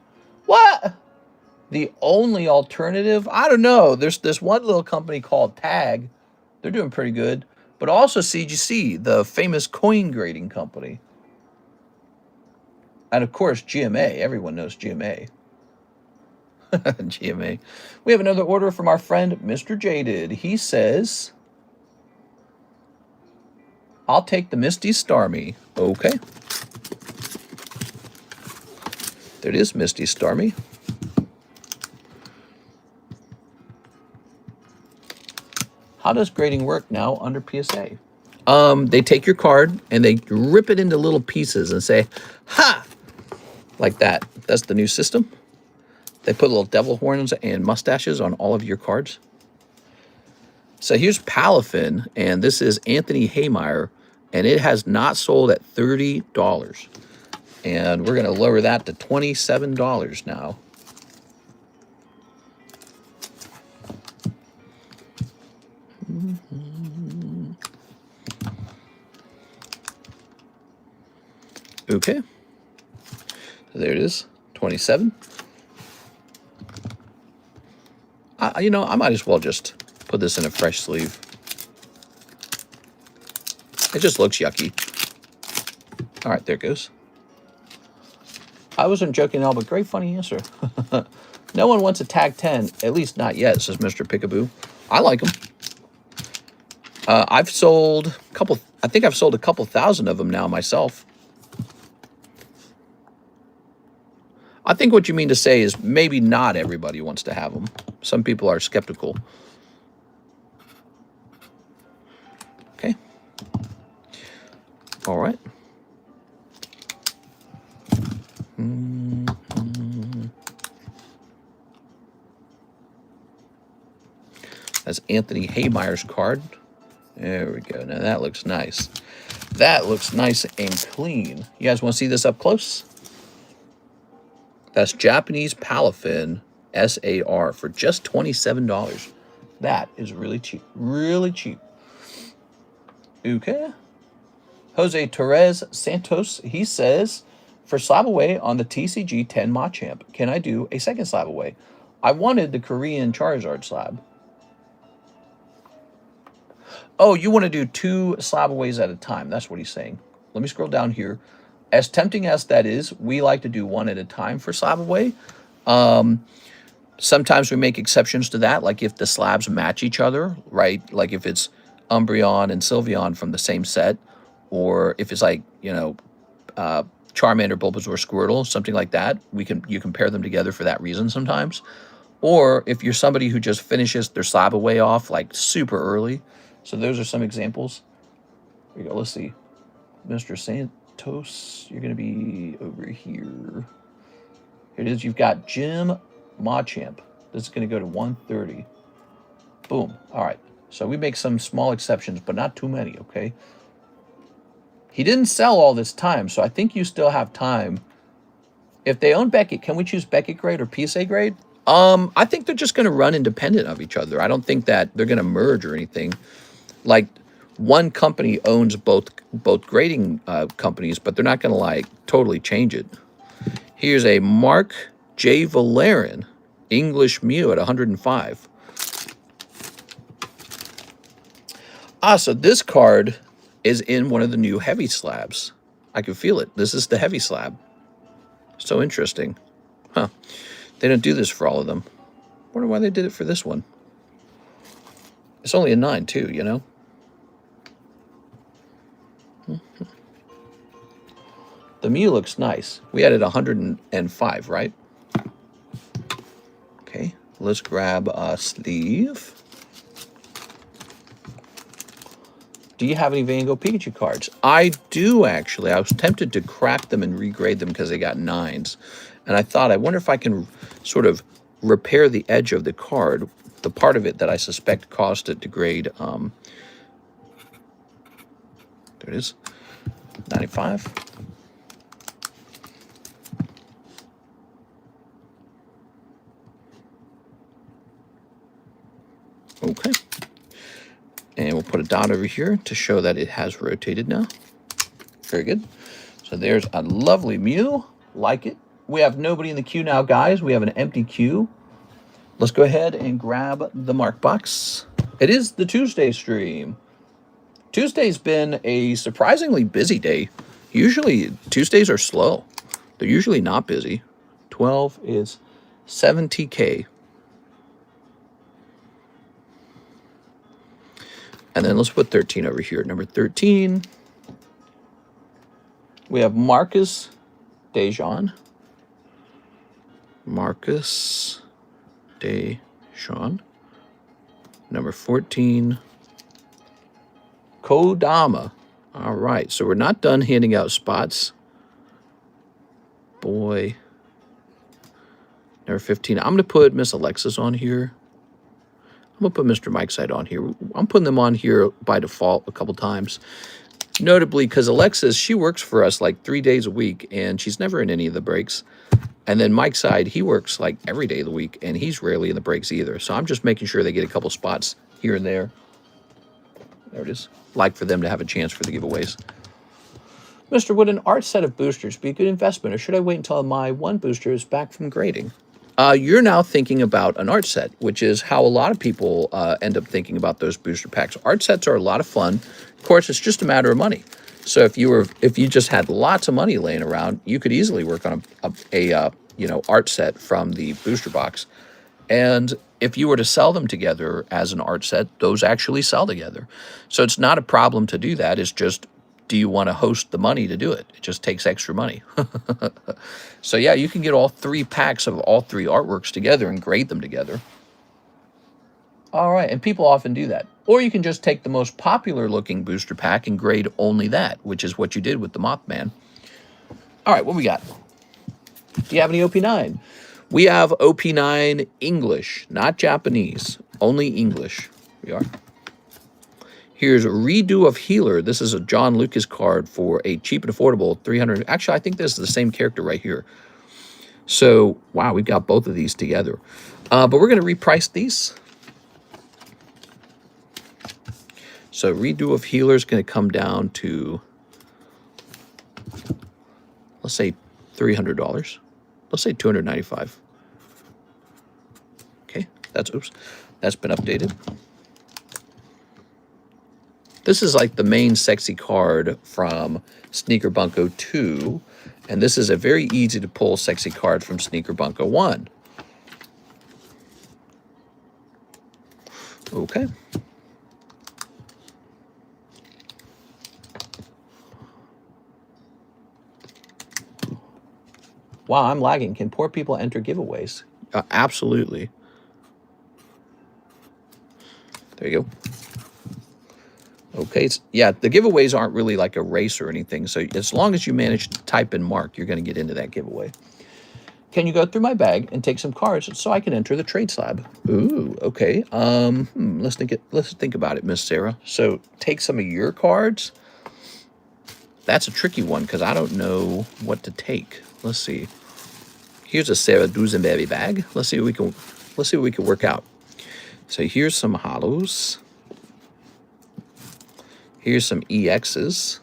What? The only alternative? I don't know. There's this one little company called Tag. They're doing pretty good. But also CGC, the famous coin grading company. And of course, GMA. Everyone knows GMA. GMA. We have another order from our friend, Mr. Jaded. He says, I'll take the Misty Starmie. Okay. There it is, Misty Starmie. How does grading work now under PSA? They take your card and they rip it into little pieces and say, ha! Like that. That's the new system. They put little devil horns and mustaches on all of your cards. So here's Palafin, and this is Anthony Haymeyer, and it has not sold at $30. And we're going to lower that to $27 now. Okay. So there it is, 27. You know, I might as well just put this in a fresh sleeve. It just looks yucky. All right, there it goes. I wasn't joking at all, but great funny answer. No one wants a tag 10, at least not yet, says Mr. Pickaboo. I like them. I've sold a couple, I think I've sold a couple thousand of them now myself. I think what you mean to say is maybe not everybody wants to have them. Some people are skeptical. Okay. All right. That's Anthony Haymeyer's card. There we go. Now that looks nice. That looks nice and clean. You guys want to see this up close? That's Japanese Palafin SAR for just $27. That is really cheap. Really cheap. Okay. Jose Torres Santos, he says, for slab away on the TCG 10 Machamp, can I do a second slab away? I wanted the Korean Charizard slab. Oh, you want to do 2 slab-aways at a time. That's what he's saying. Let me scroll down here. As tempting as that is, we like to do 1 at a time for slab-away. Sometimes we make exceptions to that, like if the slabs match each other, right? Like if it's Umbreon and Sylveon from the same set, or if it's like, you know, Charmander, Bulbasaur, Squirtle, something like that, you can pair them together for that reason sometimes. Or if you're somebody who just finishes their slab away off like super early. So those are some examples. Here we go. Let's see. Mr. Santos, you're going to be over here. Here it is. You've got Jim Machamp. This is going to go to 130. Boom. All right. So we make some small exceptions, but not too many, okay? He didn't sell all this time, so I think you still have time. If they own Beckett, can we choose Beckett grade or PSA grade? I think they're just going to run independent of each other. I don't think that they're going to merge or anything. Like, one company owns both grading companies, but they're not going to, like, totally change it. Here's a Mark J. Valerian English Mew at 105. So this card is in one of the new heavy slabs. I can feel it. This is the heavy slab. So interesting. Huh. They don't do this for all of them. Wonder why they did it for this one. It's only a 9 too, you know? The Mew looks nice. We had it 105, right? Okay, let's grab a sleeve. Do you have any Van Gogh Pikachu cards? I do, actually. I was tempted to crack them and regrade them because they got 9s. And I thought, I wonder if I can sort of repair the edge of the card, the part of it that I suspect caused it to grade. There it is, 95. Okay. And we'll put a dot over here to show that it has rotated now. Very good. So there's a lovely Mew. Like it. We have nobody in the queue now, guys. We have an empty queue. Let's go ahead and grab the mark box. It is the Tuesday stream. Tuesday's been a surprisingly busy day. Usually Tuesdays are slow. They're usually not busy. 12 is 70K. And then let's put 13 over here. Number 13. We have Marcus Dejan. Marcus Dejan. Number 14. Kodama. All right. So we're not done handing out spots. Boy. Number 15. I'm going to put Miss Alexis on here. I'm going to put Mr. Mike's side on here. I'm putting them on here by default a couple times. Notably, because Alexis, she works for us like 3 days a week, and she's never in any of the breaks. And then Mike's side, he works like every day of the week, and he's rarely in the breaks either. So I'm just making sure they get a couple spots here and there. There it is. Like for them to have a chance for the giveaways. Mr. Would an art set of boosters be a good investment, or should I wait until my one booster is back from grading? You're now thinking about an art set, which is how a lot of people end up thinking about those booster packs. Art sets are a lot of fun. Of course, it's just a matter of money. So if you just had lots of money laying around, you could easily work on a art set from the booster box. And if you were to sell them together as an art set, those actually sell together. So it's not a problem to do that. It's just, do you want to host the money to do it? It just takes extra money. So yeah, you can get all 3 packs of all 3 artworks together and grade them together. All right, and people often do that. Or you can just take the most popular looking booster pack and grade only that, which is what you did with the Mothman. All right, what we got? Do you have any OP9? We have OP9 English, not Japanese, only English. Here we are. Here's a Redo of Healer. This is a John Lucas card for a cheap and affordable 300. Actually, I think this is the same character right here. So, wow, we've got both of these together. But we're going to reprice these. So, Redo of Healer is going to come down to, let's say, $300. Let's say $295. That's been updated. This is like the main sexy card from Sneaker Bunko 2. And this is a very easy to pull sexy card from Sneaker Bunko 1. Okay. Wow, I'm lagging. Can poor people enter giveaways? Absolutely. There you go. Okay, yeah, the giveaways aren't really like a race or anything, so as long as you manage to type in Mark, you're going to get into that giveaway. Can you go through my bag and take some cards so I can enter the trade slab? Ooh, okay. Let's think about it, Miss Sarah. So take some of your cards. That's a tricky one because I don't know what to take. Let's see. Here's a Sarah Dusenberry bag. Let's see what we can work out. So here's some hollows. Here's some EXs.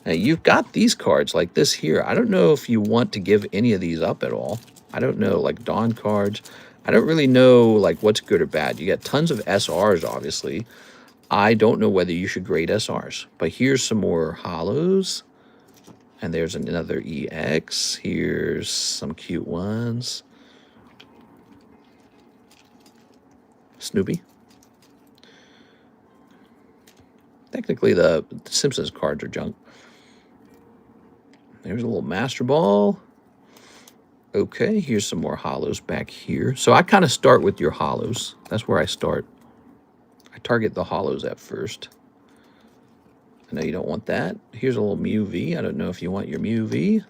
Now you've got these cards like this here. I don't know if you want to give any of these up at all. I don't know, like Dawn cards. I don't really know like what's good or bad. You got tons of SRs, obviously. I don't know whether you should grade SRs. But here's some more hollows. And there's another EX. Here's some cute ones. Snoopy. Technically, the Simpsons cards are junk. There's a little Master Ball. Okay, here's some more hollows back here. So I kind of start with your hollows. That's where I start. I target the hollows at first. I know you don't want that. Here's a little Mew V. I don't know if you want your Mew V.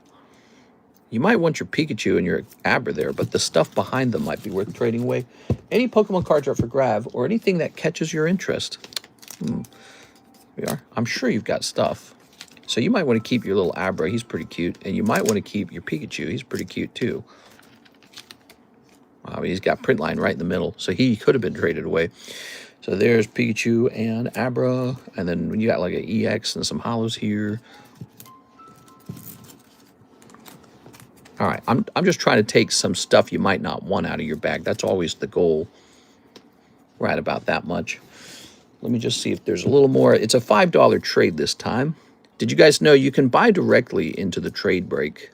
You might want your Pikachu and your Abra there, but the stuff behind them might be worth trading away. Any Pokemon cards are for grab, or anything that catches your interest. We are. I'm sure you've got stuff. So you might want to keep your little Abra. He's pretty cute. And you might want to keep your Pikachu. He's pretty cute too. Wow, he's got print line right in the middle. So he could have been traded away. So there's Pikachu and Abra. And then you got like an EX and some hollows here. All right. I'm just trying to take some stuff you might not want out of your bag. That's always the goal. Right about that much. Let me just see if there's a little more. It's a $5 trade this time. Did you guys know you can buy directly into the trade break?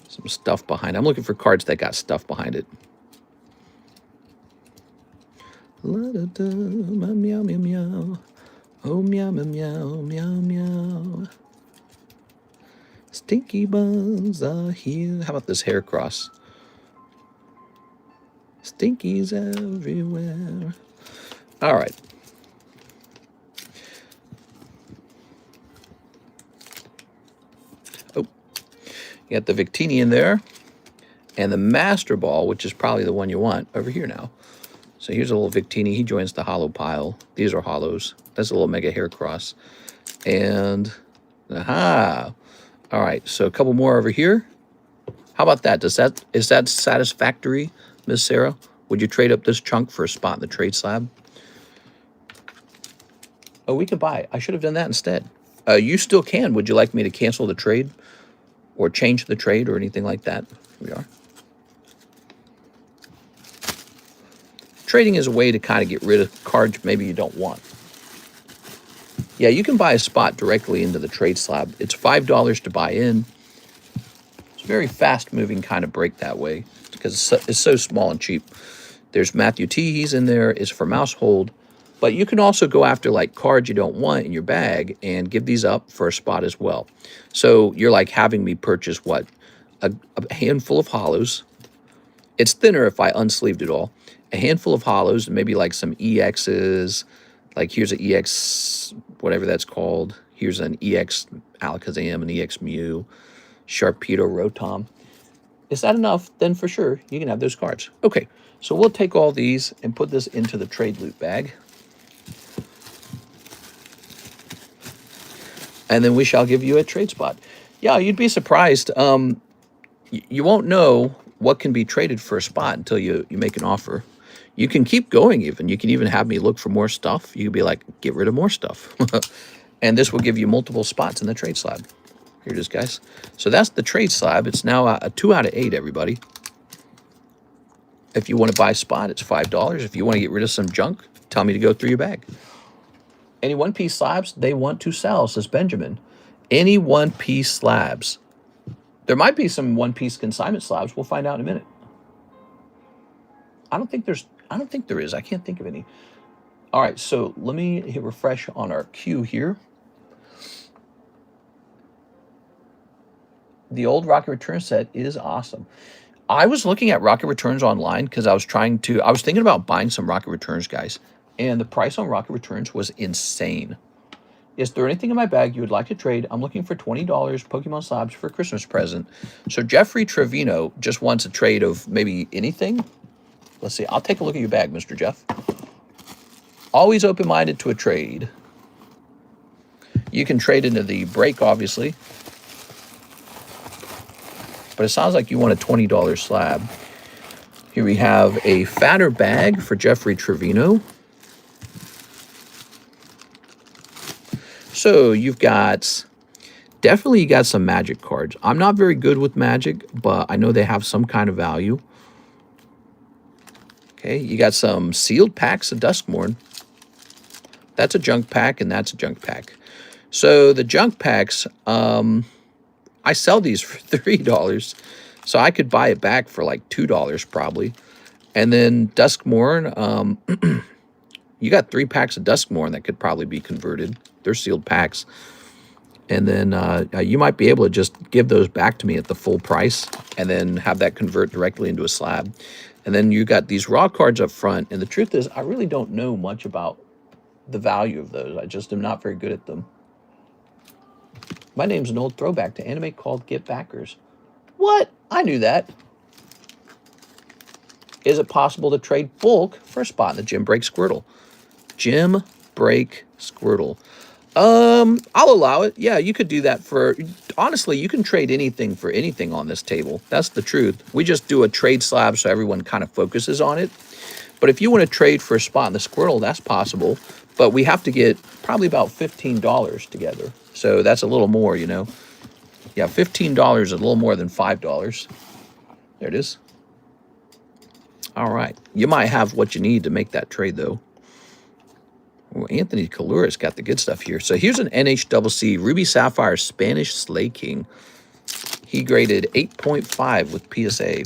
Some stuff behind it. I'm looking for cards that got stuff behind it. La-da-da, meow, meow, meow. Oh, meow, meow, meow, meow, meow. Stinky buns are here. How about this hair cross? Stinkies everywhere. All right. Oh, you got the Victini in there. And the Master Ball, which is probably the one you want, over here now. So here's a little Victini. He joins the hollow pile. These are hollows. That's a little Mega Hair Cross. And, aha. All right, so a couple more over here. How about that? Is that satisfactory, Miss Sarah? Would you trade up this chunk for a spot in the trade slab? Oh, we could buy. I should have done that instead. You still can. Would you like me to cancel the trade or change the trade or anything like that? Here we are. Trading is a way to kind of get rid of cards maybe you don't want. Yeah, you can buy a spot directly into the trade slab. It's $5 to buy in. It's a very fast-moving kind of break that way because it's so small and cheap. There's Matthew T. He's in there. It's for Mousehold. But you can also go after like cards you don't want in your bag and give these up for a spot as well. So you're like having me purchase what? A handful of hollows. It's thinner if I unsleeved it all. A handful of hollows and maybe like some EXs. Like here's an EX, whatever that's called. Here's an EX Alakazam, an EX Mew, Sharpedo, Rotom. Is that enough? Then for sure, you can have those cards. Okay, so we'll take all these and put this into the trade loot bag. And then we shall give you a trade spot. Yeah, you'd be surprised. You won't know what can be traded for a spot until you make an offer. You can keep going even. You can even have me look for more stuff. You could be like, get rid of more stuff. And this will give you multiple spots in the trade slab. Here it is, guys. So that's the trade slab. It's now a 2 out of 8, everybody. If you want to buy spot, it's $5. If you want to get rid of some junk, tell me to go through your bag. Any one-piece slabs they want to sell, says Benjamin. Any one-piece slabs. There might be some one-piece consignment slabs. We'll find out in a minute. I don't think there is. I can't think of any. All right, so let me hit refresh on our queue here. The old Rocket Return set is awesome. I was looking at Rocket Returns online because I was thinking about buying some Rocket Returns, guys. And the price on Rocket Returns was insane. Is there anything in my bag you would like to trade? I'm looking for $20 Pokemon Slabs for a Christmas present. So Jeffrey Trevino just wants a trade of maybe anything. Let's see. I'll take a look at your bag, Mr. Jeff. Always open-minded to a trade. You can trade into the break, obviously. But it sounds like you want a $20 slab. Here we have a fatter bag for Jeffrey Trevino. So you've got, definitely you got some Magic cards. I'm not very good with Magic, but I know they have some kind of value. Okay, you got some sealed packs of Duskmorn. That's a junk pack, and that's a junk pack. So the junk packs, I sell these for $3, so I could buy it back for like $2 probably. And then Duskmorn, you got 3 packs of Duskmorn that could probably be converted. They're sealed packs. And then you might be able to just give those back to me at the full price and then have that convert directly into a slab. And then you got these raw cards up front. And the truth is, I really don't know much about the value of those. I just am not very good at them. My name's an old throwback to anime called Get Backers. What? I knew that. Is it possible to trade bulk for a spot in the Gym Break Squirtle? Gym Break Squirtle. I'll allow it. Yeah, you could do that for... Honestly, you can trade anything for anything on this table. That's the truth. We just do a trade slab so everyone kind of focuses on it. But if you want to trade for a spot in the Squirtle, that's possible. But we have to get probably about $15 together. So that's a little more, you know. Yeah, $15 is a little more than $5. There it is. All right. You might have what you need to make that trade, though. Well, Anthony Kalura's got the good stuff here. So here's an NHCC Ruby Sapphire Spanish Slay King. He graded 8.5 with PSA.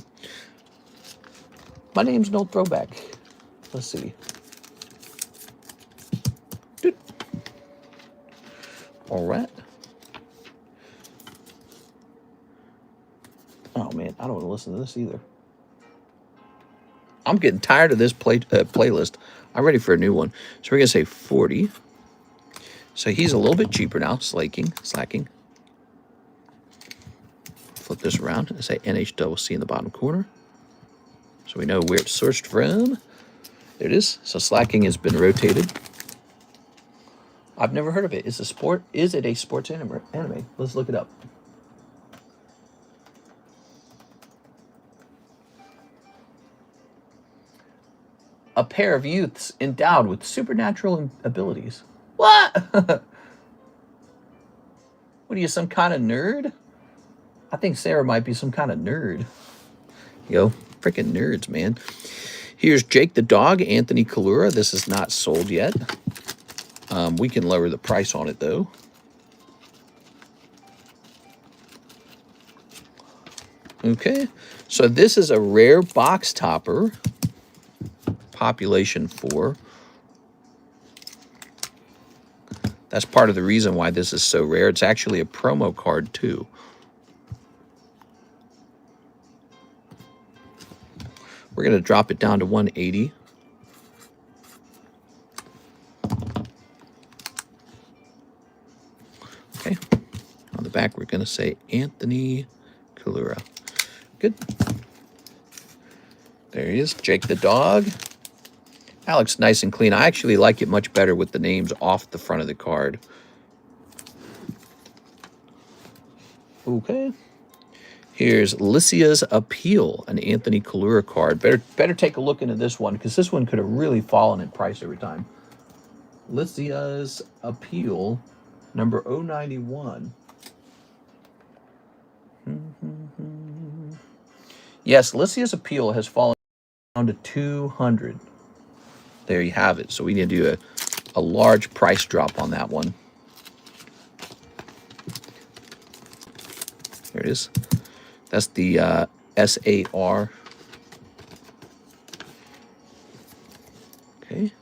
My name's no throwback. Let's see. Dude. All right. Oh, man. I don't want to listen to this either. I'm getting tired of this playlist. I'm ready for a new one. So we're going to say 40. So he's a little bit cheaper now. Slacking. Flip this around and say NHCC in the bottom corner. So we know where it's sourced from. There it is. So slacking has been rotated. I've never heard of it. Is it a sports anime? Let's look it up. A pair of youths endowed with supernatural abilities. What? What are you, some kind of nerd? I think Sarah might be some kind of nerd. Yo, freaking nerds, man. Here's Jake the Dog, Anthony Kalura. This is not sold yet. We can lower the price on it, though. Okay, so this is a rare box topper. Population 4. That's part of the reason why this is so rare. It's actually a promo card, too. We're going to drop it down to 180. Okay. On the back, we're going to say Anthony Kalura. Good. There he is, Jake the Dog. That looks nice and clean. I actually like it much better with the names off the front of the card. Okay. Here's Lycia's Appeal, an Anthony Kalura card. Better take a look into this one, because this one could have really fallen in price every time. Lycia's Appeal, number 091. Yes, Lycia's appeal has fallen down to 200. There you have it. So we need to do a large price drop on that one. There it is. That's the SAR. Okay.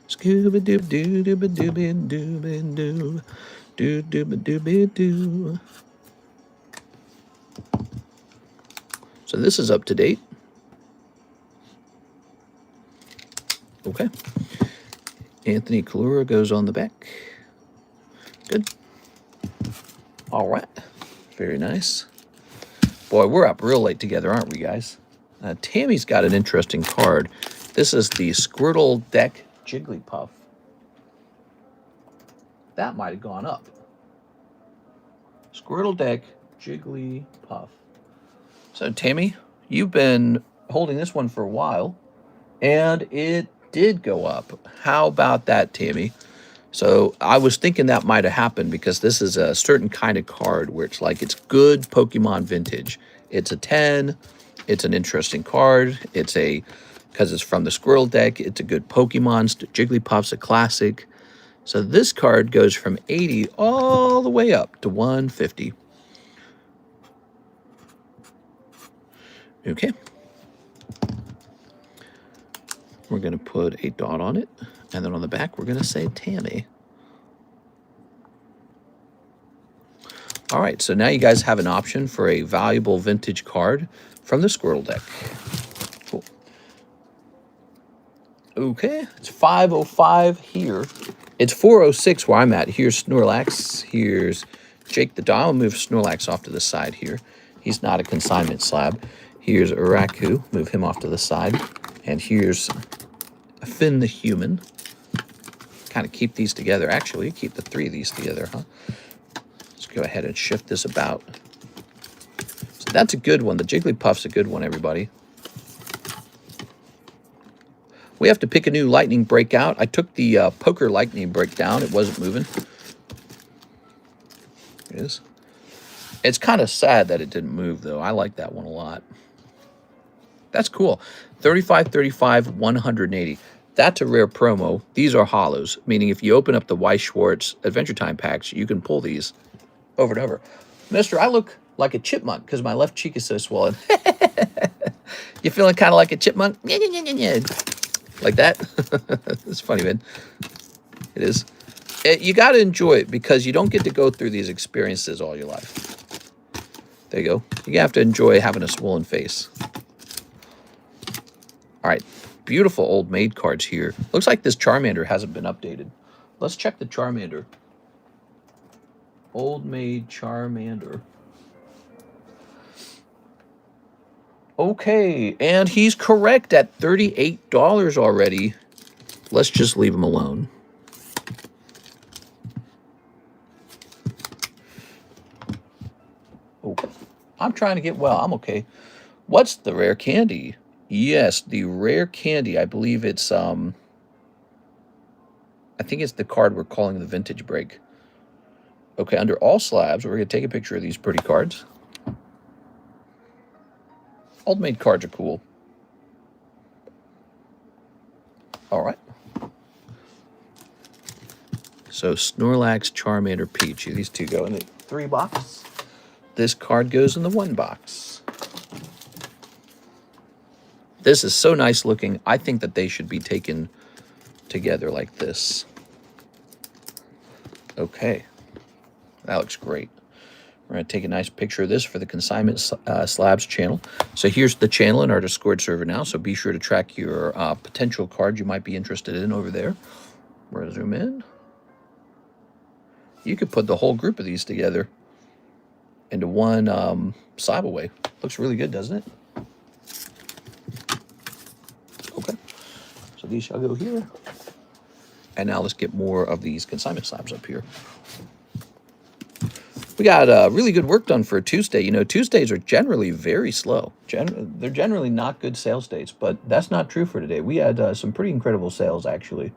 Scooba doob doo dooba doobin doobin doo. Doo dooba doobin doo. So this is up to date. Okay. Anthony Kalura goes on the back. Good. All right. Very nice. Boy, we're up real late together, aren't we, guys? Tammy's got an interesting card. This is the Squirtle Deck Jigglypuff. That might have gone up. Squirtle Deck Jigglypuff. So, Tammy, you've been holding this one for a while, and it did go up. How about that, Tammy? So I was thinking that might have happened because this is a certain kind of card where it's like it's good Pokemon vintage. It's a 10. It's an interesting card. It's because it's from the Squirrel deck, it's a good Pokemon. Jigglypuff's a classic. So this card goes from 80 all the way up to 150. Okay. We're going to put a dot on it. And then on the back, we're going to say Tammy. All right, so now you guys have an option for a valuable vintage card from the Squirtle deck. Cool. Okay, it's 505 here. It's 406 where I'm at. Here's Snorlax. Here's Jake the Dial. I'll move Snorlax off to the side here. He's not a consignment slab. Here's Uraku. Move him off to the side. And here's Finn the Human. Kind of keep these together. Actually, keep the three of these together, huh? Let's go ahead and shift this about. So that's a good one. The Jigglypuff's a good one, everybody. We have to pick a new lightning break out. I took the poker lightning break down. It wasn't moving. It is. It's kind of sad that it didn't move, though. I like that one a lot. That's cool. 35, 35, 180. That's a rare promo. These are hollows, meaning if you open up the Weiss Schwartz Adventure Time packs, you can pull these over and over. Mister, I look like a chipmunk because my left cheek is so swollen. You feeling kind of like a chipmunk? Like that? It's funny, man. It is. You got to enjoy it because you don't get to go through these experiences all your life. There you go. You have to enjoy having a swollen face. All right. Beautiful old maid cards here. Looks like this Charmander hasn't been updated. Let's check the Charmander. Old maid Charmander. Okay, and he's correct at $38 already. Let's just leave him alone. Oh, I'm trying to get well. I'm okay. What's the rare candy? Yes, the rare candy. I believe it's I think it's the card we're calling the vintage break. Okay, under all slabs, we're going to take a picture of these pretty cards. Old maid cards are cool. All right. So Snorlax, Charmander, Pichu. These two go in the 3 box. This card goes in the 1 box. This is so nice looking. I think that they should be taken together like this. Okay. That looks great. We're going to take a nice picture of this for the Consignment Slabs channel. So here's the channel in our Discord server now. So be sure to track your potential card you might be interested in over there. We're going to zoom in. You could put the whole group of these together into one slab away. Looks really good, doesn't it? Okay. So these shall go here. And now let's get more of these Consignment Slabs up here. We got really good work done for a Tuesday. You know, Tuesdays are generally very slow. They're generally not good sales days, but that's not true for today. We had some pretty incredible sales, actually.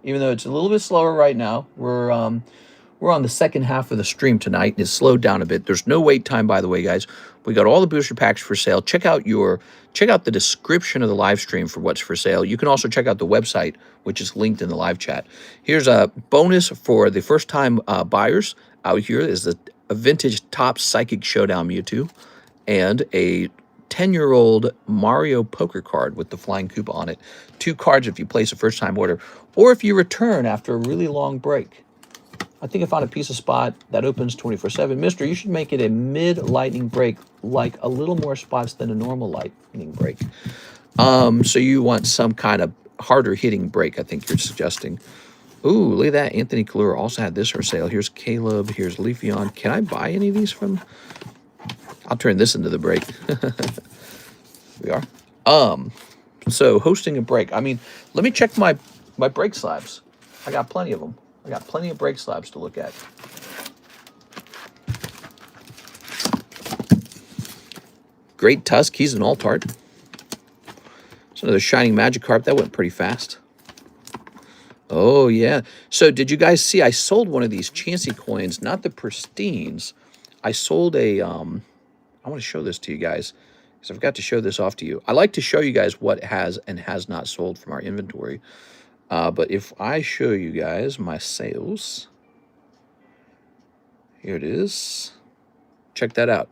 Even though it's a little bit slower right now, we're We're on the second half of the stream tonight, and it's slowed down a bit. There's no wait time, by the way, guys. We got all the booster packs for sale. Check out the description of the live stream for what's for sale. You can also check out the website, which is linked in the live chat. Here's a bonus for the first-time buyers out here is a vintage Top Psychic Showdown Mewtwo and a 10-year-old Mario poker card with the flying Koopa on it. 2 cards if you place a first-time order, or if you return after a really long break. I think I found a piece of spot that opens 24/7. Mister, you should make it a mid-lightning break, like a little more spots than a normal lightning break. So you want some kind of harder hitting break, I think you're suggesting. Ooh, look at that. Anthony Kalura also had this for sale. Here's Caleb. Here's Leafeon. Can I buy any of these from? I'll turn this into the break. We are. So hosting a break. I mean, let me check my break slabs. I got plenty of them. I got plenty of break slabs to look at. Great Tusk. He's an alt-art. It's another Shining Magikarp. That went pretty fast. Oh, yeah. So did you guys see I sold one of these Chansey coins, not the pristines. I sold a, I want to show this to you guys because I forgot to show this off to you. I like to show you guys what has and has not sold from our inventory. But if I show you guys my sales, here it is. Check that out.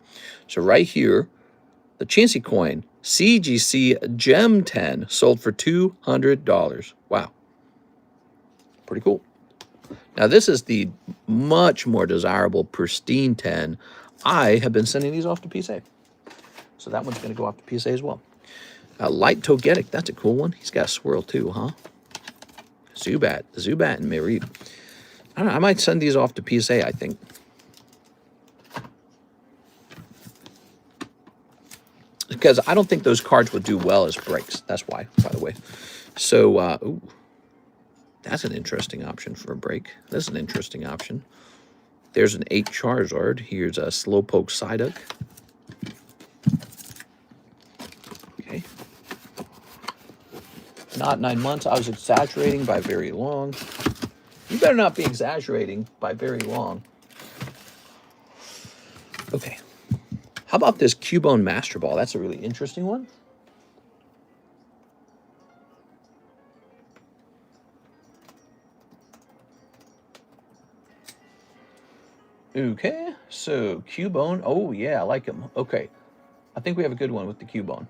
So right here, the Chansey coin, CGC Gem 10, sold for $200. Wow. Pretty cool. Now, this is the much more desirable pristine 10. I have been sending these off to PSA. So that one's going to go off to PSA as well. Light Togetic, that's a cool one. He's got a swirl too, huh? Zubat, and Mareep. I don't know, I might send these off to PSA, I think. Because I don't think those cards would do well as breaks. That's why, by the way. So, ooh, that's an interesting option for a break. That's an interesting option. There's an 8 Charizard. Here's a Slowpoke Psyduck. Okay. Not 9 months. I was exaggerating by very long. You better not be exaggerating by very long. Okay. How about this Cubone Master Ball? That's a really interesting one. Okay, so Cubone. Oh, yeah, I like him. Okay. I think we have a good one with the Cubone.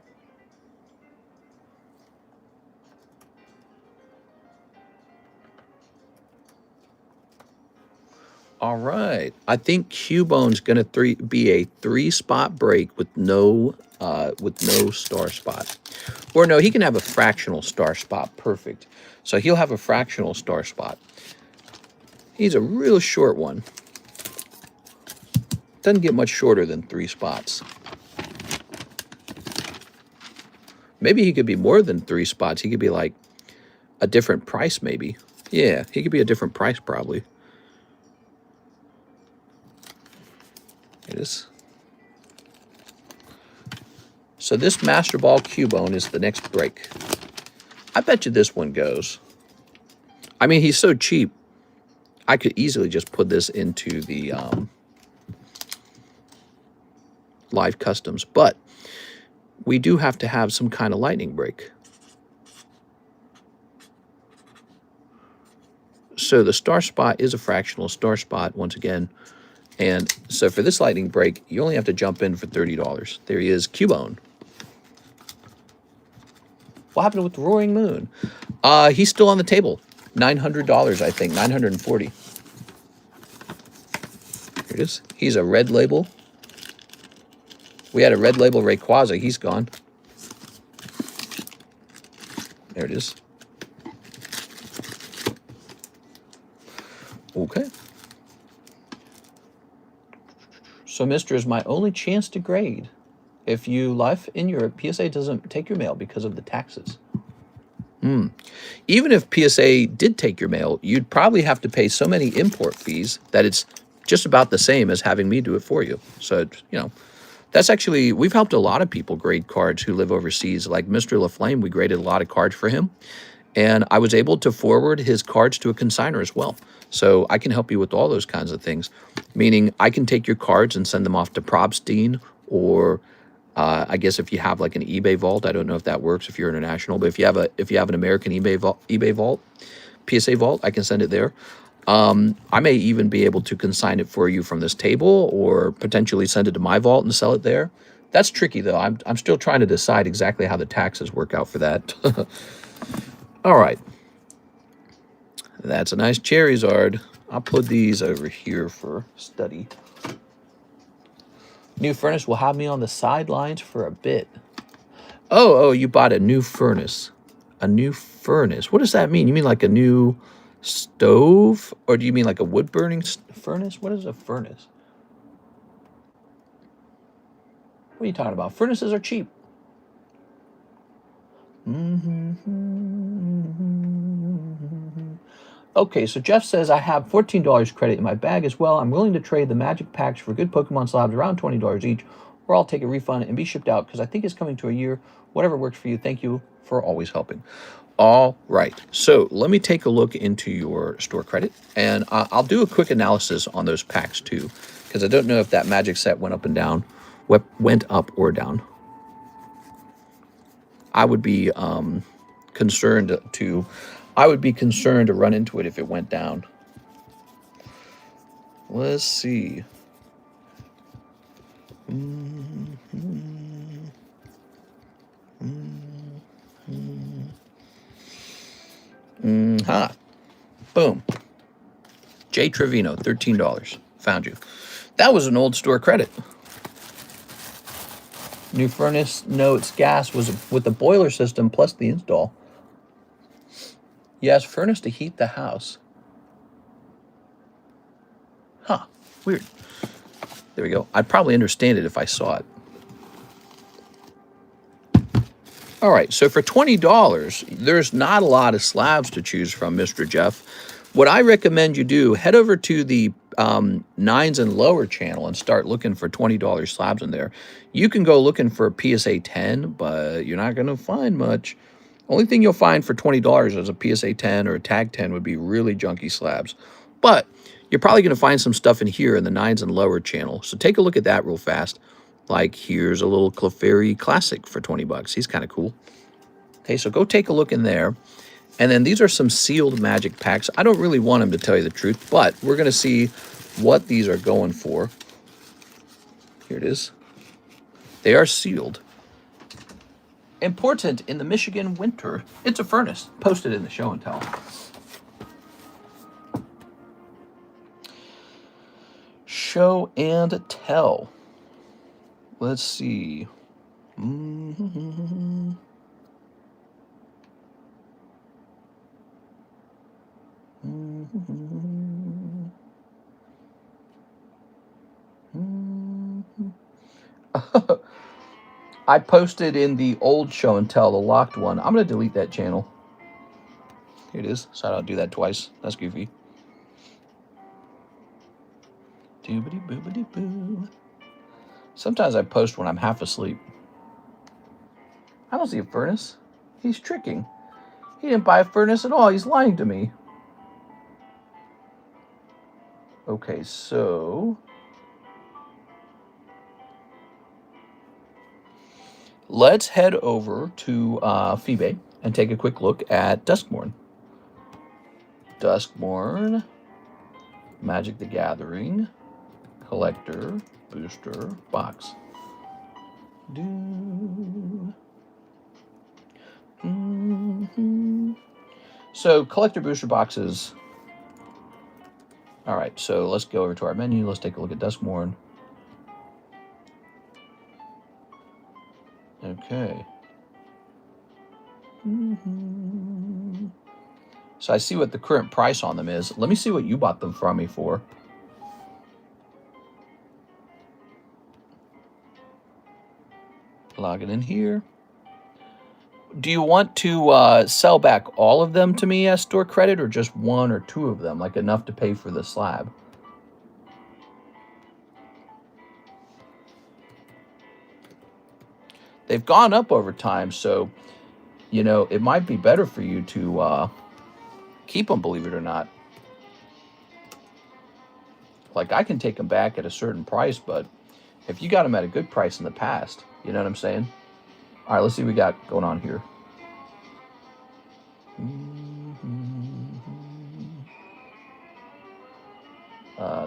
All right. I think Cubone's going to be a 3-spot break with no star spot. Or no, he can have a fractional star spot. Perfect. So he'll have a fractional star spot. He's a real short one. Doesn't get much shorter than 3 spots. Maybe he could be more than 3 spots. He could be like a different price maybe. Yeah, he could be a different price probably. It is. So this Master Ball Cubone is the next break. I bet you this one goes. I mean, he's so cheap. I could easily just put this into the live customs, but we do have to have some kind of lightning break. So the star spot is a fractional star spot once again. And so for this lightning break, you only have to jump in for $30. There he is, Cubone. What happened with the Roaring Moon? He's still on the table. $900, I think, $940. Here it is. He's a red label. We had a red label Rayquaza. He's gone. There it is. Okay. So, Mr. is my only chance to grade. If you live in Europe, PSA doesn't take your mail because of the taxes. Even if PSA did take your mail, you'd probably have to pay so many import fees that it's just about the same as having me do it for you. So, you know, that's actually, we've helped a lot of people grade cards who live overseas. Like Mr. LaFlame, we graded a lot of cards for him. And I was able to forward his cards to a consignor as well. So I can help you with all those kinds of things. Meaning I can take your cards and send them off to Probstein, or I guess if you have like an eBay vault, I don't know if that works if you're international, but if you have an American eBay vault, PSA vault, I can send it there. I may even be able to consign it for you from this table, or potentially send it to my vault and sell it there. That's tricky though. I'm still trying to decide exactly how the taxes work out for that. All right. That's a nice Charizard. I'll put these over here for study. New furnace will have me on the sidelines for a bit. Oh, you bought a new furnace. A new furnace. What does that mean? You mean like a new stove? Or do you mean like a wood-burning furnace? What is a furnace? What are you talking about? Furnaces are cheap. Okay, so Jeff says, I have $14 credit in my bag as well. I'm willing to trade the magic packs for good Pokemon slabs around $20 each, or I'll take a refund and be shipped out because I think it's coming to a year. Whatever works for you. Thank you for always helping. All right, so let me take a look into your store credit, and I'll do a quick analysis on those packs too, because I don't know if that magic set went up and down, went up or down. I would be concerned to run into it if it went down. Let's see. Boom. J Trevino, $13. Found you. That was an old store credit. New furnace, no, it's gas, was with the boiler system plus the install. Yes, furnace to heat the house. Huh, weird. There we go. I'd probably understand it if I saw it. All right, so for $20, there's not a lot of slabs to choose from, Mr. Jeff. What I recommend you do, head over to the 9s and lower channel and start looking for $20 slabs in there. You can go looking for a PSA 10, but you're not going to find much. Only thing you'll find for $20 as a PSA 10 or a tag 10 would be really junky slabs. But you're probably going to find some stuff in here in the 9s and lower channel. So take a look at that real fast. Like here's a little Clefairy Classic for 20 bucks. He's kind of cool. Okay, so go take a look in there. And then these are some sealed magic packs. I don't really want them, to tell you the truth, but we're going to see what these are going for. Here it is. They are sealed. Important in the Michigan winter. It's a furnace. Posted in the show and tell. Show and tell. Let's see. I posted in the old show and tell, the locked one. I'm going to delete that channel. Here it is, so I don't do that twice. That's goofy. Doobity boobity boo. Sometimes I post when I'm half asleep. I don't see a furnace. He's tricking. He didn't buy a furnace at all. He's lying to me. Okay, so let's head over to Phoebe and take a quick look at Duskmourn. Duskmourn, Magic the Gathering, Collector, Booster, Box. So, Collector Booster Boxes. All right, so let's go over to our menu. Let's take a look at Duskmourn. Okay. So I see what the current price on them is. Let me see what you bought them from me for. Log it in here. Do you want to sell back all of them to me as store credit, or just one or two of them, like enough to pay for the slab? They've gone up over time, so you know, it might be better for you to keep them, believe it or not. Like, I can take them back at a certain price, but if you got them at a good price in the past, you know what I'm saying? All right, let's see what we got going on here.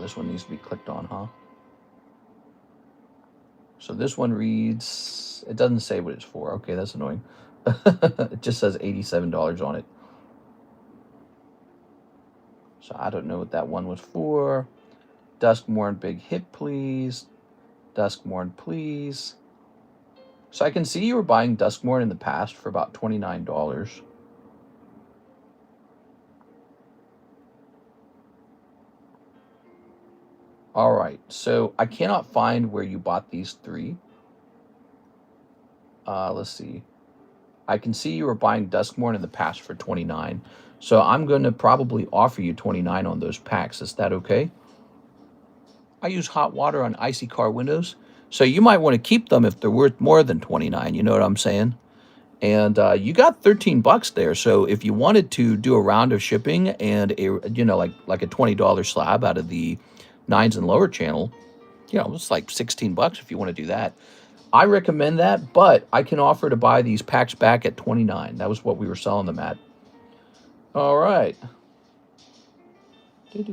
This one needs to be clicked on, huh? So this one reads, it doesn't say what it's for. Okay, that's annoying. It just says $87 on it. So I don't know what that one was for. Duskmorn, big hit, please. Duskmorn, please. So I can see you were buying Duskmorn in the past for about $29. All right, so I cannot find where you bought these three. Let's see. I can see you were buying Duskmorn in the past for $29. So I'm going to probably offer you $29 on those packs. Is that okay? I use hot water on icy car windows. So you might want to keep them if they're worth more than $29. You know what I'm saying? And you got $13 there. So if you wanted to do a round of shipping and a, you know, like a $20 slab out of the 9s and lower channel, you know, it's like $16 if you want to do that. I recommend that, but I can offer to buy these packs back at $29. That was what we were selling them at. All right. Let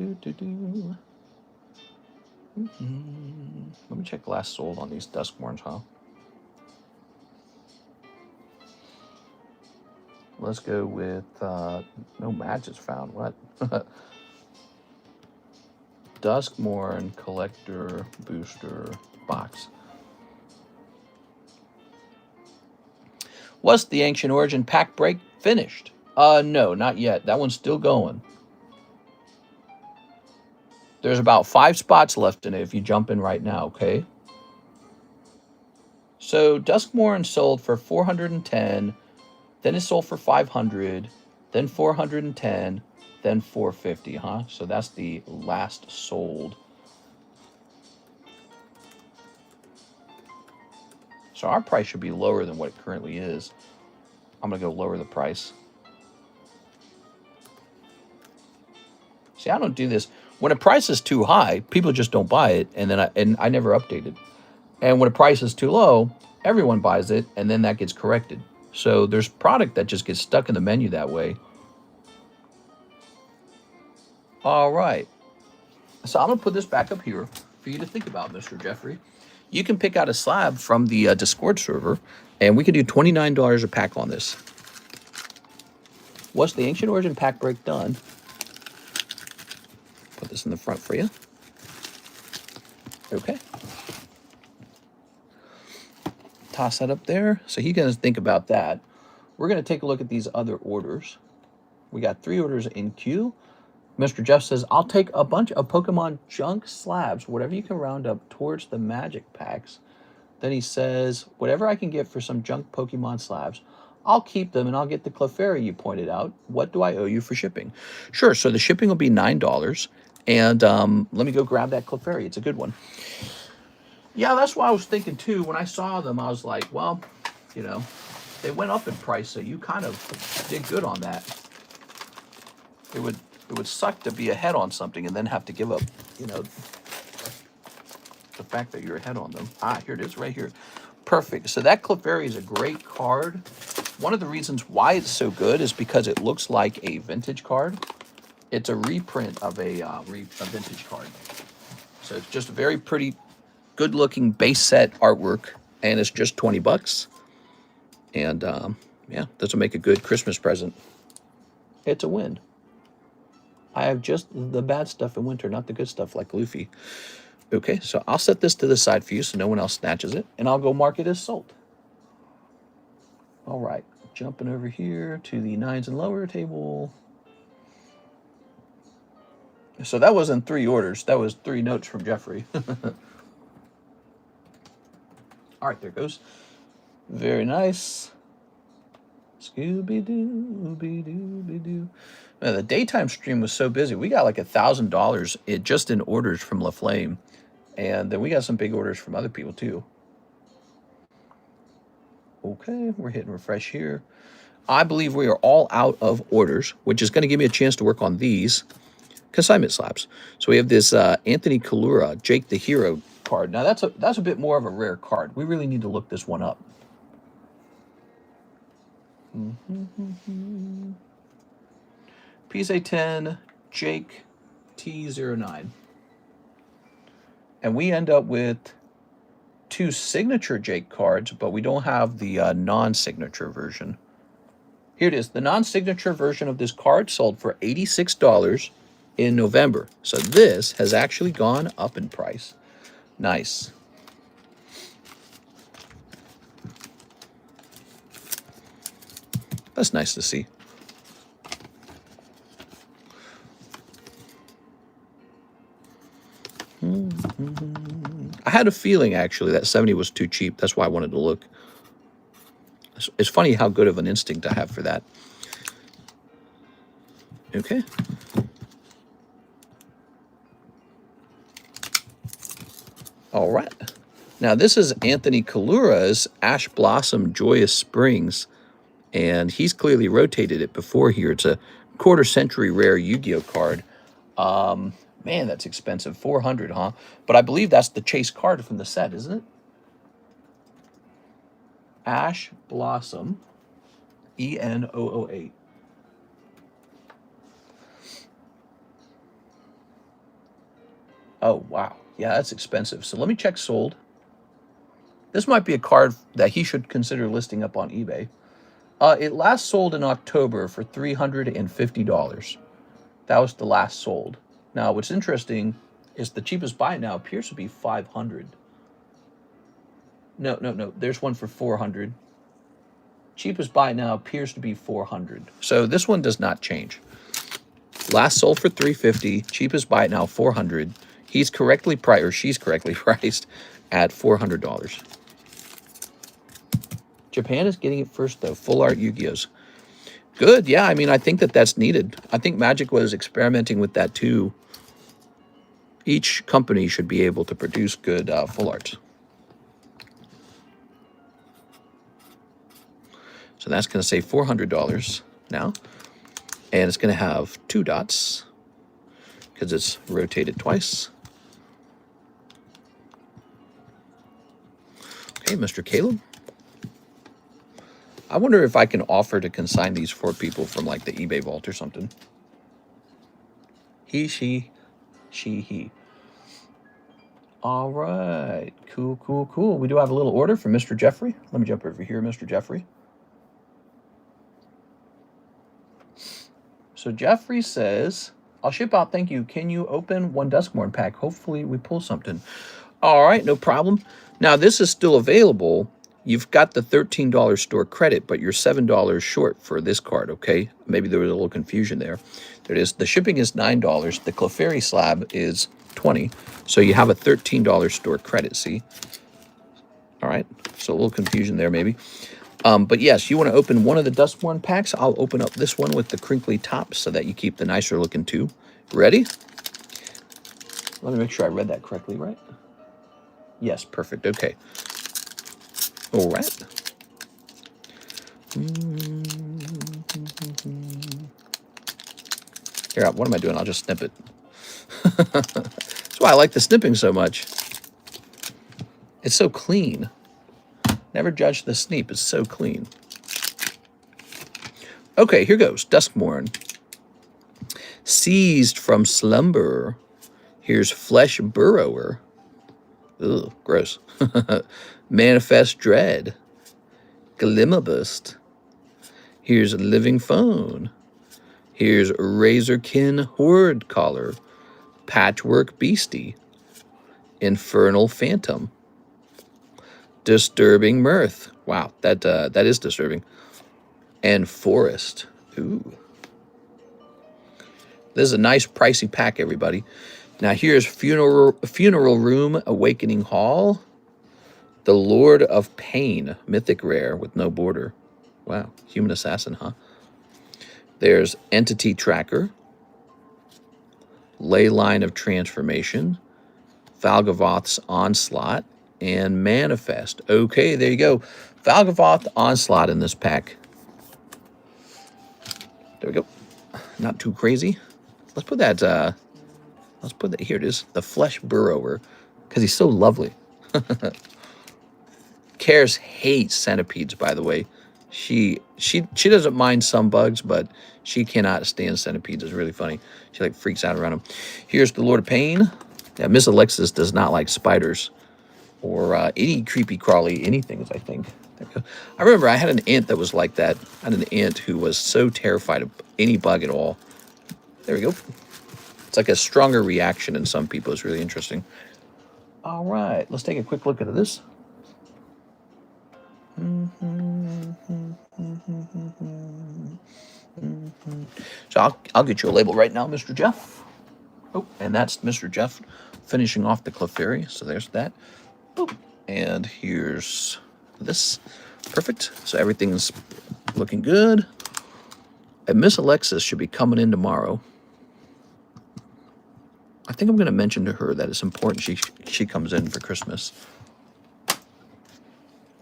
me check last sold on these Duskmorns, huh? Let's go with no matches found. What? Duskmorn collector booster box. Was the Ancient Origin pack break finished? No, not yet. That one's still going. There's about 5 spots left in it if you jump in right now, okay? So Duskmorn sold for 410, then it sold for 500, then 410, then 450, huh? So that's the last sold. So our price should be lower than what it currently is. I'm going to go lower the price. See, I don't do this. When a price is too high, people just don't buy it, and then I never update it. And when a price is too low, everyone buys it, and then that gets corrected. So there's product that just gets stuck in the menu that way. All right. So I'm going to put this back up here for you to think about, Mr. Jeffrey. You can pick out a slab from the Discord server, and we can do $29 a pack on this. What's the Ancient Origin pack break done? Put this in the front for you. Okay. Toss that up there. So you guys think about that. We're going to take a look at these other orders. We got 3 orders in queue. Mr. Jeff says, I'll take a bunch of Pokemon junk slabs, whatever you can round up towards the magic packs. Then he says, whatever I can get for some junk Pokemon slabs, I'll keep them and I'll get the Clefairy you pointed out. What do I owe you for shipping? Sure, so the shipping will be $9. And let me go grab that Clefairy. It's a good one. Yeah, that's what I was thinking too. When I saw them, I was like, well, you know, they went up in price, so you kind of did good on that. It would suck to be ahead on something and then have to give up, you know, the fact that you're ahead on them. Ah, here it is right here. Perfect. So that Clefairy is a great card. One of the reasons why it's so good is because it looks like a vintage card. It's a reprint of a vintage card. So it's just a very pretty, good-looking base set artwork, and it's just $20. And, yeah, this will make a good Christmas present. It's a win. I have just the bad stuff in winter, not the good stuff like Luffy. Okay, so I'll set this to the side for you so no one else snatches it, and I'll go mark it as sold. All right, jumping over here to the 9s and lower table. So that wasn't 3 orders. That was 3 notes from Jeffrey. All right, there goes. Very nice. Scooby-Doo. Man, the daytime stream was so busy. We got like $1,000 just in orders from LaFlame. And then we got some big orders from other people too. Okay, we're hitting refresh here. I believe we are all out of orders, which is going to give me a chance to work on these consignment slabs. So we have this Anthony Kalura, Jake the Hero card. Now that's a bit more of a rare card. We really need to look this one up. PSA 10, Jake T09. And we end up with 2 signature Jake cards, but we don't have the non-signature version. Here it is. The non-signature version of this card sold for $86 in November. So this has actually gone up in price. Nice. That's nice to see. I had a feeling, actually, that 70 was too cheap. That's why I wanted to look. It's funny how good of an instinct I have for that. Okay. All right. Now, this is Anthony Kalura's Ash Blossom Joyous Springs, and he's clearly rotated it before here. It's a quarter-century rare Yu-Gi-Oh card. Man, that's expensive. 400, huh? But I believe that's the chase card from the set, isn't it? Ash Blossom, E-N-O-O-8. Oh, wow. Yeah, that's expensive. So let me check sold. This might be a card that he should consider listing up on eBay. It last sold in October for $350. That was the last sold. Now, what's interesting is the cheapest buy now appears to be $500. No. There's one for $400. Cheapest buy now appears to be $400. So this one does not change. Last sold for $350. Cheapest buy now $400. He's correctly priced, or she's correctly priced at $400. Japan is getting it first, though. Full art Yu-Gi-Ohs. Good. Yeah, I mean, I think that that's needed. I think Magic was experimenting with that, too. Each company should be able to produce good full arts. So that's going to say $400 now. And it's going to have 2 dots because it's rotated twice. Okay, Mr. Caleb. I wonder if I can offer to consign these for people from like the eBay vault or something. He, she, he. All right. Cool. We do have a little order from Mr. Jeffrey. Let me jump over here, Mr. Jeffrey. So Jeffrey says, I'll ship out, thank you. Can you open one Duskmorn pack? Hopefully we pull something. All right, no problem. Now, this is still available. You've got the $13 store credit, but you're $7 short for this card, okay? Maybe there was a little confusion there. There it is. The shipping is $9. The Clefairy slab is $20. So you have a $13 store credit, see? All right, so a little confusion there maybe. But yes, you want to open one of the Duskmorn packs. I'll open up this one with the crinkly top so that you keep the nicer looking too. Ready? Let me make sure I read that correctly, right? Yes, perfect. Okay. All right. Here, what am I doing? I'll just snip it. That's why I like the snipping so much. It's so clean. Never judge the sneap. It's so clean. Okay, here goes. Duskmorn. Seized from slumber. Here's Flesh Burrower. Ugh, gross. Manifest Dread. Glimmerbust. Here's Living Phone. Here's Razorkin Horde Collar. Patchwork Beastie. Infernal Phantom. Disturbing Mirth. Wow, that is disturbing. And Forest. Ooh. This is a nice pricey pack, everybody. Now here's Funeral Room Awakening Hall. The Lord of Pain. Mythic Rare with no border. Wow, Human Assassin, huh? There's Entity Tracker. Leyline of Transformation. Valgavoth's Onslaught. And Manifest. Okay, there you go. Valgavoth Onslaught in this pack. There we go. Not too crazy. Let's put that, here it is. The Flesh Burrower. Because he's so lovely. Karis hates centipedes, by the way. She doesn't mind some bugs, but she cannot stand centipedes. It's really funny. She like freaks out around them. Here's the Lord of Pain. Yeah, Miss Alexis does not like spiders or any creepy crawly anything, I think. I remember I had an aunt that was like that. I had an aunt who was so terrified of any bug at all. There we go. It's like a stronger reaction in some people. It's really interesting. All right, let's take a quick look at this. So I'll get you a label right now, Mr. Jeff. Oh, and that's Mr. Jeff finishing off the Clefairy. So there's that. Oh, and here's this. Perfect. So everything's looking good. And Miss Alexis should be coming in tomorrow. I think I'm going to mention to her that it's important she comes in for Christmas.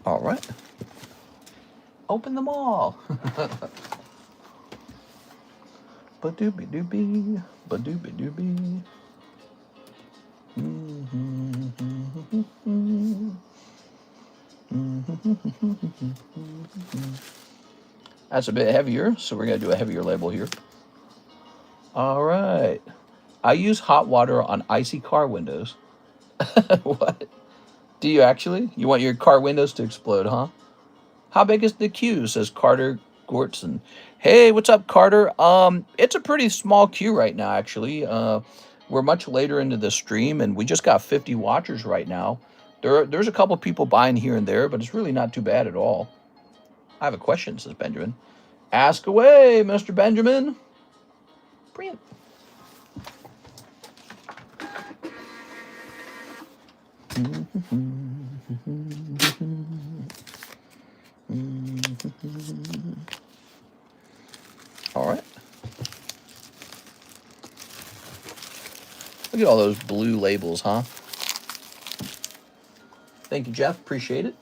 All right. Open them all. Ba-doobie-doobie, ba-doobie-doobie. That's a bit heavier, so we're going to do a heavier label here. All right. I use hot water on icy car windows. What? Do you actually? You want your car windows to explode, huh? How big is the queue? Says Carter Gortson. Hey, what's up, Carter? It's a pretty small queue right now, actually. We're much later into the stream, and we just got 50 watchers right now. There's a couple people buying here and there, but it's really not too bad at all. I have a question, says Benjamin. Ask away, Mr. Benjamin. Brilliant. All right. Look at all those blue labels, huh? Thank you, Jeff. Appreciate it.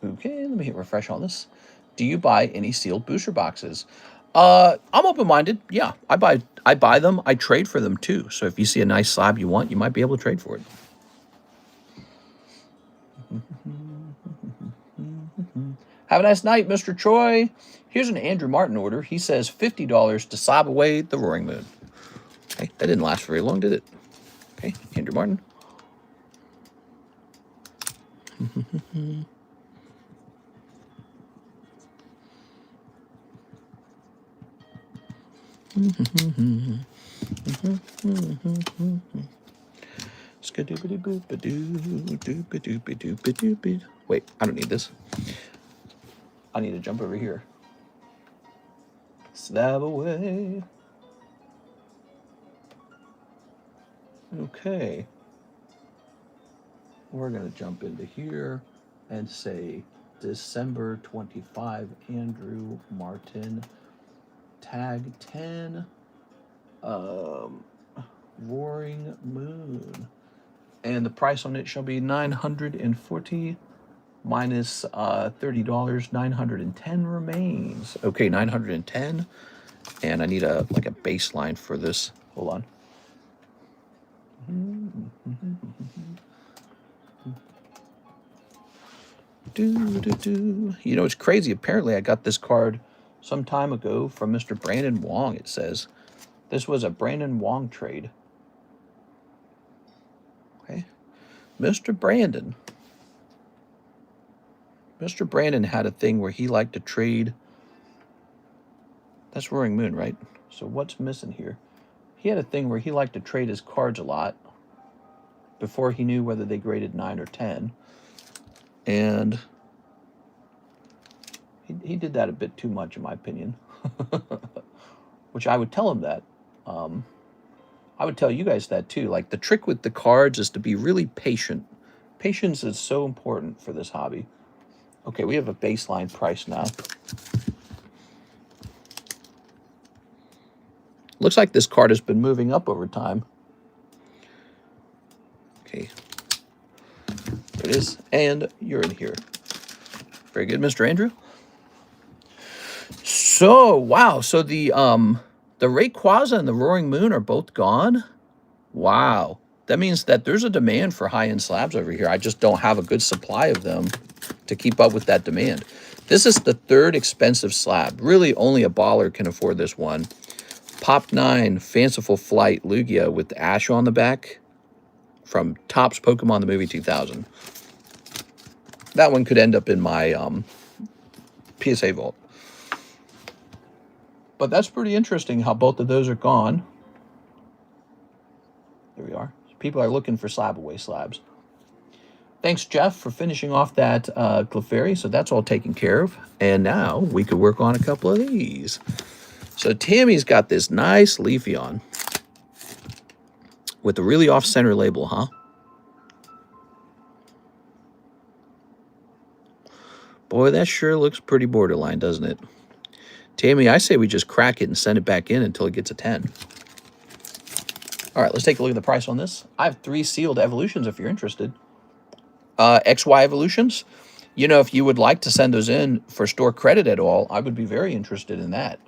Okay, let me hit refresh on this. Do you buy any sealed booster boxes? I'm open-minded. Yeah, I buy them. I trade for them too. So if you see a nice slab you want, you might be able to trade for it. Have a nice night, Mr. Troy. Here's an Andrew Martin order. He says $50 to sob away the Roaring Moon. Okay, that didn't last very long, did it? Okay, Andrew Martin. Wait, I don't need this. I need to jump over here. Slab away. Okay. We're going to jump into here and say December 25, Andrew Martin, tag 10, Roaring Moon. And the price on it shall be $940 minus $30. 910 remains. Okay, 910. And I need a baseline for this. Hold on. You know, it's crazy. Apparently, I got this card some time ago from Mr. Brandon Wong, it says. This was a Brandon Wong trade. Okay. Mr. Brandon had a thing where he liked to trade. That's Roaring Moon, right? So what's missing here? He had a thing where he liked to trade his cards a lot before he knew whether they graded 9 or 10. And he did that a bit too much, in my opinion. Which I would tell him that. I would tell you guys that too. Like, the trick with the cards is to be really patient. Patience is so important for this hobby. Okay, we have a baseline price now. Looks like this card has been moving up over time. Okay. There it it is. And you're in here. Very good, Mr. Andrew. So, wow. So the Rayquaza and the Roaring Moon are both gone. Wow. That means that there's a demand for high-end slabs over here. I just don't have a good supply of them to keep up with that demand. This is the third expensive slab. Really, only a baller can afford this one. Pop 9 Fanciful Flight Lugia with Ash on the back from Topps Pokemon the Movie 2000. That one could end up in my PSA vault. But that's pretty interesting how both of those are gone. There we are. People are looking for slab away slabs. Thanks, Jeff, for finishing off that Clefairy. So that's all taken care of. And now we could work on a couple of these. So Tammy's got this nice Leafeon with a really off-center label, huh? Boy, that sure looks pretty borderline, doesn't it? Tammy, I say we just crack it and send it back in until it gets a 10. All right, let's take a look at the price on this. I have 3 sealed evolutions if you're interested. XY evolutions. You know, if you would like to send those in for store credit at all, I would be very interested in that.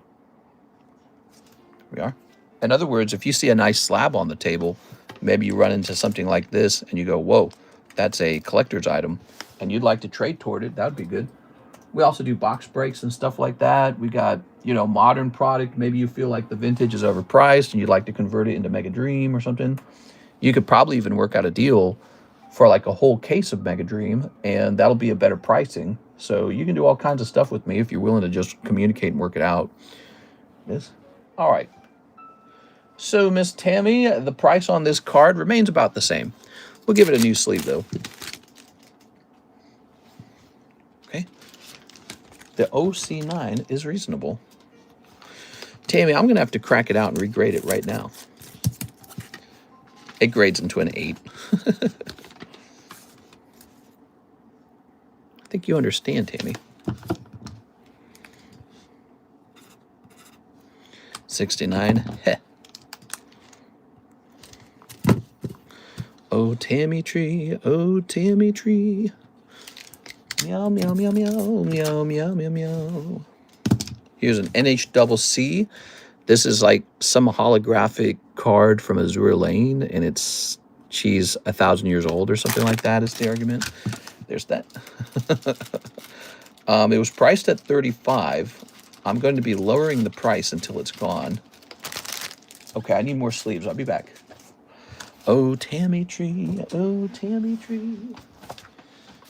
Here we are. In other words, if you see a nice slab on the table, maybe you run into something like this and you go, whoa, that's a collector's item, and you'd like to trade toward it, that would be good. We also do box breaks and stuff like that. We got, you know, modern product. Maybe you feel like the vintage is overpriced and you'd like to convert it into Mega Dream or something. You could probably even work out a deal for like a whole case of Mega Dream, and that'll be a better pricing. So you can do all kinds of stuff with me if you're willing to just communicate and work it out. Yes. All right. So, Miss Tammy, the price on this card remains about the same. We'll give it a new sleeve, though. Okay. The OC9 is reasonable. Tammy, I'm going to have to crack it out and regrade it right now. It grades into an 8. I think you understand, Tammy. 69. Heh. Oh, Tammy tree, oh, Tammy tree. Meow, meow, meow, meow, meow, meow, meow, meow. Here's an NHCC. This is like some holographic card from Azure Lane, and she's 1,000 years old or something like that is the argument. There's that. It was priced at $35. I'm going to be lowering the price until it's gone. Okay, I need more sleeves. I'll be back. Oh, Tammy tree, oh, Tammy tree.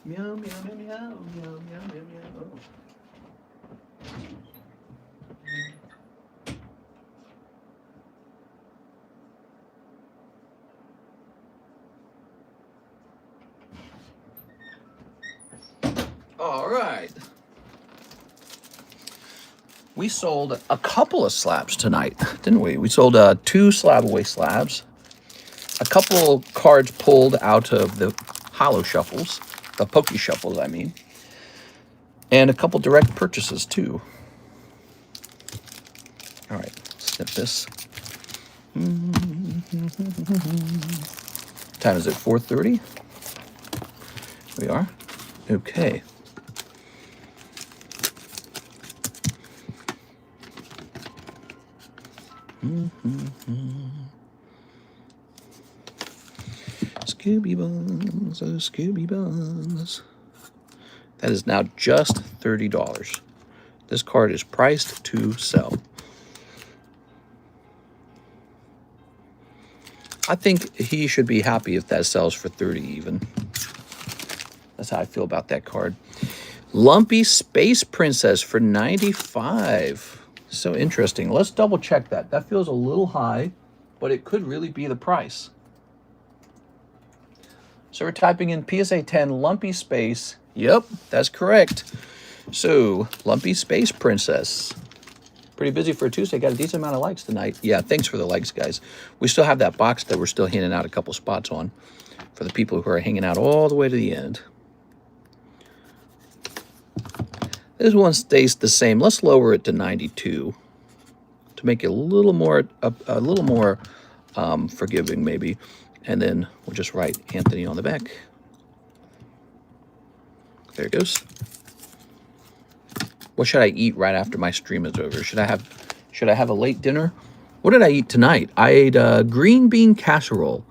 Meow, meow, meow, meow, meow, meow, meow, meow. All right. We sold a couple of slabs tonight, didn't we? We sold 2 slab away slabs. A couple cards pulled out of the holo shuffles, the Poke Shuffles, I mean. And a couple direct purchases, too. All right, snip this. Time is it? 4:30? We are. Okay. Scooby Buns, oh Scooby Buns. That is now just $30. This card is priced to sell. I think he should be happy if that sells for $30 even. That's how I feel about that card. Lumpy Space Princess for $95. So interesting. Let's double check that. That feels a little high, but it could really be the price. So we're typing in PSA 10 Lumpy Space. Yep, that's correct. So, Lumpy Space Princess. Pretty busy for a Tuesday. Got a decent amount of likes tonight. Yeah, thanks for the likes, guys. We still have that box that we're still handing out a couple spots on for the people who are hanging out all the way to the end. This one stays the same. Let's lower it to 92 to make it a little more forgiving, maybe. And then we'll just write Anthony on the back. There it goes. What should I eat right after my stream is over? Should I have a late dinner? What did I eat tonight? I ate a green bean casserole.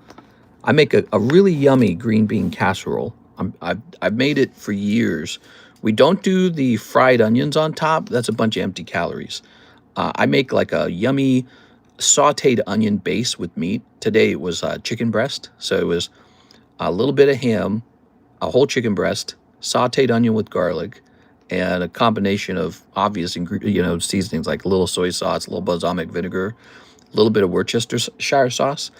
I make a really yummy green bean casserole. I've made it for years. We don't do the fried onions on top. That's a bunch of empty calories. I make like a yummy sauteed onion base with meat. Today it was chicken breast. So it was a little bit of ham, a whole chicken breast, sauteed onion with garlic, and a combination of obvious seasonings like a little soy sauce, a little balsamic vinegar, a little bit of Worcestershire sauce.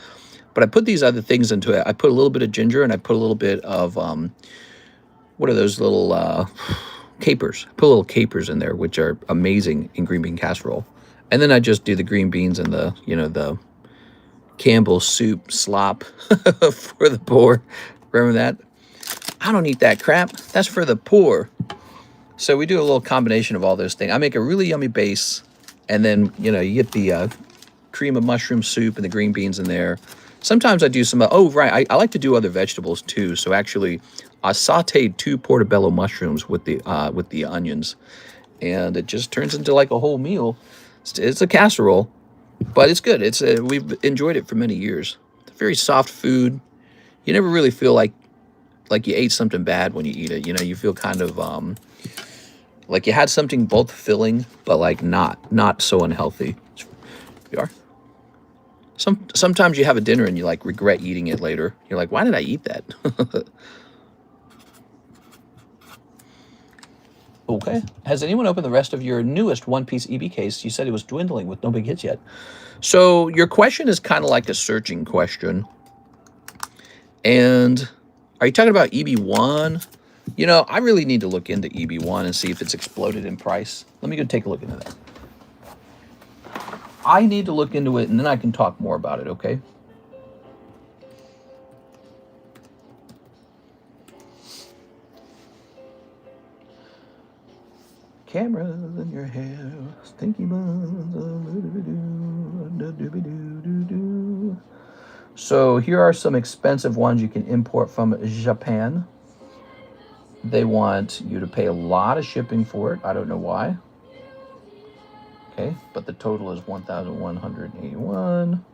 But I put these other things into it. I put a little bit of ginger, and I put a little bit of what are those little capers? I put little capers in there, which are amazing in green bean casserole. And then I just do the green beans and the Campbell's soup slop for the poor. Remember that? I don't eat that crap. That's for the poor. So we do a little combination of all those things. I make a really yummy base, and then you get the cream of mushroom soup and the green beans in there. Sometimes I do some. Oh right, I like to do other vegetables too. So actually, I sautéed 2 portobello mushrooms with the onions, and it just turns into like a whole meal. It's a casserole, but it's good. We've enjoyed it for many years. It's very soft food. You never really feel like you ate something bad when you eat it. You feel kind of like you had something both filling, but like not so unhealthy. You are. Sometimes you have a dinner and you like regret eating it later. You're like, why did I eat that? Okay. Has anyone opened the rest of your newest One Piece EB case? You said it was dwindling with no big hits yet. So your question is kind of like a searching question. And are you talking about EB1? I really need to look into EB1 and see if it's exploded in price. Let me go take a look into that. I need to look into it, and then I can talk more about it, okay? Cameras in your hair, stinky buns. So here are some expensive ones you can import from Japan. They want you to pay a lot of shipping for it. I don't know why. Okay, but the total is 1,181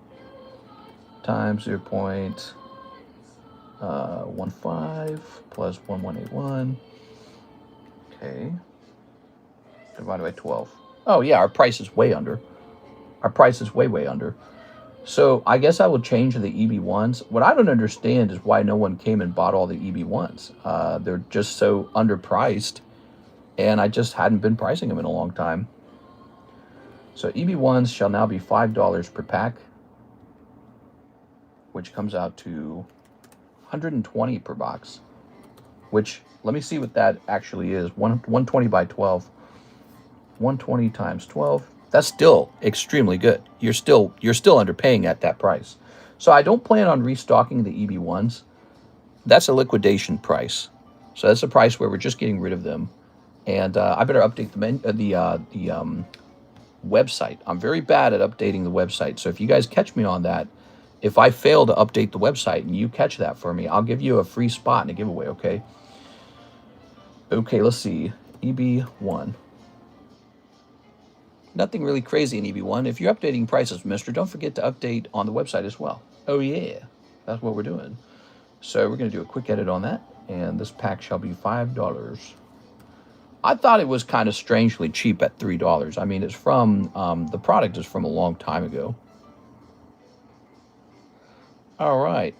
times 0.15 plus 1181. Okay. Divided by 12. Oh, yeah, our price is way under. Our price is way under. So I guess I will change the EB1s. What I don't understand is why no one came and bought all the EB1s. They're just so underpriced, and I just hadn't been pricing them in a long time. So EB1s shall now be $5 per pack, which comes out to $120 per box, which, let me see what that actually is. 120 by 12. 120 times 12. That's still extremely good. You're still underpaying at that price. So I don't plan on restocking the EB1s. That's a liquidation price. So that's a price where we're just getting rid of them. And I better update the website. I'm very bad at updating the website. So if you guys catch me on that, if I fail to update the website and you catch that for me, I'll give you a free spot in a giveaway, okay? Okay, let's see. EB1. Nothing really crazy in EB1. If you're updating prices, mister, don't forget to update on the website as well. Oh, yeah. That's what we're doing. So we're going to do a quick edit on that. And this pack shall be $5. I thought it was kind of strangely cheap at $3. I mean, it's from, the product is from a long time ago. All right.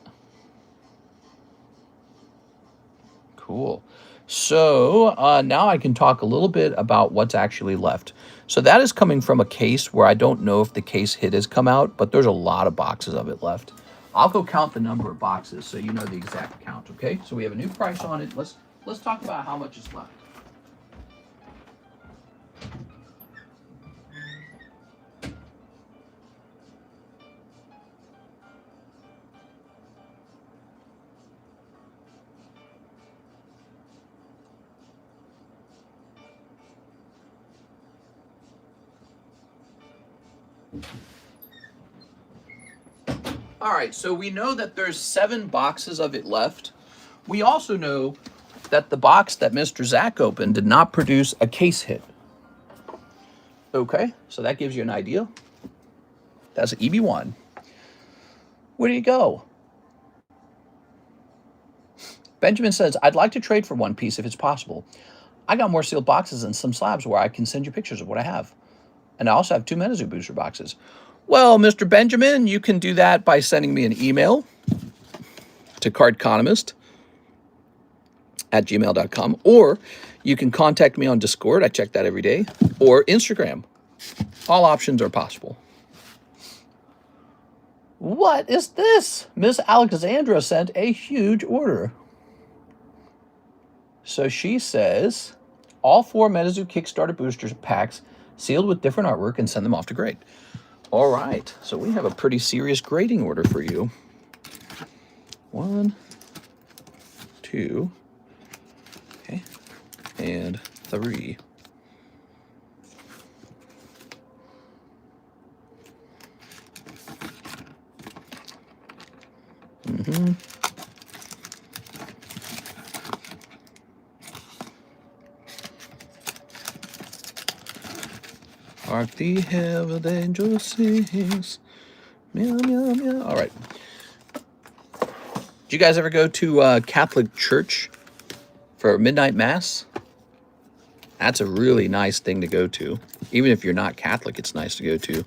Cool. So now I can talk a little bit about what's actually left. So that is coming from a case where I don't know if the case hit has come out, but there's a lot of boxes of it left. I'll go count the number of boxes so you know the exact count, okay? So we have a new price on it. Let's talk about how much is left. All right, so we know that there's 7 boxes of it left. We also know that the box that Mr. Zach opened did not produce a case hit. Okay, so that gives you an idea. That's an EB1. Where do you go? Benjamin says, I'd like to trade for one piece if it's possible. I got more sealed boxes and some slabs where I can send you pictures of what I have. And I also have 2 Metazoo booster boxes. Well, Mr. Benjamin, you can do that by sending me an email to cardconomist@gmail.com, or you can contact me on Discord. I check that every day, or Instagram. All options are possible. What is this? Miss Alexandra sent a huge order. So she says, all 4 Metazoo Kickstarter boosters packs sealed with different artwork and send them off to grade. All right, so we have a pretty serious grading order for you. 1, 2, okay, and 3. Hark the heaven angel sings. Meow, meow, meow. All right. Did you guys ever go to Catholic church for midnight mass? That's a really nice thing to go to. Even if you're not Catholic, it's nice to go to.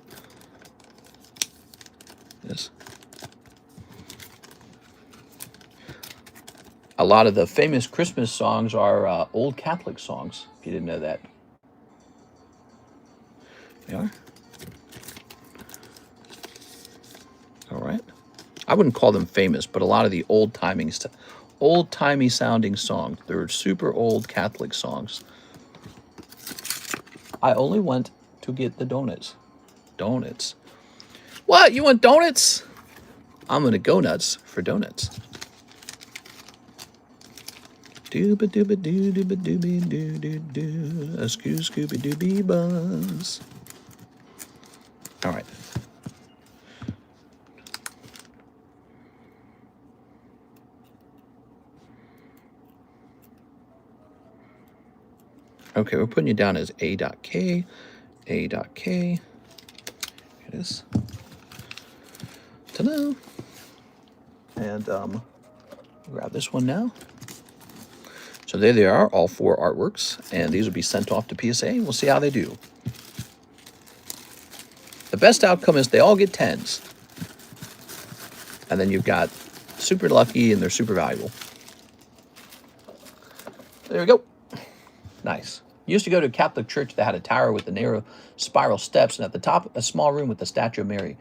Yes. A lot of the famous Christmas songs are old Catholic songs, if you didn't know that. They are. All right. I wouldn't call them famous, but a lot of the old-timey sounding songs. They're super old Catholic songs. I only went to get the donuts. Donuts. What? You want donuts? I'm gonna go nuts for donuts. Dooba dooba doo dooba dooby doo doo doo. A scooby dooby buzz. All right. Okay, we're putting you down as A.K. A.K. Here it is. Ta-da! And grab this one now. So there they are, all 4 artworks, and these will be sent off to PSA. We'll see how they do. The best outcome is they all get 10s. And then you've got super lucky and they're super valuable. There we go. Nice. Used to go to a Catholic church that had a tower with the narrow spiral steps, and at the top, a small room with the statue of Mary.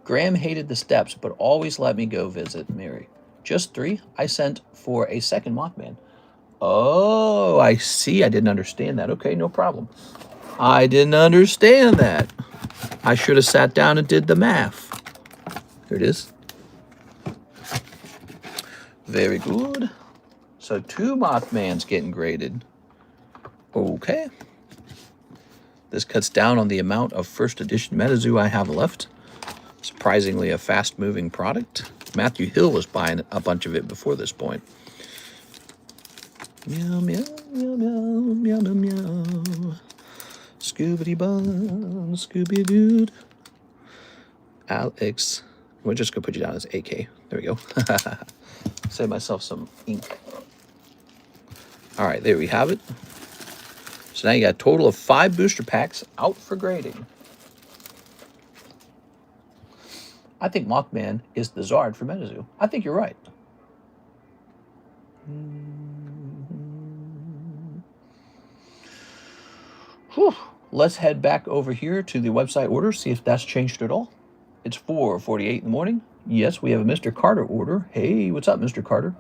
Graham hated the steps, but always let me go visit Mary. Just 3? I sent for a second Mothman. Oh, I see. I didn't understand that. Okay, no problem. I didn't understand that. I should have sat down and did the math. Here it is. Very good. So 2 Mothmans getting graded. Okay. This cuts down on the amount of first edition Metazoo I have left. Surprisingly a fast-moving product. Matthew Hill was buying a bunch of it before this point. Meow, meow, meow, meow, meow, meow, meow. Scooby-Bun, Scooby-Doo. Alex. We're just going to put you down as AK. There we go. Save myself some ink. All right, there we have it. So now you got a total of 5 booster packs out for grading. I think Mothman is the Zard for Metazoo. I think you're right. Whew. Let's head back over here to the website order, see if that's changed at all. It's 4:48 in the morning. Yes, we have a Mr. Carter order. Hey, what's up, Mr. Carter?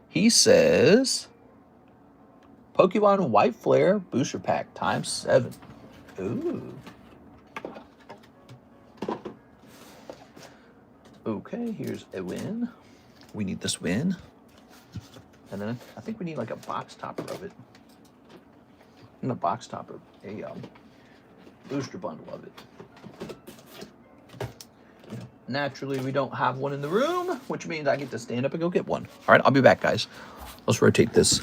He says, Pokemon White Flare Booster Pack ×7. Ooh. Okay, here's a win. We need this win. And then I think we need like a box topper of it. And a box topper, a booster bundle of it. Naturally, we don't have one in the room, which means I get to stand up and go get one. All right, I'll be back, guys. Let's rotate this.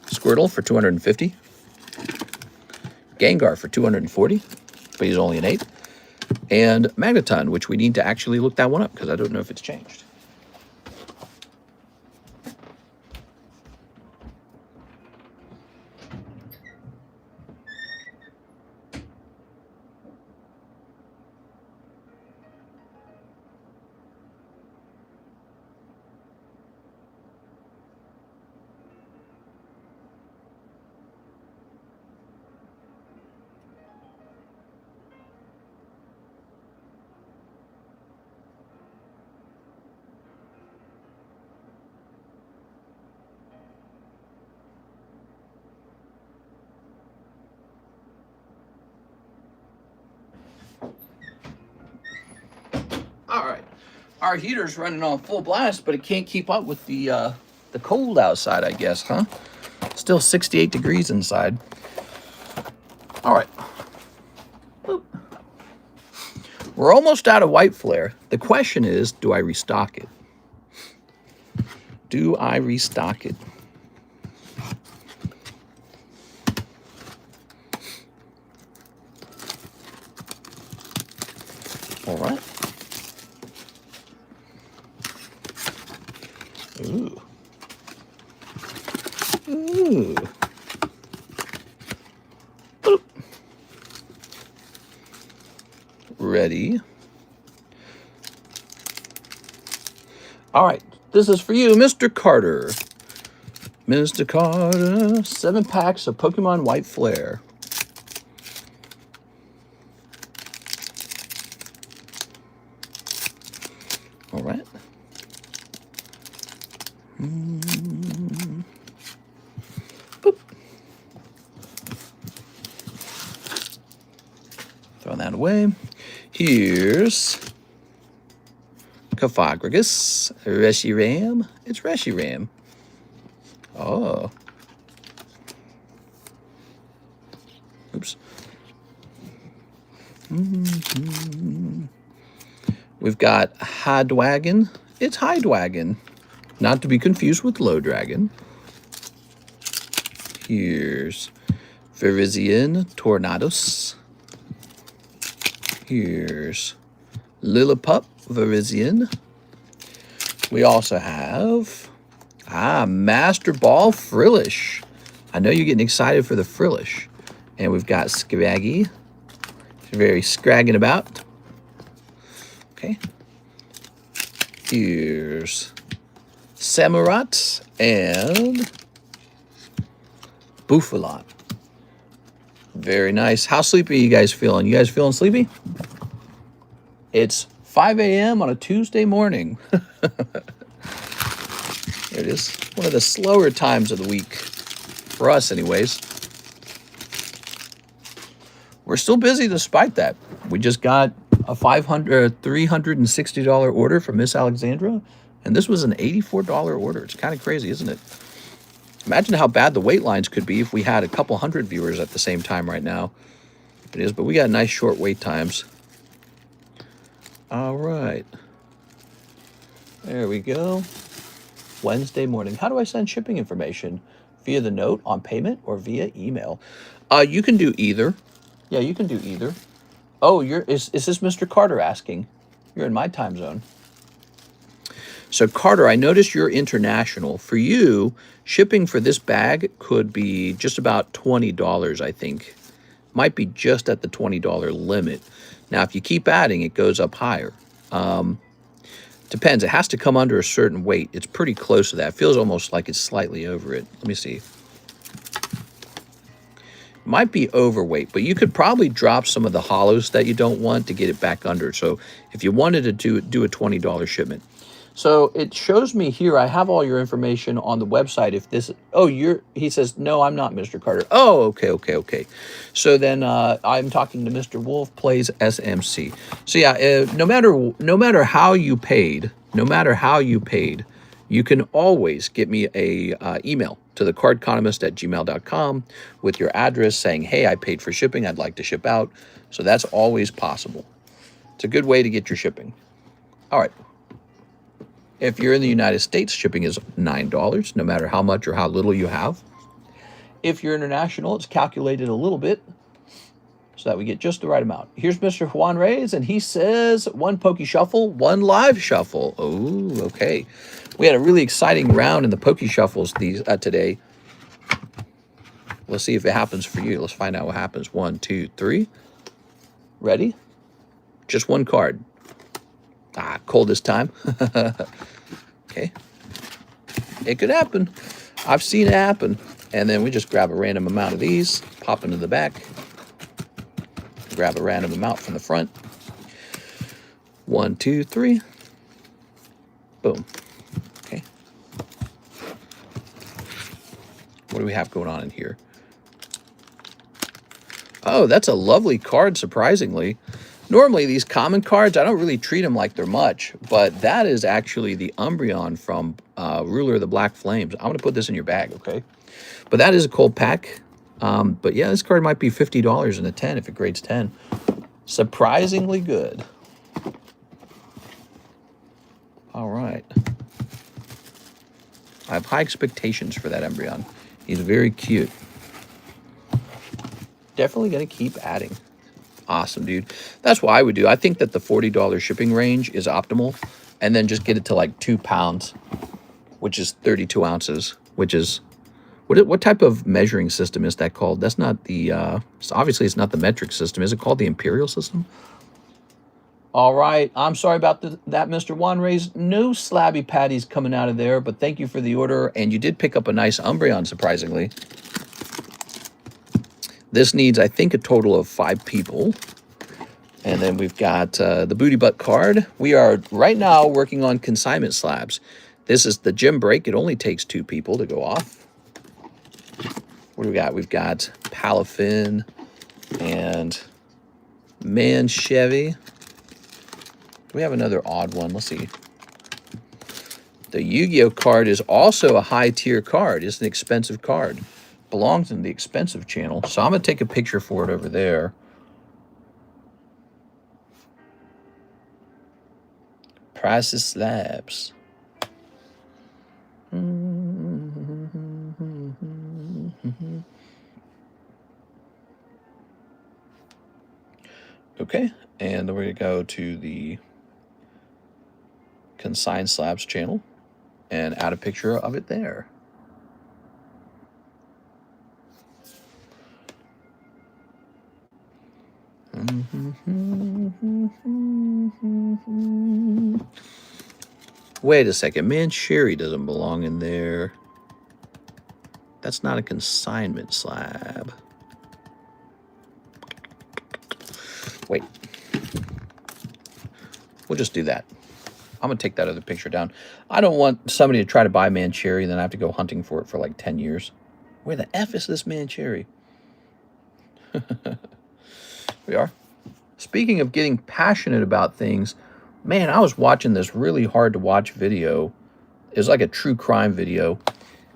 Squirtle for 250. Gengar for 240, but he's only an 8. And Magneton, which we need to actually look that one up because I don't know if it's changed. All right, our heater's running on full blast, but it can't keep up with the cold outside, I guess, huh? Still 68 degrees inside. All right. Boop. We're almost out of white flare. The question is, do I restock it? Do I restock it? All right. Ooh. Ooh. Boop. Ready. All right. This is for you, Mr. Carter. Mr. Carter. 7 packs of Pokemon White Flare. All right. Boop. Throw that away. Here's Cofagrigus, Reshiram. It's Reshiram. Oh. Oops. We've got Hydwagon. It's Hydwagon. Not to be confused with Low Dragon. Here's Virizion Tornados. Here's Lillipup Virizion. We also have Master Ball Frillish. I know you're getting excited for the Frillish. And we've got Scraggy. Very scragging about. Okay. Here's Samurott and Bouffalot. Very nice. How sleepy are you guys feeling? You guys feeling sleepy? It's 5 a.m. on a Tuesday morning. There it is. One of the slower times of the week. For us, anyways. We're still busy despite that. We just got a $360 order from Miss Alexandra. And this was an $84 order. It's kind of crazy, isn't it? Imagine how bad the wait lines could be if we had a couple hundred viewers at the same time right now. It is, but we got nice short wait times. All right. There we go. Wednesday morning. How do I send shipping information? Via the note on payment or via email? You can do either. Yeah, you can do either. Oh, is this Mr. Carter asking? You're in my time zone. So Carter, I noticed you're international. For you, shipping for this bag could be just about $20, I think. Might be just at the $20 limit. Now, if you keep adding, it goes up higher. Depends. It has to come under a certain weight. It's pretty close to that. It feels almost like it's slightly over it. Let me see. Might be overweight, but you could probably drop some of the hollows that you don't want to get it back under. So if you wanted to do a $20 shipment. So it shows me here, I have all your information on the website. If this, he says, no, I'm not Mr. Carter. Oh, okay. So then I'm talking to Mr. Wolf Plays SMC. So yeah, no matter how you paid, you can always get me a email to TheCardconomist@gmail.com with your address saying, hey, I paid for shipping. I'd like to ship out. So that's always possible. It's a good way to get your shipping. All right. If you're in the United States, shipping is $9, no matter how much or how little you have. If you're international, it's calculated a little bit so that we get just the right amount. Here's Mr. Juan Reyes, and he says 1 Poke Shuffle, 1 live shuffle. Oh, okay. We had a really exciting round in the Poke Shuffles today. Let's see if it happens for you. Let's find out what happens. 1, 2, 3. Ready? Just 1 card. Ah, cold this time. Okay. It could happen. I've seen it happen. And then we just grab a random amount of these, pop into the back, grab a random amount from the front. 1, 2, 3. Boom. Okay. What do we have going on in here? Oh, that's a lovely card, surprisingly. Normally, these common cards, I don't really treat them like they're much, but that is actually the Umbreon from Ruler of the Black Flames. I'm going to put this in your bag, okay? But that is a cold pack. But yeah, this card might be $50 in a 10 if it grades 10. Surprisingly good. All right. I have high expectations for that Umbreon. He's very cute. Definitely going to keep adding. Awesome, dude. That's what I would do. I think that the $40 shipping range is optimal. And then just get it to like 2 pounds, which is 32 ounces, which is... What type of measuring system is that called? That's not the... obviously, it's not the metric system. Is it called the imperial system? All right. I'm sorry about that, Mr. Juan Reyes. No slabby patties coming out of there, but thank you for the order. And you did pick up a nice Umbreon, surprisingly. This needs, I think, a total of 5 people. And then we've got the Booty Butt card. We are right now working on consignment slabs. This is the gym break. It only takes 2 people to go off. What do we got? We've got Palafin and Manchevy. We have another odd one. Let's see. The Yu-Gi-Oh card is also a high-tier card. It's an expensive card. Belongs in the expensive channel. So I'm going to take a picture for it over there. Pricey Slabs. Okay, and then we're going to go to the Consign Slabs channel and add a picture of it there. Wait a second, man, Sherry doesn't belong in there. That's not a consignment slab. Wait. We'll just do that. I'm going to take that other picture down. I don't want somebody to try to buy Mancherry and then I have to go hunting for it for like 10 years. Where the F is this Mancherry? We are. Speaking of getting passionate about things, man, I was watching this really hard to watch video. It was like a true crime video.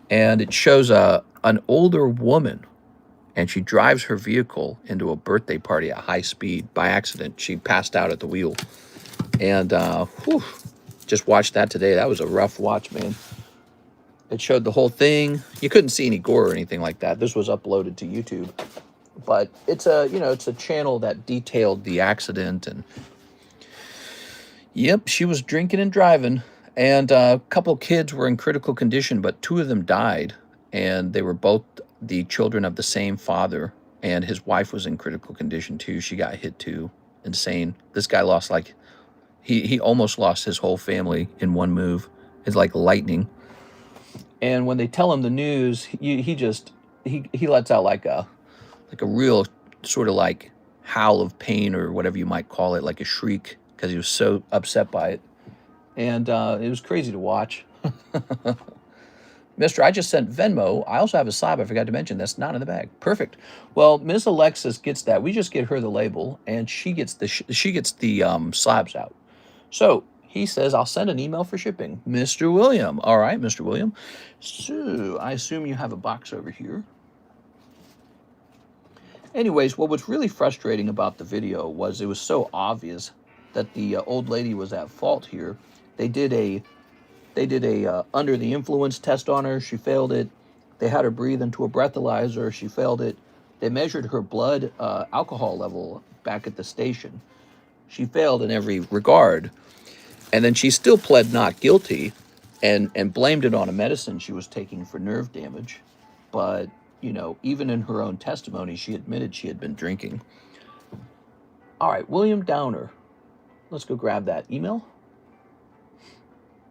And it shows an older woman. And she drives her vehicle into a birthday party at high speed by accident. She passed out at the wheel. And just watched that today. That was a rough watch, man. It showed the whole thing. You couldn't see any gore or anything like that. This was uploaded to YouTube. But it's a channel that detailed the accident. And yep, she was drinking and driving. And a couple kids were in critical condition, but 2 of them died. And they were both the children of the same father, and his wife was in critical condition too. She got hit too. Insane. This guy lost like, he almost lost his whole family in one move. It's like lightning. And when they tell him the news, he lets out like a real sort of like howl of pain or whatever you might call it, like a shriek, because he was so upset by it. And it was crazy to watch. Mister, I just sent Venmo. I also have a slab I forgot to mention. That's not in the bag. Perfect. Well, Miss Alexis gets that. We just get her the label, and she gets the slabs out. So he says, I'll send an email for shipping. Mr. William. All right, Mr. William. So I assume you have a box over here. Anyways, what was really frustrating about the video was it was so obvious that the old lady was at fault here. They did a They did a under the influence test on her. She failed it. They had her breathe into a breathalyzer. She failed it. They measured her blood alcohol level back at the station. She failed in every regard. And then she still pled not guilty and blamed it on a medicine she was taking for nerve damage. But, you know, even in her own testimony, she admitted she had been drinking. All right, William Downer. Let's go grab that email.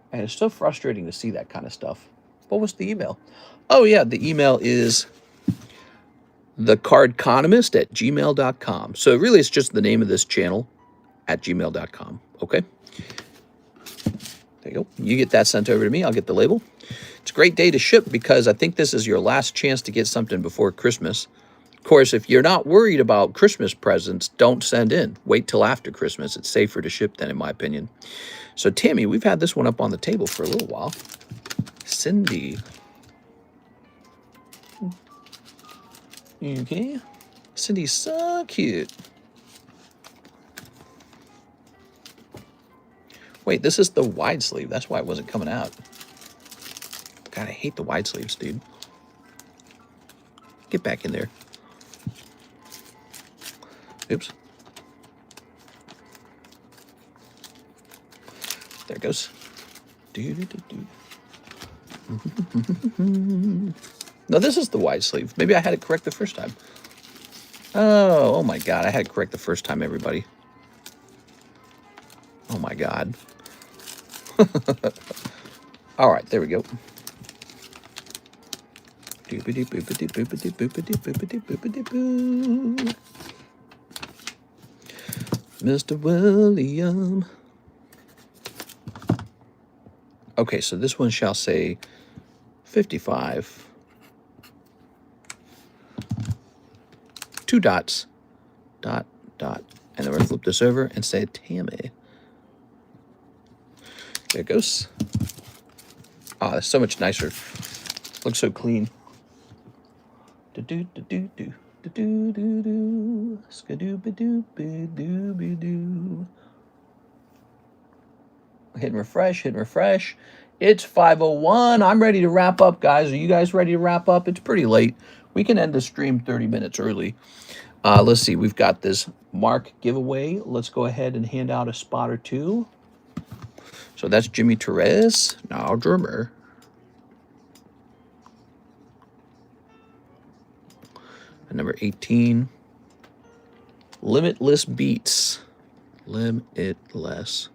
And it's so frustrating to see that kind of stuff. What was the email? Oh, yeah, the email is TheCardconomist@gmail.com. So really, it's just the name of this channel at gmail.com. Okay? There you go. You get that sent over to me. I'll get the label. It's a great day to ship because I think this is your last chance to get something before Christmas. Of course, if you're not worried about Christmas presents, don't send in. Wait till after Christmas. It's safer to ship then, in my opinion. So, Tammy, we've had this one up on the table for a little while. Cindy. Okay. Cindy's so cute. Wait, this is the wide sleeve. That's why it wasn't coming out. God, I hate the wide sleeves, dude. Get back in there. Oops. There it goes. No, this is the wide sleeve. Maybe I had it correct the first time. Oh my God. I had it correct the first time, everybody. Oh my God. All right, there we go. Mr. William. Okay, so this one shall say 55. 2 dots. Dot, dot. And then we're going to flip this over and say Tammy. There it goes. Ah, that's so much nicer. Looks so clean. Do-do-do-do-do. Do-do-do-do. Skadoo-ba-doo-ba-doo-ba-doo. Hit refresh, hit refresh. It's 5:01. I'm ready to wrap up, guys. Are you guys ready to wrap up? It's pretty late. We can end the stream 30 minutes early. Let's see. We've got this Mark giveaway. Let's go ahead and hand out a spot or two. So that's Jimmy Torres, now drummer. And number 18, Limitless Beats. Limitless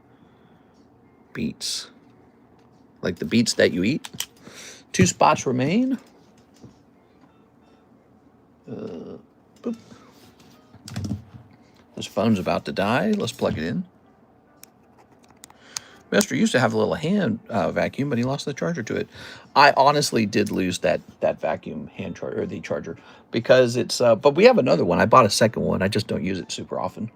Beats. Like the beats that you eat. 2 spots remain. Boop. This phone's about to die. Let's plug it in. Master used to have a little hand vacuum, but he lost the charger to it. I honestly did lose that vacuum hand charger, or the charger, because it's, but we have another one. I bought a second one. I just don't use it super often.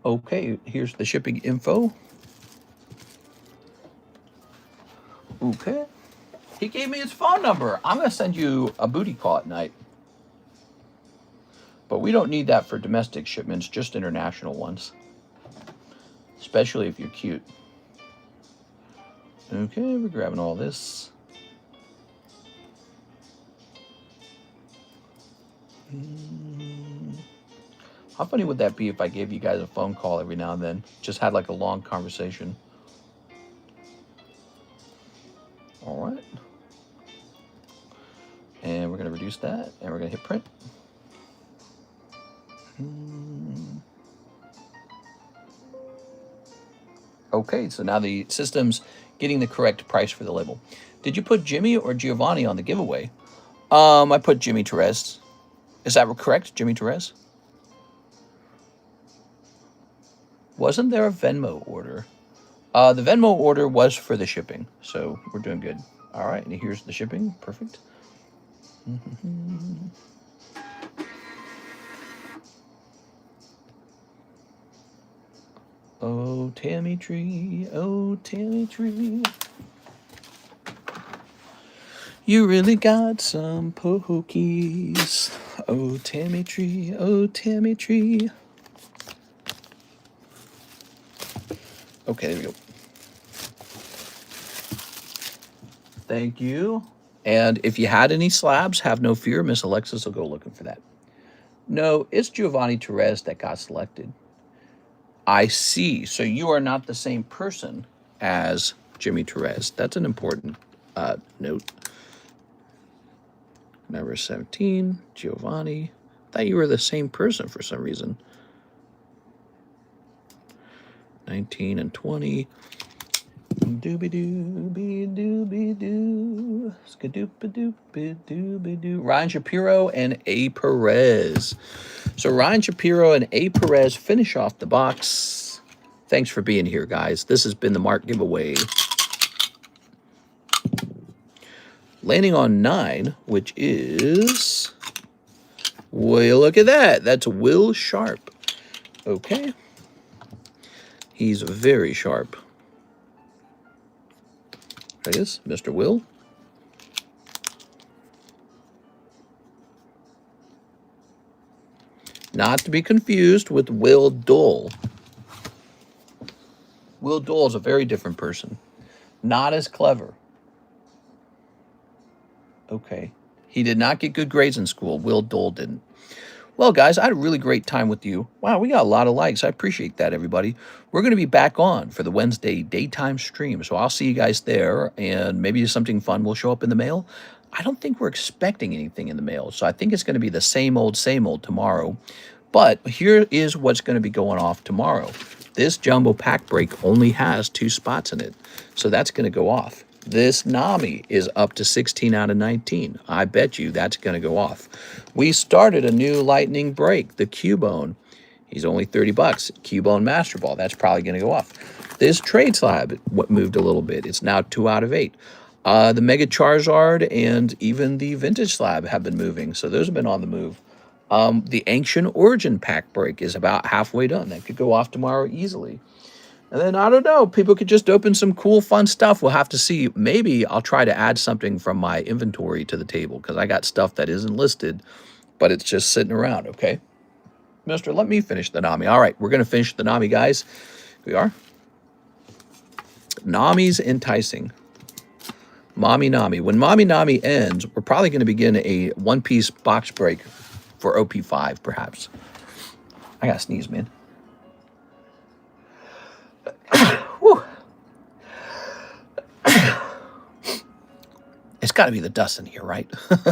Okay, here's the shipping info. Okay. He gave me his phone number. I'm going to send you a booty call at night. But we don't need that for domestic shipments, just international ones. Especially if you're cute. Okay, we're grabbing all this. How funny would that be if I gave you guys a phone call every now and then? Just had like a long conversation. All right. And we're going to reduce that, and we're going to hit print. Okay, so now the system's getting the correct price for the label. Did you put Jimmy or Giovanni on the giveaway? I put Jimmy Torres. Is that correct, Jimmy Torres? Wasn't there a Venmo order? The Venmo order was for the shipping, so we're doing good. All right, and here's the shipping. Perfect. Oh, Tammy Tree, oh, Tammy Tree. You really got some pokies. Oh, Tammy Tree, oh, Tammy Tree. Okay, there we go. Thank you. And if you had any slabs, have no fear. Miss Alexis will go looking for that. No, it's Giovanni Torres that got selected. I see. So you are not the same person as Jimmy Torres. That's an important note. Number 17, Giovanni. I thought you were the same person for some reason. 19 and 20. Doobie-doo, skadoopa-doopie-doobie-doo. Ryan Shapiro and A. Perez. So Ryan Shapiro and A. Perez finish off the box. Thanks for being here, guys. This has been the Mark giveaway. Landing on 9, which is... Well, look at that. That's Will Sharp. Okay. He's very sharp. There it is, Mr. Will. Not to be confused with Will Dole. Will Dole is a very different person. Not as clever. Okay. He did not get good grades in school. Will Dole didn't. Well, guys, I had a really great time with you. Wow, we got a lot of likes. I appreciate that, everybody. We're going to be back on for the Wednesday daytime stream, so I'll see you guys there, and maybe something fun will show up in the mail. I don't think we're expecting anything in the mail, so I think it's going to be the same old tomorrow. But here is what's going to be going off tomorrow. This jumbo pack break only has 2 spots in it, so that's going to go off. This Nami is up to 16 out of 19. I bet you that's going to go off. We started a new lightning break, the Cubone. He's only 30 bucks. Cubone Master Ball. That's probably going to go off. This trade slab moved a little bit. It's now 2 out of 8. The Mega Charizard and even the Vintage Slab have been moving, so those have been on the move. The Ancient Origin pack break is about halfway done. That could go off tomorrow easily. And then, I don't know, people could just open some cool, fun stuff. We'll have to see. Maybe I'll try to add something from my inventory to the table because I got stuff that isn't listed, but it's just sitting around, okay? Mister, let me finish the Nami. All right, we're going to finish the Nami, guys. We are. Nami's enticing. Mommy Nami. When Mommy Nami ends, we're probably going to begin a one-piece box break for OP5, perhaps. I got to sneeze, man. It's got to be the dust in here, right?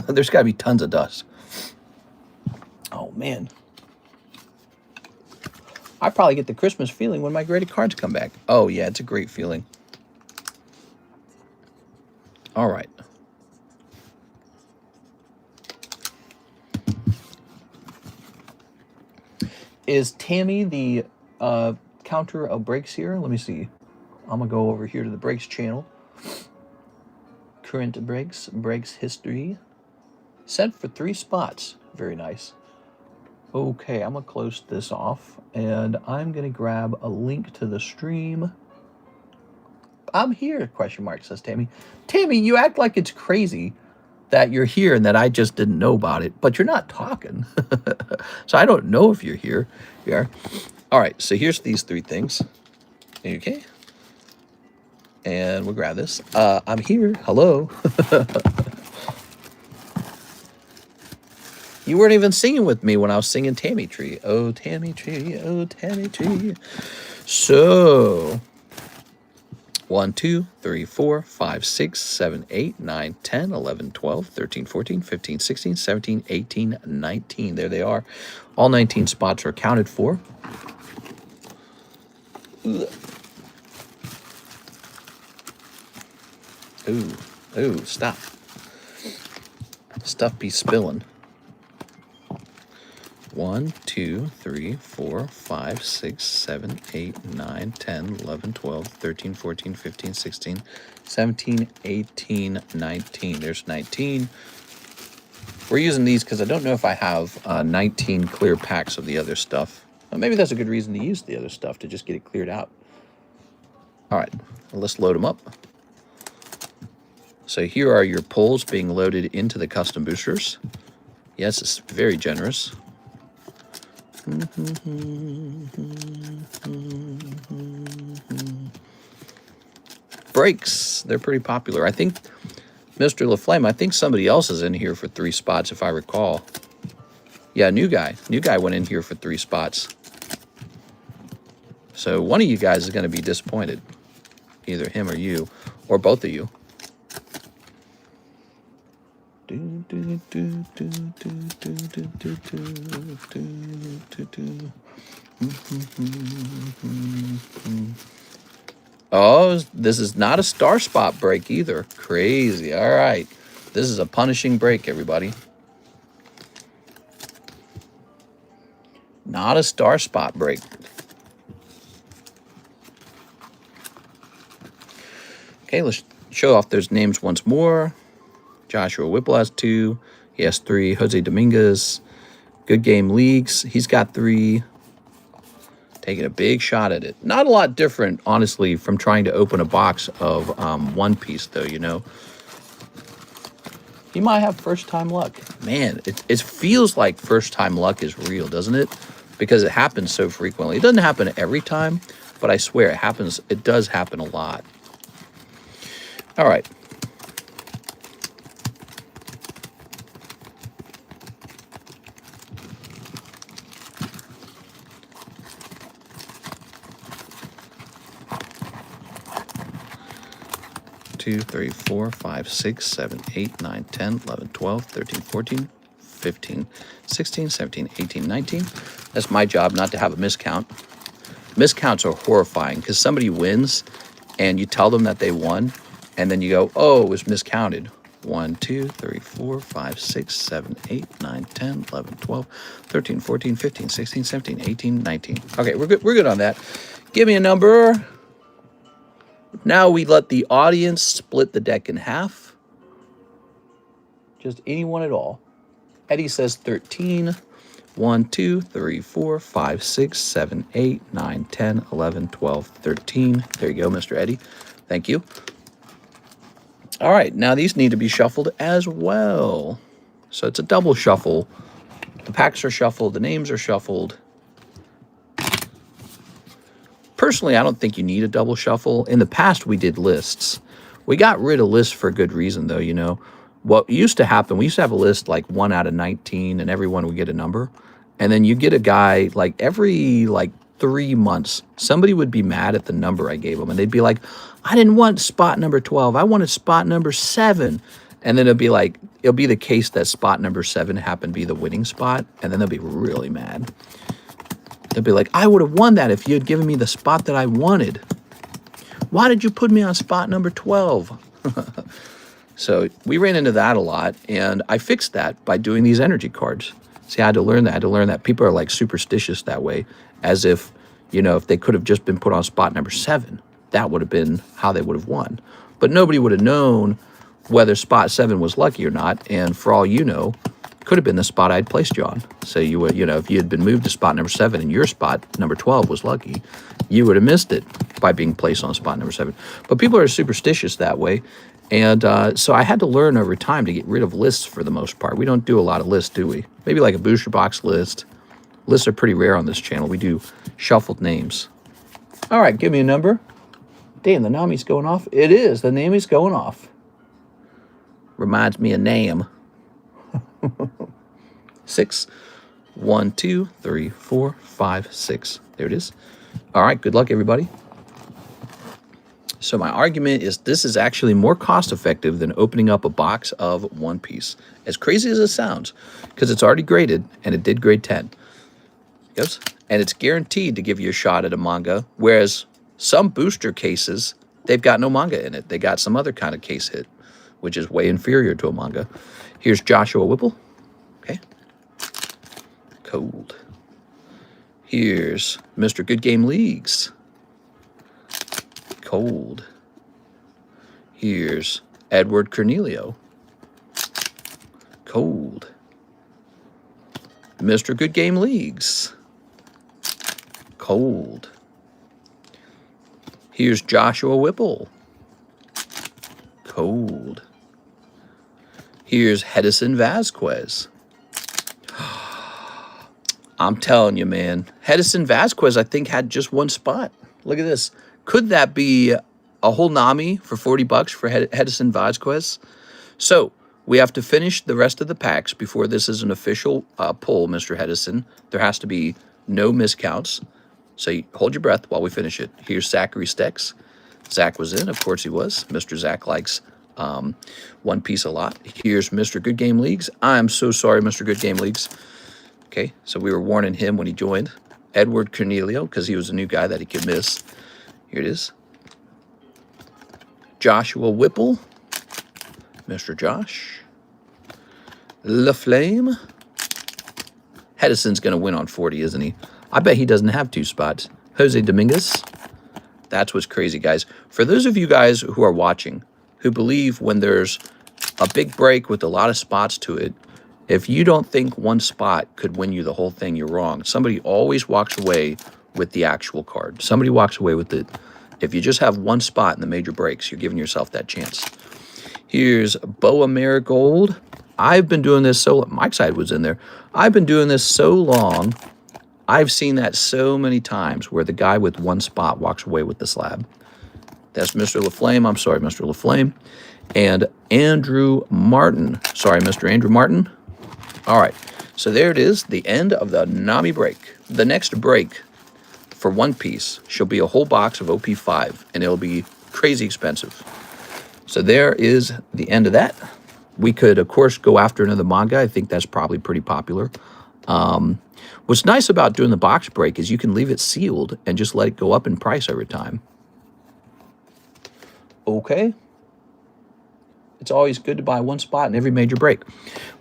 There's got to be tons of dust. Oh, man. I probably get the Christmas feeling when my graded cards come back. Oh, yeah, it's a great feeling. All right. Is Tammy the counter of breaks here? Let me see. I'm going to go over here to the breaks channel. Current breaks history. Set for 3 spots. Very nice. Okay, I'm going to close this off, and I'm going to grab a link to the stream. I'm here, question mark, says Tammy. Tammy, you act like it's crazy that you're here and that I just didn't know about it, but you're not talking. So I don't know if you're here. You are. All right, so here's these 3 things. Okay. And we'll grab this. I'm here. Hello. You weren't even singing with me when I was singing Tammy Tree. Oh, Tammy Tree. Oh, Tammy Tree. So, 1, 2, 3, 4, 5, 6, 7, 8, 9, 10, 11, 12, 13, 14, 15, 16, 17, 18, 19. There they are. All 19 spots are accounted for. Ooh, stop. Stuff be spilling. 1, 2, 3, 4, 5, 6, 7, 8, 9, 10, 11, 12, 13, 14, 15, 16, 17, 18, 19. There's 19. We're using these because I don't know if I have 19 clear packs of the other stuff. Well, maybe that's a good reason to use the other stuff, to just get it cleared out. All right, let's load them up. So here are your pulls being loaded into the custom boosters. Yes, it's very generous. Breaks, they're pretty popular. I think Mr. LaFlame, I think somebody else is in here for 3 spots, if I recall. Yeah, new guy. New guy went in here for 3 spots. So one of you guys is going to be disappointed. Either him or you, or both of you. Oh, this is not a star spot break either. Crazy. All right. This is a punishing break, everybody. Not a star spot break. Okay, let's show off those names once more. Joshua Whipple has 2. He has 3. Jose Dominguez. Good Game Leagues. He's got 3. Taking a big shot at it. Not a lot different, honestly, from trying to open a box of One Piece, though, you know. He might have first-time luck. Man, it feels like first-time luck is real, doesn't it? Because it happens so frequently. It doesn't happen every time, but I swear it happens. It does happen a lot. All right. Two, 3, 4, 5, 6, 7, 8, 9, 10, 11, 12, 13, 14, 15, 16, 17, 18, 19. That's my job, not to have a miscount. Miscounts are horrifying because somebody wins and you tell them that they won and then you go, oh, it was miscounted. 1, 2, 3, 4, 5, 6, 7, 8, 9, 10, 11, 12, 13, 14, 15, 16, 17, 18, 19. Okay, we're good on that. Give me a number. Now we let the audience split the deck in half. Just anyone at all. Eddie says 13. 1, 2, 3, 4, 5, 6, 7, 8, 9, 10, 11, 12, 13. There you go, Mr. Eddie. Thank you. All right, now these need to be shuffled as well. So it's a double shuffle. The packs are shuffled. The names are shuffled. Personally, I don't think you need a double shuffle. In the past, we did lists. We got rid of lists for good reason, though, you know. What used to happen, we used to have a list like 1 out of 19, and everyone would get a number. And then you get a guy, like, every, 3 months, somebody would be mad at the number I gave them. And they'd be like, I didn't want spot number 12. I wanted spot number 7. And then it'll be the case that spot number 7 happened to be the winning spot. And then they'll be really mad. They'll be like, I would have won that if you had given me the spot that I wanted. Why did you put me on spot number 12? So we ran into that a lot, and I fixed that by doing these energy cards. See, I had to learn that. I had to learn that people are like superstitious that way, as if, you know, if they could have just been put on spot number 7, that would have been how they would have won. But nobody would have known whether spot 7 was lucky or not, and for all you know, could have been the spot I'd placed you on. So you would, you know, if you had been moved to spot number 7 and your spot number 12 was lucky, you would have missed it by being placed on spot number 7. But people are superstitious that way. And so I had to learn over time to get rid of lists for the most part. We don't do a lot of lists, do we? Maybe like a booster box list. Lists are pretty rare on this channel. We do shuffled names. All right, give me a number. Damn, the Nami's going off. It is. The Nami's going off. Reminds me of Nam. 6. 1, 2, 3, 4, 5, 6. There it is. All right, good luck, everybody. So my argument is this is actually more cost-effective than opening up a box of One Piece. As crazy as it sounds, because it's already graded, and it did grade 10. Yes? And it's guaranteed to give you a shot at a manga, whereas some booster cases, they've got no manga in it. They got some other kind of case hit, which is way inferior to a manga. Here's Joshua Whipple. Okay. Cold. Here's Mr. Good Game Leagues. Cold. Here's Edward Cornelio. Cold. Mr. Good Game Leagues. Cold. Here's Joshua Whipple. Cold. Here's Hedison Vasquez. I'm telling you, man. Hedison Vasquez, I think, had just 1 spot. Look at this. Could that be a whole Nami for $40 for Hedison Vasquez? So we have to finish the rest of the packs before this is an official pull, Mr. Hedison. There has to be no miscounts. So you hold your breath while we finish it. Here's Zachary Stex. Zach was in, of course he was. Mr. Zach likes One Piece a lot. Here's Mr. Good Game Leagues. I'm so sorry, Mr. Good Game Leagues. Okay, so we were warning him when he joined. Edward Cornelio, because he was a new guy that he could miss. Here it is. Joshua Whipple. Mr. Josh. LaFlame. Hedison's going to win on 40, isn't he? I bet he doesn't have 2 spots. Jose Dominguez. That's what's crazy, guys. For those of you guys who are watching, who believe when there's a big break with a lot of spots to it, if you don't think 1 spot could win you the whole thing, you're wrong. Somebody always walks away with the actual card. Somebody walks away with it. If you just have 1 spot in the major breaks, you're giving yourself that chance. Here's Boa Marigold. I've been doing this so... Mike's side was in there. I've been doing this so long. I've seen that so many times where the guy with 1 spot walks away with the slab. That's Mr. LaFlame. I'm sorry, Mr. LaFlame. And Andrew Martin. Sorry, Mr. Andrew Martin. All right. So there it is, the end of the Nami break. The next break for One Piece shall be a whole box of OP5, and it'll be crazy expensive. So there is the end of that. We could, of course, go after another manga. I think that's probably pretty popular. What's nice about doing the box break is you can leave it sealed and just let it go up in price over time. Okay. It's always good to buy 1 spot in every major break.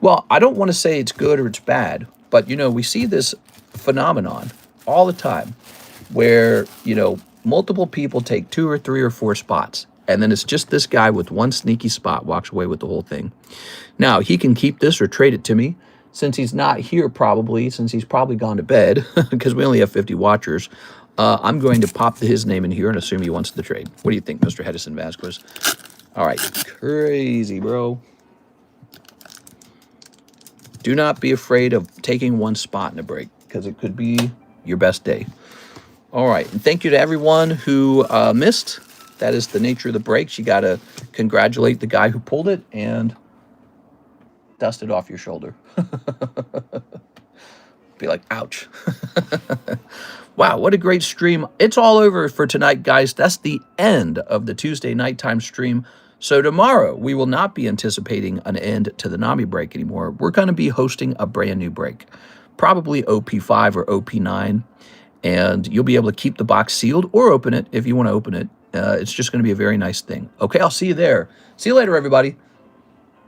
Well, I don't want to say it's good or it's bad, but, you know, we see this phenomenon all the time where, you know, multiple people take 2 or 3 or 4 spots, and then it's just this guy with 1 sneaky spot walks away with the whole thing. Now, he can keep this or trade it to me. Since he's not here probably, since he's probably gone to bed, because we only have 50 watchers, I'm going to pop his name in here and assume he wants the trade. What do you think, Mr. Hedison Vasquez? All right, crazy, bro. Do not be afraid of taking 1 spot in a break, because it could be your best day. All right, and thank you to everyone who missed. That is the nature of the breaks. You got to congratulate the guy who pulled it and dust it off your shoulder. Be like, ouch. Wow, what a great stream. It's all over for tonight, guys. That's the end of the Tuesday nighttime stream. So tomorrow, we will not be anticipating an end to the Nami break anymore. We're going to be hosting a brand new break, probably OP5 or OP9, and you'll be able to keep the box sealed or open it if you want to open it. It's just going to be a very nice thing. Okay, I'll see you there. See you later, everybody.